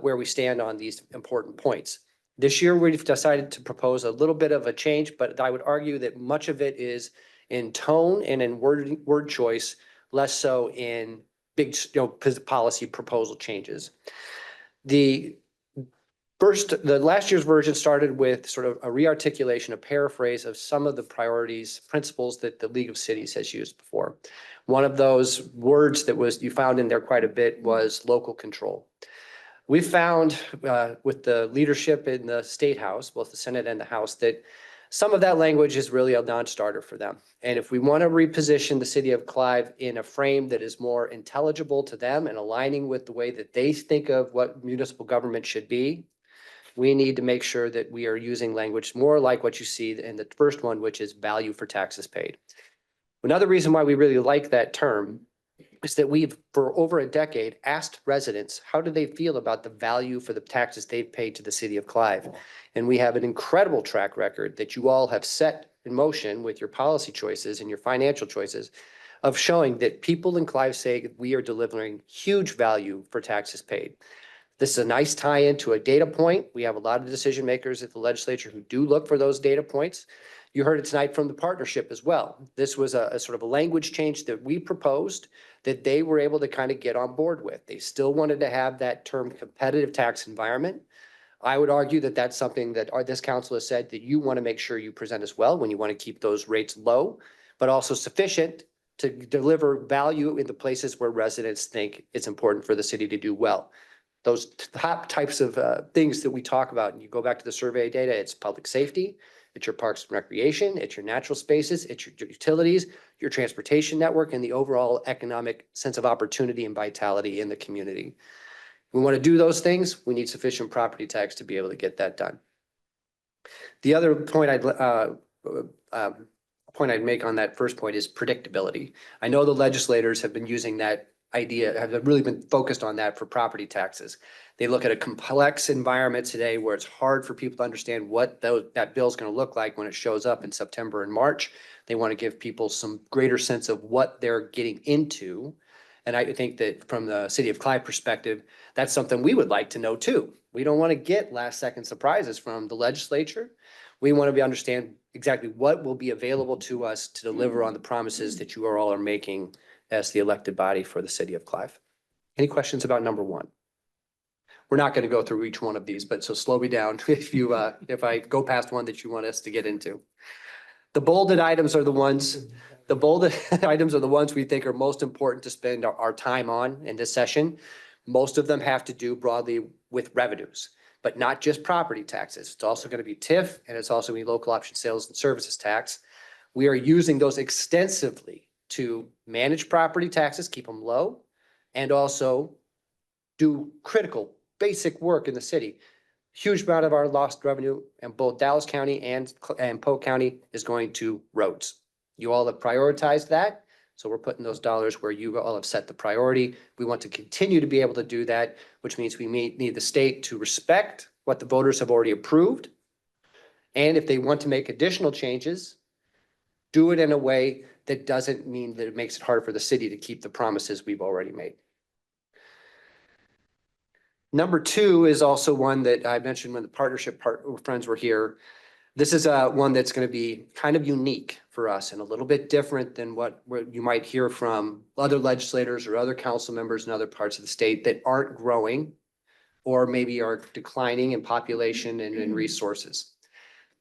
where we stand on these important points. This year, we've decided to propose a little bit of a change, but I would argue that much of it is in tone and in word choice, less so in big, policy proposal changes. The last year's version started with sort of a rearticulation, a paraphrase of some of the priorities, principles that the League of Cities has used before. One of those words that you found in there quite a bit was local control. We found with the leadership in the State House, both the Senate and the House, that some of that language is really a non-starter for them. And if we want to reposition the city of Clive in a frame that is more intelligible to them and aligning with the way that they think of what municipal government should be, we need to make sure that we are using language more like what you see in the first one, which is value for taxes paid. Another reason why we really like that term is that we've, for over a decade, asked residents, how do they feel about the value for the taxes they've paid to the city of Clive? And we have an incredible track record that you all have set in motion with your policy choices and your financial choices of showing that people in Clive say that we are delivering huge value for taxes paid. This is a nice tie-in to a data point. We have a lot of decision makers at the legislature who do look for those data points. You heard it tonight from the partnership as well. This was a sort of a language change that we proposed that they were able to kind of get on board with. They still wanted to have that term competitive tax environment. I would argue that that's something that this council has said that you want to make sure you present as well when you want to keep those rates low, but also sufficient to deliver value in the places where residents think it's important for the city to do well. Those top types of things that we talk about, and you go back to the survey data, it's public safety, it's your parks and recreation, it's your natural spaces, it's your utilities, your transportation network, and the overall economic sense of opportunity and vitality in the community. We want to do those things. We need sufficient property tax to be able to get that done. The other point I'd make on that first point is predictability. I know the legislators have been using that idea, have really been focused on that for property taxes. They look at a complex environment today where it's hard for people to understand what that bill is going to look like when it shows up in September and March. They want to give people some greater sense of what they're getting into. And I think that from the city of Clive perspective, that's something we would like to know too. We don't want to get last second surprises from the legislature. We want to understand exactly what will be available to us to deliver on the promises that you all are making as the elected body for the city of Clive. Any questions about number one? We're not going to go through each one of these, but so slow me down if I go past one that you want us to get into. The bolded items are the ones we think are most important to spend our time on in this session. Most of them have to do broadly with revenues, but not just property taxes. It's also going to be TIF, and it's also going to be local option sales and services tax. We are using those extensively to manage property taxes, keep them low, and also do critical basic work in the city. Huge amount of our lost revenue in both Dallas County and Polk County is going to roads. You all have prioritized that, so we're putting those dollars where you all have set the priority. We want to continue to be able to do that, which means we need the state to respect what the voters have already approved. And if they want to make additional changes, do it in a way that doesn't mean that it makes it hard for the city to keep the promises we've already made. Number two is also one that I mentioned when the partnership friends were here. This is one that's going to be kind of unique for us and a little bit different than what you might hear from other legislators or other council members in other parts of the state that aren't growing or maybe are declining in population and in resources.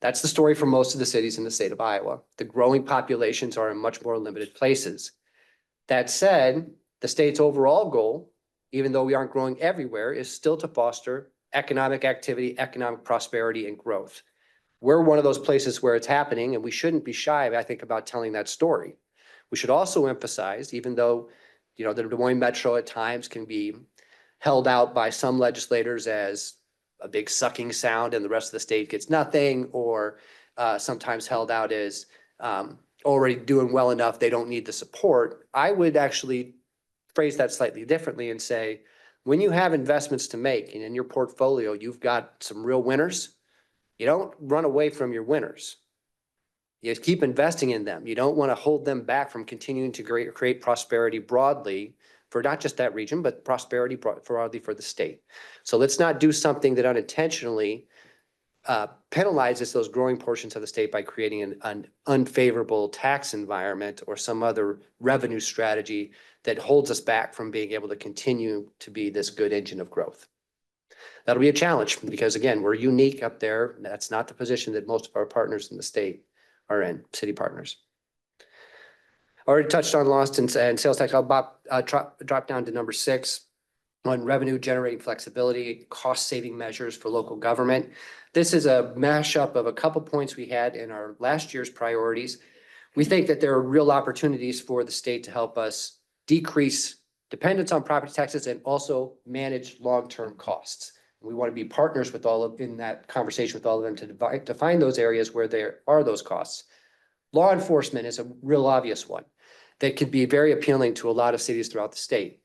That's the story for most of the cities in the state of Iowa. The growing populations are in much more limited places. That said, the state's overall goal, even though we aren't growing everywhere, is still to foster economic activity, economic prosperity, and growth. We're one of those places where it's happening, and we shouldn't be shy, I think, about telling that story. We should also emphasize, even though, the Des Moines Metro at times can be held out by some legislators as a big sucking sound and the rest of the state gets nothing, or sometimes held out as already doing well enough, they don't need the support. I would actually phrase that slightly differently and say, when you have investments to make and in your portfolio, you've got some real winners, you don't run away from your winners. You keep investing in them. You don't want to hold them back from continuing to create prosperity broadly for not just that region, but prosperity broadly for the state. So let's not do something that unintentionally penalizes those growing portions of the state by creating an unfavorable tax environment or some other revenue strategy that holds us back from being able to continue to be this good engine of growth. That'll be a challenge because, again, we're unique up there. That's not the position that most of our partners in the state are in, city partners. Already touched on lost and sales tax. I'll drop down to number 6 on revenue generating flexibility, cost saving measures for local government. This is a mashup of a couple points we had in our last year's priorities. We think that there are real opportunities for the state to help us decrease dependence on property taxes and also manage long-term costs. We want to be partners with in that conversation with all of them to define those areas where there are those costs. Law enforcement is a real obvious one that could be very appealing to a lot of cities throughout the state.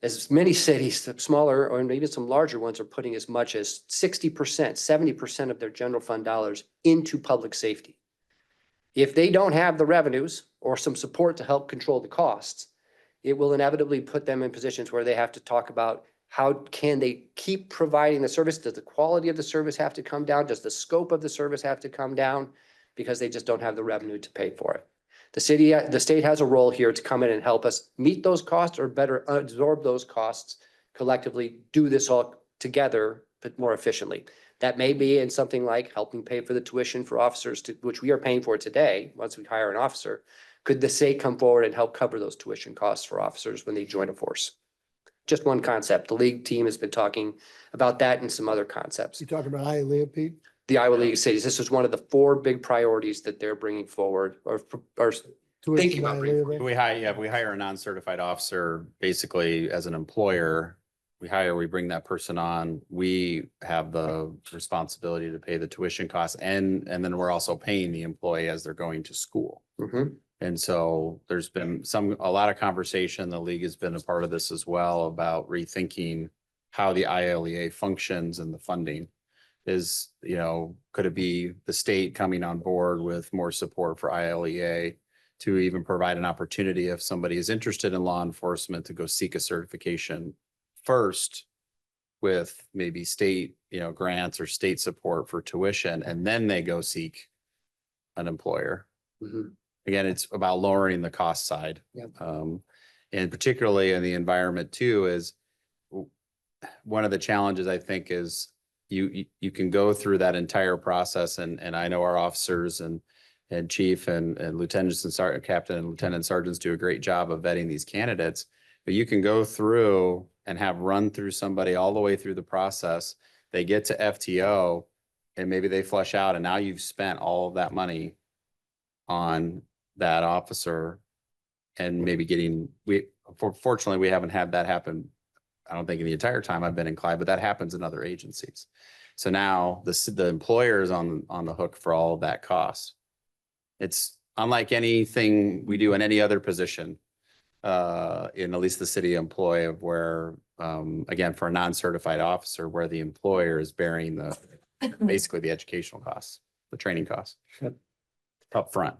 As many cities, smaller or maybe some larger ones, are putting as much as 60%, 70% of their general fund dollars into public safety. If they don't have the revenues or some support to help control the costs, it will inevitably put them in positions where they have to talk about how can they keep providing the service? Does the quality of the service have to come down? Does the scope of the service have to come down? Because they just don't have the revenue to pay for it. The state has a role here to come in and help us meet those costs or better absorb those costs, collectively do this all together, but more efficiently. That may be in something like helping pay for the tuition for officers, which we are paying for today, once we hire an officer. Could the state come forward and help cover those tuition costs for officers when they join a force? Just one concept. The league team has been talking about that and some other concepts. You talking about Hialeah, Pete? The Iowa League of Cities, this is one of the 4 big priorities that they're bringing forward or thinking about bringing forward. We hire a non-certified officer, basically as an employer. We bring that person on. We have the responsibility to pay the tuition costs and then we're also paying the employee as they're going to school. Mhm. And so there's been a lot of conversation. The league has been a part of this as well about rethinking how the ILEA functions and the funding is, could it be the state coming on board with more support for ILEA to even provide an opportunity if somebody is interested in law enforcement to go seek a certification first with maybe state, grants or state support for tuition, and then they go seek an employer. Mhm. Again, it's about lowering the cost side. Yep. And particularly in the environment too, is one of the challenges I think is you can go through that entire process and I know our officers and chief and lieutenants and sergeant, captain and lieutenant sergeants do a great job of vetting these candidates, but you can go through and have run through somebody all the way through the process. They get to FTO and maybe they flush out and now you've spent all of that money on that officer and maybe fortunately, we haven't had that happen. I don't think in the entire time I've been in Clyde, but that happens in other agencies. So now the employer is on the hook for all of that cost. It's unlike anything we do in any other position in at least the city employee of where, again, for a non-certified officer, where the employer is bearing basically the educational costs, the training costs up front.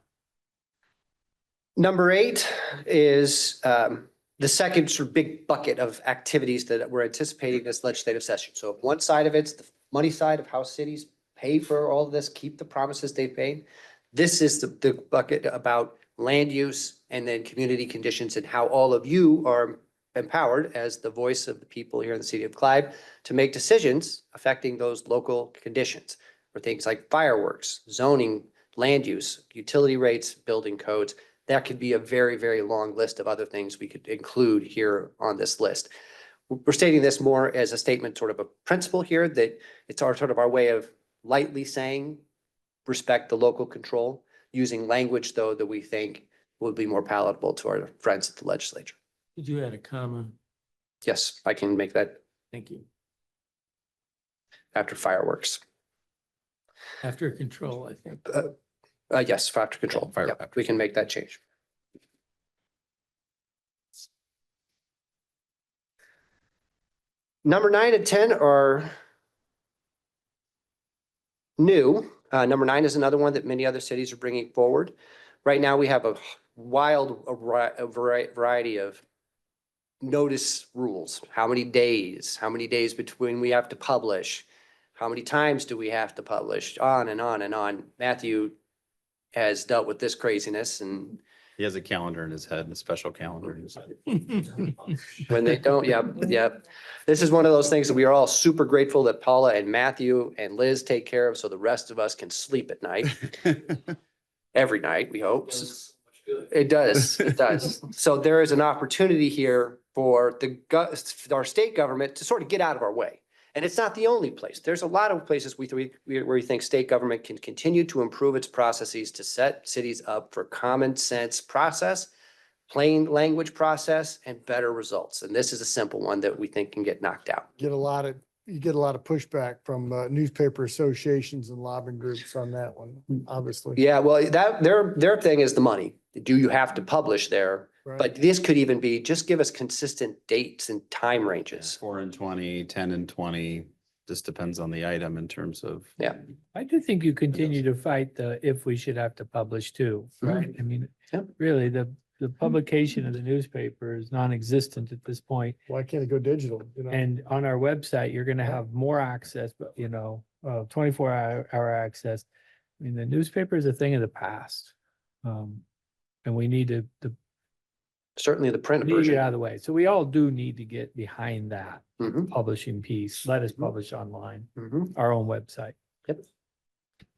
Number 8 is the second sort of big bucket of activities that we're anticipating this legislative session. So one side of it's the money side of how cities pay for all of this, keep the promises they've made. This is the bucket about land use and then community conditions and how all of you are empowered as the voice of the people here in the city of Clyde to make decisions affecting those local conditions for things like fireworks, zoning, land use, utility rates, building codes. That could be a very, very long list of other things we could include here on this list. We're stating this more as a statement, sort of a principle here, that it's our sort of our way of lightly saying, respect the local control, using language though that we think will be more palatable to our friends at the legislature. Did you add a comma? Yes, I can make that Thank you. after fireworks. After control, I think. Yes, after control. Yep, we can make that change. Number 9 and 10 are new. Number 9 is another one that many other cities are bringing forward. Right now, we have a wild variety of notice rules. How many days between we have to publish? How many times do we have to publish? On and on and on. Matthew has dealt with this craziness and He has a calendar in his head, a special calendar in his head. when they don't, yep. This is one of those things that we are all super grateful that Paula and Matthew and Liz take care of so the rest of us can sleep at night. Every night, we hope. It does, it does. So there is an opportunity here for our state government to sort of get out of our way. And it's not the only place. There's a lot of places where we think state government can continue to improve its processes to set cities up for common sense process, plain language process, and better results. And this is a simple one that we think can get knocked out. You get a lot of pushback from newspaper associations and lobbying groups on that one, obviously. Yeah, well, their thing is the money. Do you have to publish there? Right. But this could even be, just give us consistent dates and time ranges. 4 and 20, 10 and 20. just depends on the item in terms of. Yeah. I do think you continue to fight if we should have to publish too, right? I mean, really, the publication of the newspaper is non-existent at this point. Why can't it go digital? You know? And on our website, you're gonna have more access, but 24 hour access. I mean, the newspaper is a thing of the past. And we need to Certainly the print need to version. get out of the way. So we all do need to get behind that Mhm. publishing piece. Let us publish online, Mhm. our own website. Yep.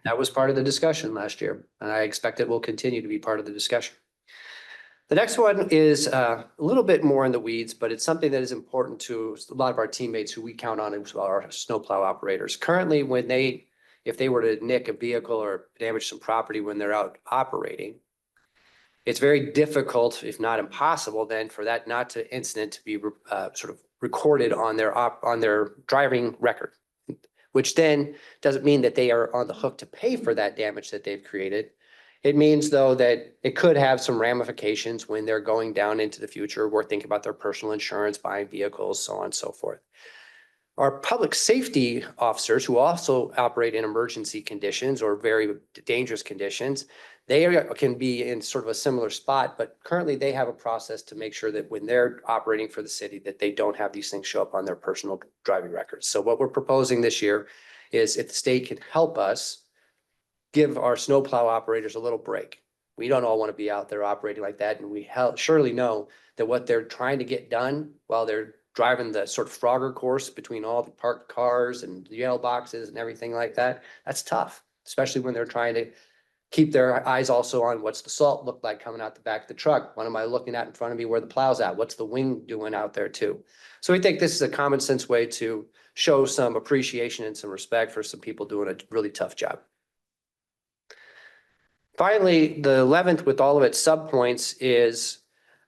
That was part of the discussion last year, and I expect it will continue to be part of the discussion. The next one is a little bit more in the weeds, but it's something that is important to a lot of our teammates who we count on as our snowplow operators. Currently, if they were to nick a vehicle or damage some property when they're out operating, it's very difficult, if not impossible, then for that incident to be sort of recorded on their driving record, which then doesn't mean that they are on the hook to pay for that damage that they've created. It means, though, that it could have some ramifications when they're going down into the future. We're thinking about their personal insurance, buying vehicles, so on and so forth. Our public safety officers who also operate in emergency conditions or very dangerous conditions, they can be in sort of a similar spot, but currently they have a process to make sure that when they're operating for the city, that they don't have these things show up on their personal driving records. So what we're proposing this year is if the state can help us give our snowplow operators a little break. We don't all want to be out there operating like that, and we surely know that what they're trying to get done while they're driving the sort of Frogger course between all the parked cars and the yellow boxes and everything like that, that's tough, especially when they're trying to keep their eyes also on what's the salt look like coming out the back of the truck. What am I looking at in front of me where the plow's at? What's the wing doing out there too? So we think this is a common sense way to show some appreciation and some respect for some people doing a really tough job. Finally, the 11th with all of its subpoints is,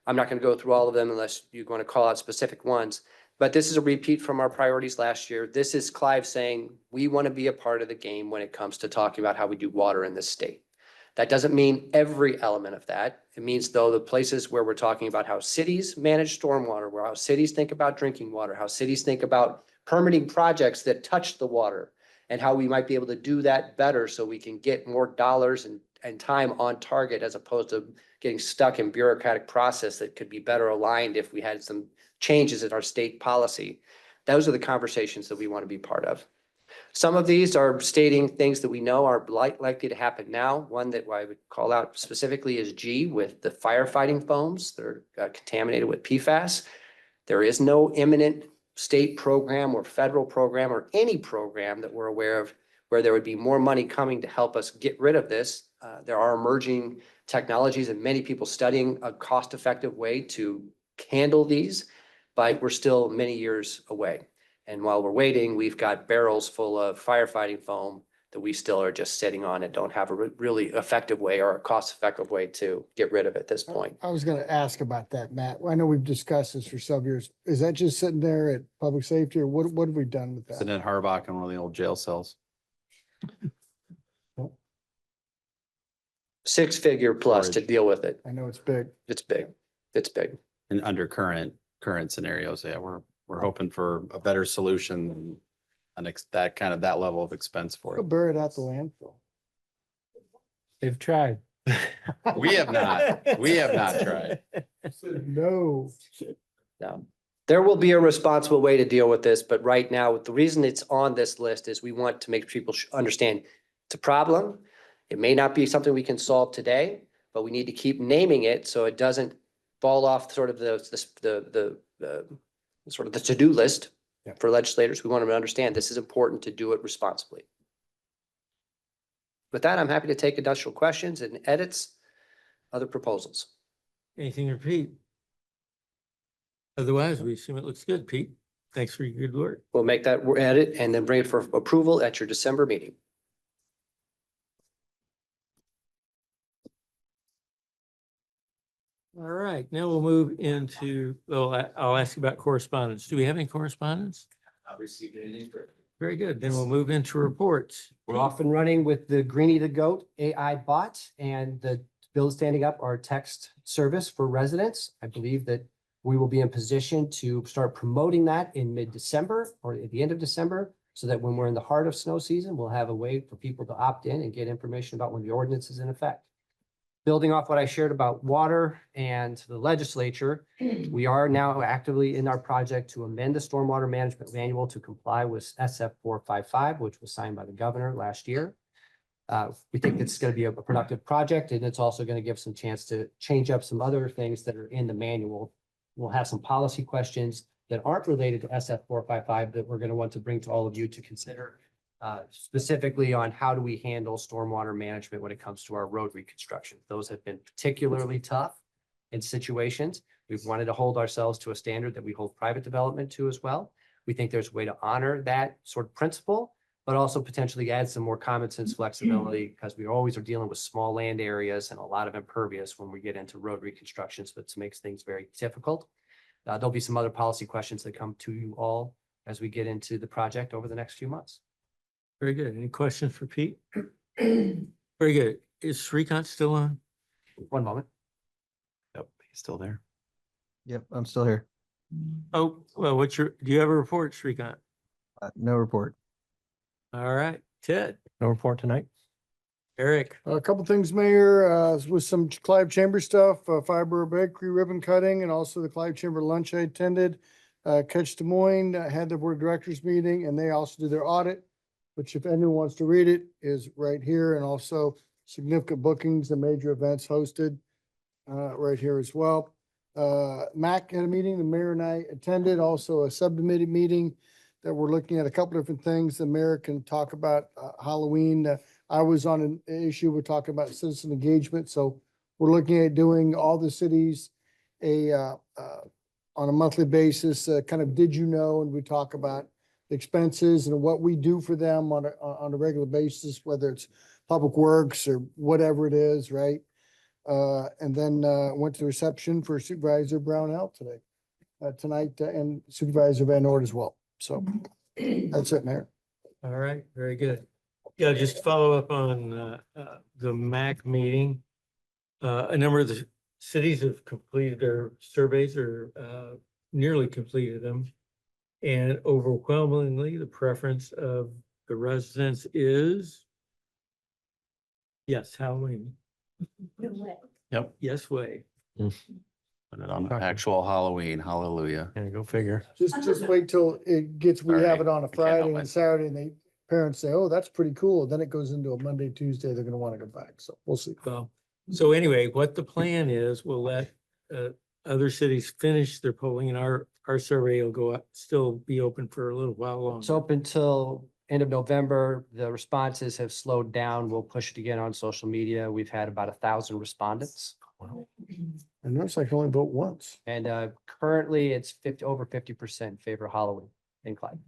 I'm not going to go through all of them unless you're going to call out specific ones, but this is a repeat from our priorities last year. This is Clive saying, we want to be a part of the game when it comes to talking about how we do water in this state. That doesn't mean every element of that. It means, though, the places where we're talking about how cities manage stormwater, where how cities think about drinking water, how cities think about permitting projects that touch the water, and how we might be able to do that better so we can get more dollars and time on target as opposed to getting stuck in bureaucratic process that could be better aligned if we had some changes in our state policy. Those are the conversations that we want to be part of. Some of these are stating things that we know are likely to happen now. One that I would call out specifically is G with the firefighting foams that are contaminated with PFAS. There is no imminent state program or federal program or any program that we're aware of where there would be more money coming to help us get rid of this. There are emerging technologies and many people studying a cost-effective way to handle these, but we're still many years away. And while we're waiting, we've got barrels full of firefighting foam that we still are just sitting on and don't have a really effective way or a cost-effective way to get rid of at this point. I was gonna ask about that, Matt. I know we've discussed this for some years. Is that just sitting there at public safety or what have we done with that? Sitting at Harbach in one of the old jail cells. Six-figure plus to deal with it. I know it's big. It's big. It's big. And under current scenarios, yeah, we're hoping for a better solution than that level of expense for Go it. bury it at the landfill. They've tried. We have not. We have not tried. No. No. There will be a responsible way to deal with this, but right now, the reason it's on this list is we want to make people understand it's a problem. It may not be something we can solve today, but we need to keep naming it so it doesn't fall off sort of the to-do list for legislators. We want them to understand this is important to do it responsibly. With that, I'm happy to take additional questions and edits, other proposals. Anything to repeat? Otherwise, we assume it looks good, Pete. Thanks for your good work. We'll make that edit and then bring it for approval at your December meeting. All right, now we'll move into, well, I'll ask you about correspondence. Do we have any correspondence? I've received anything for. Very good. Then we'll move into reports. We're off and running with the Greenie the Goat AI bot and the bill is standing up our text service for residents. I believe that we will be in position to start promoting that in mid-December or at the end of December. so that when we're in the heart of snow season, we'll have a way for people to opt in and get information about when the ordinance is in effect. Building off what I shared about water and the legislature, we are now actively in our project to amend the stormwater management manual to comply with SF 455, which was signed by the governor last year. We think it's going to be a productive project, and it's also going to give some chance to change up some other things that are in the manual. We'll have some policy questions that aren't related to SF 455 that we're going to want to bring to all of you to consider, specifically on how do we handle stormwater management when it comes to our road reconstruction. Those have been particularly tough in situations. We've wanted to hold ourselves to a standard that we hold private development to as well. We think there's a way to honor that sort of principle, but also potentially add some more common sense flexibility, because we always are dealing with small land areas and a lot of impervious when we get into road reconstructions, but it makes things very difficult. There'll be some other policy questions that come to you all as we get into the project over the next few months. Very good. Any questions for Pete? Very good. Is Srikant still on? One moment. Yep, he's still there. Yep, I'm still here. Oh, well, do you have a report, Srikant? No report. All right, Ted, No report tonight. Eric, A couple things, Mayor, with some Clive Chamber stuff, Fiber Bakery ribbon cutting, and also the Clive Chamber lunch I attended. Catch Des Moines had their board of directors meeting, and they also did their audit, which if anyone wants to read it, is right here, and also significant bookings and major events hosted right here as well. MAC had a meeting, the mayor and I attended, also a subcommittee meeting that we're looking at a couple different things. The mayor can talk about Halloween. I was on an issue, we're talking about citizen engagement, so we're looking at doing all the cities on a monthly basis, kind of did you know, and we talk about expenses and what we do for them on a regular basis, whether it's public works or whatever it is, right? And then went to the reception for Supervisor Brownell tonight, and Supervisor Van Ord as well. So that's it, Mayor. all right, very good. Yeah, just to follow up on the MAC meeting. A number of the cities have completed their surveys or nearly completed them. And overwhelmingly, the preference of the residents is yes, Halloween. Yep. Yes, way. Put it on actual Halloween. Hallelujah. Yeah, go figure. Just wait till it gets, we have Sorry, it on a I can't help Friday and myself. Saturday, and parents say, oh, that's pretty cool. Then it goes into a Monday, Tuesday, they're gonna want to go back. So we'll see. Well, so anyway, what the plan is, we'll let other cities finish their polling, and our survey will go up, still be open for a little while longer. So up until end of November, the responses have slowed down. We'll push it again on social media. We've had about 1,000 respondents. I notice I can only vote once. And currently it's over 50% favor Halloween in Clyde.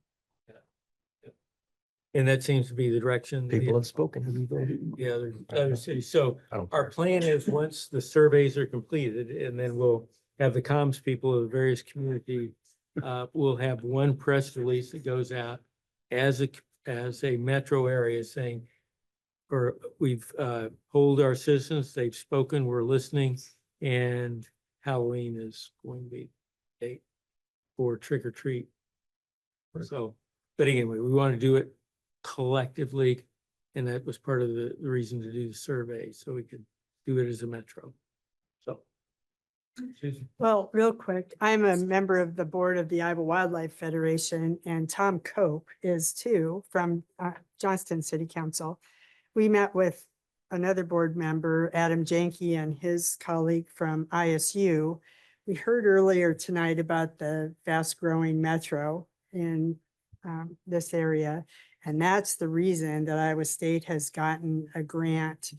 And that seems to be the direction. People have spoken. The other cities. So I don't our care. plan is once the surveys are completed, and then we'll have the comms people of the various community, we'll have one press release that goes out as a metro area saying, or we've polled our citizens, they've spoken, we're listening, and Halloween is going to be a date for trick or treat. So, but anyway, we want to do it collectively, and that was part of the reason to do the survey, so we could do it as a metro. So. Susan? Well, real quick, I'm a member of the board of the Iowa Wildlife Federation, and Tom Cope is too, from Johnston City Council. We met with another board member, Adam Janke, and his colleague from ISU. We heard earlier tonight about the fast-growing metro in this area, and that's the reason that Iowa State has gotten a grant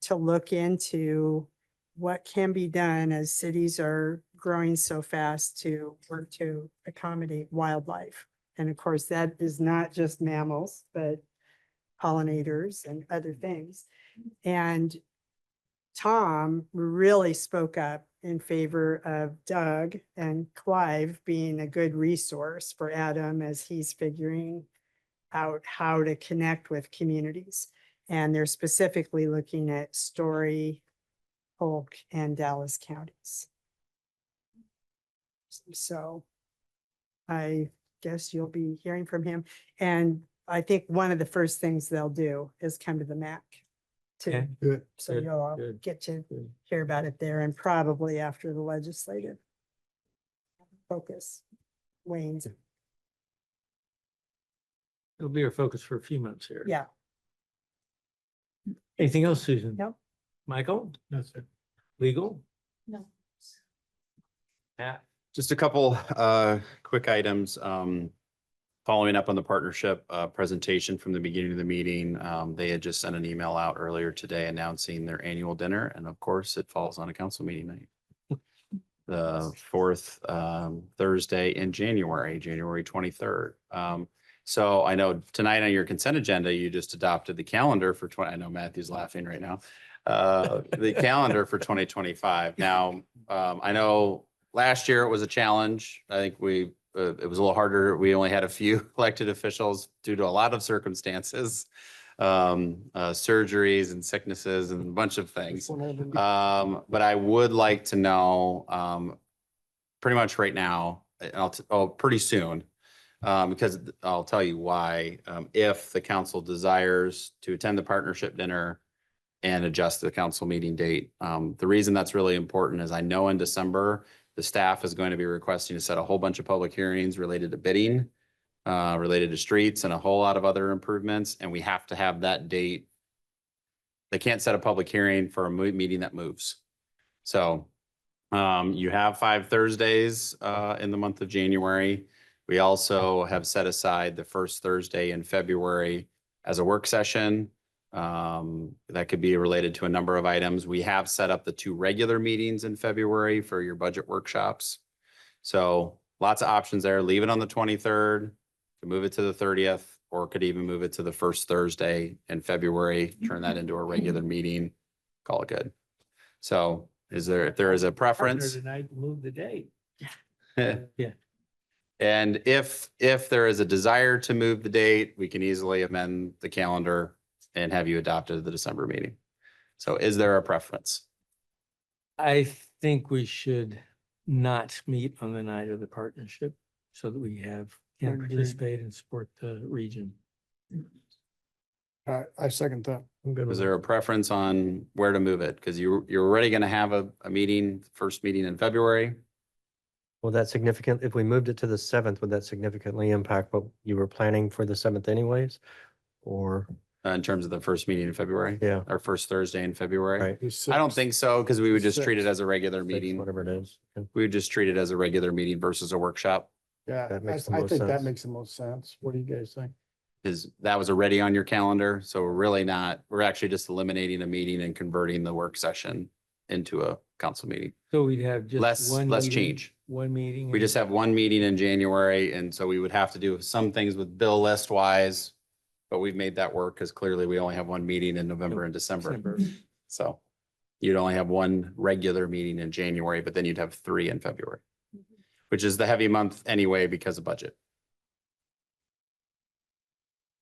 to look into what can be done as cities are growing so fast to work to accommodate wildlife. And of course, that is not just mammals, but pollinators and other things. And Tom really spoke up in favor of Doug and Clive being a good resource for Adam as he's figuring out how to connect with communities. And they're specifically looking at Story, Polk, and Dallas counties. So I guess you'll be hearing from him. And I think one of the first things they'll do is come to the MAC Okay. too. Good. So Good, you'll all good, get to good. hear about it there and probably after the legislative focus wanes. It'll be our focus for a few months here. Yeah. Anything else, Susan? Nope. Michael? No, sir. Legal? No. Pat? Just a couple quick items. Following up on the partnership presentation from the beginning of the meeting, they had just sent an email out earlier today announcing their annual dinner, and of course, it falls on a council meeting night. The fourth Thursday in January, January 23rd. So I know tonight on your consent agenda, you just adopted the calendar for I know Matthew's laughing right now. The calendar for 2025. Now, I know last year it was a challenge. I think it was a little harder. We only had a few elected officials due to a lot of circumstances, surgeries and sicknesses and a bunch of things. But I would like to know, pretty much right now, pretty soon, because I'll tell you why, if the council desires to attend the partnership dinner and adjust the council meeting date. The reason that's really important is I know in December, the staff is going to be requesting to set a whole bunch of public hearings related to bidding, related to streets and a whole lot of other improvements, and we have to have that date. They can't set a public hearing for a meeting that moves. So you have 5 Thursdays in the month of January. We also have set aside the first Thursday in February as a work session. That could be related to a number of items. We have set up the 2 regular meetings in February for your budget workshops. So lots of options there. Leave it on the 23rd, to move it to the 30th, or could even move it to the first Thursday in February, turn that into a regular meeting, call it good. So if there is a preference. Tonight, move the date. Yeah. And if there is a desire to move the date, we can easily amend the calendar and have you adopted at the December meeting. So is there a preference? I think we should not meet on the night of the partnership so that we can Agreed. participate and support the region. I second that. I'm good Is with there a preference on where to move it? Because you're already going to have a meeting, first meeting in February. Will that significant, if we moved it to the 7th, would that significantly impact what you were planning for the 7th anyways? Or, In terms of the first meeting in February? yeah, Our first Thursday in February? right, I don't think so, because we would just treat it Six. as a regular 6, meeting. whatever it is. We would just treat it as a regular meeting versus a workshop. Yeah, That makes the I most think that sense. makes the most sense. What do you guys think? Is that was already on your calendar. So we're actually just eliminating a meeting and converting the work session into a council meeting. So we'd have just Less one. less meeting- change. One meeting. We and- just have one meeting in January, and so we would have to do some things with bill list wise. But we've made that work because clearly we only have one meeting in November and December. December. So you'd only have one regular meeting in January, but then you'd have 3 in February, which is the heavy month anyway because of budget.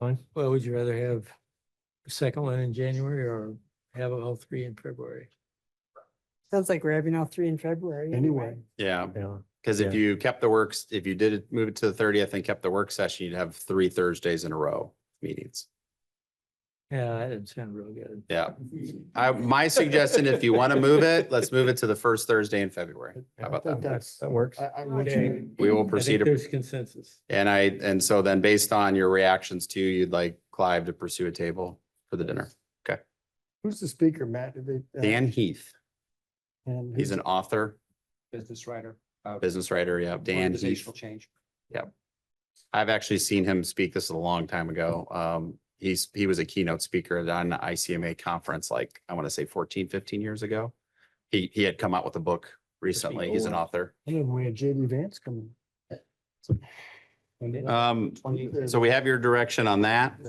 Fine. Well, would you rather have the second one in January or have all 3 in February? Sounds like we're having all 3 in February. Anyway, Yeah, Yeah, because if Yeah. you kept the works, if you did move it to the 30th and kept the work session, you'd have 3 Thursdays in a row meetings. Yeah, that doesn't sound real good. Yeah. My suggestion, if you want to move it, let's move it to the first Thursday in February. How about that? that works. Okay. We will I proceed. think there's consensus. And so then based on your reactions too, you'd like Clive to pursue a table for the dinner. Okay. who's the speaker, Matt? Did they? Dan Heath, And he's an author, Business writer. business writer. Yeah. Dan Heath. Organizational change. Yep. I've actually seen him speak. This is a long time ago. He was a keynote speaker at an ICMA conference, like I want to say 14, 15 years ago. He had come out with a book recently. He's an author. And we had JD Vance coming. So we have your direction on that.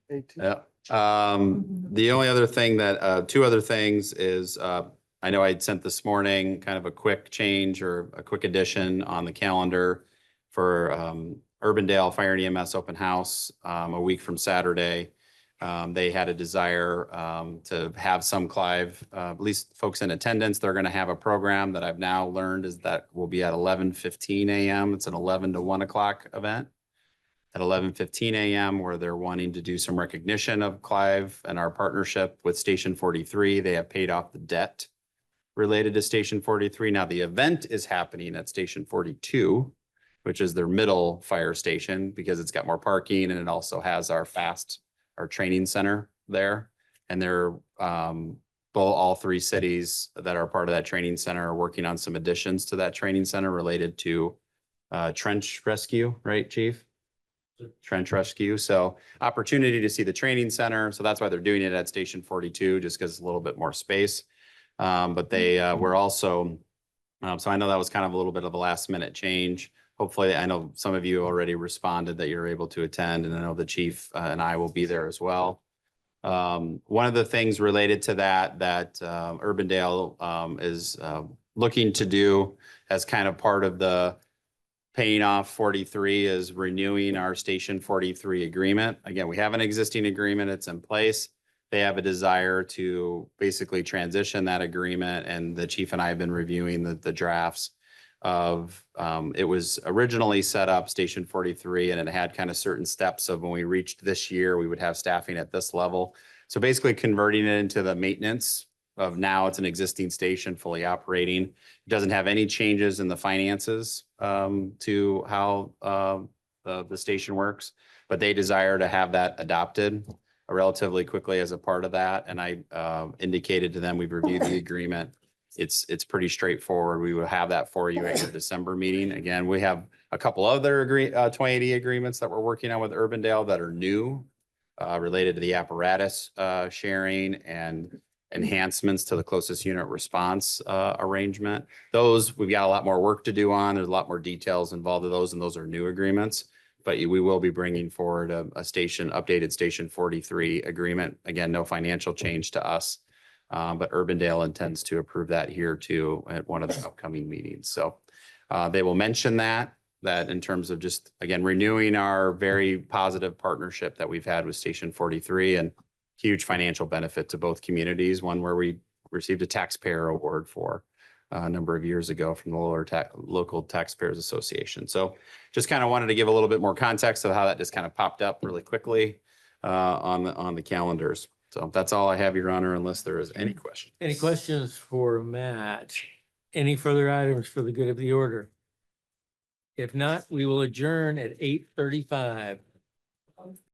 18. Yeah. The only other thing that, 2 other things is, I know I'd sent this morning kind of a quick change or a quick addition on the calendar for, Urbandale Fire and EMS Open House, a week from Saturday. They had a desire, to have some Clive, at least folks in attendance. They're going to have a program that I've now learned is that will be at 11:15 a.m. It's an 11 to 1 o'clock event. at 11:15 a.m. where they're wanting to do some recognition of Clive and our partnership with Station 43. They have paid off the debt related to Station 43. Now, the event is happening at Station 42, which is their middle fire station because it's got more parking and it also has our training center there. And they're all three cities that are part of that training center are working on some additions to that training center related to trench rescue, right, Chief? Trench rescue. So opportunity to see the training center. So that's why they're doing it at Station 42, just because it's a little bit more space. But they were also, so I know that was kind of a little bit of a last minute change. Hopefully, I know some of you already responded that you're able to attend, and I know the chief and I will be there as well. One of the things related to that Urbandale is looking to do as kind of part of the paying off 43 is renewing our Station 43 agreement. Again, we have an existing agreement, it's in place. They have a desire to basically transition that agreement, and the chief and I have been reviewing the drafts of, it was originally set up Station 43 and it had kind of certain steps of when we reached this year, we would have staffing at this level. So basically converting it into the maintenance of now it's an existing station fully operating. It doesn't have any changes in the finances to how the station works, but they desire to have that adopted relatively quickly as a part of that. And I indicated to them, we've reviewed the agreement. It's pretty straightforward. We will have that for you at your December meeting. Again, we have a couple other 2080 agreements that we're working on with Urbandale that are new related to the apparatus sharing and enhancements to the closest unit response arrangement. Those, we've got a lot more work to do on. There's a lot more details involved in those, and those are new agreements. But we will be bringing forward a updated Station 43 agreement. Again, no financial change to us. But Urbandale intends to approve that here too at one of the upcoming meetings. So they will mention that in terms of just, again, renewing our very positive partnership that we've had with Station 43 and huge financial benefit to both communities, one where we received a taxpayer award for a number of years ago from the Local Taxpayers Association. So just kind of wanted to give a little bit more context of how that just kind of popped up really quickly on the calendars. So that's all I have, Your Honor, unless there is any question. Any questions for Matt? Any further items for the good of the order? If not, we will adjourn at 8:35.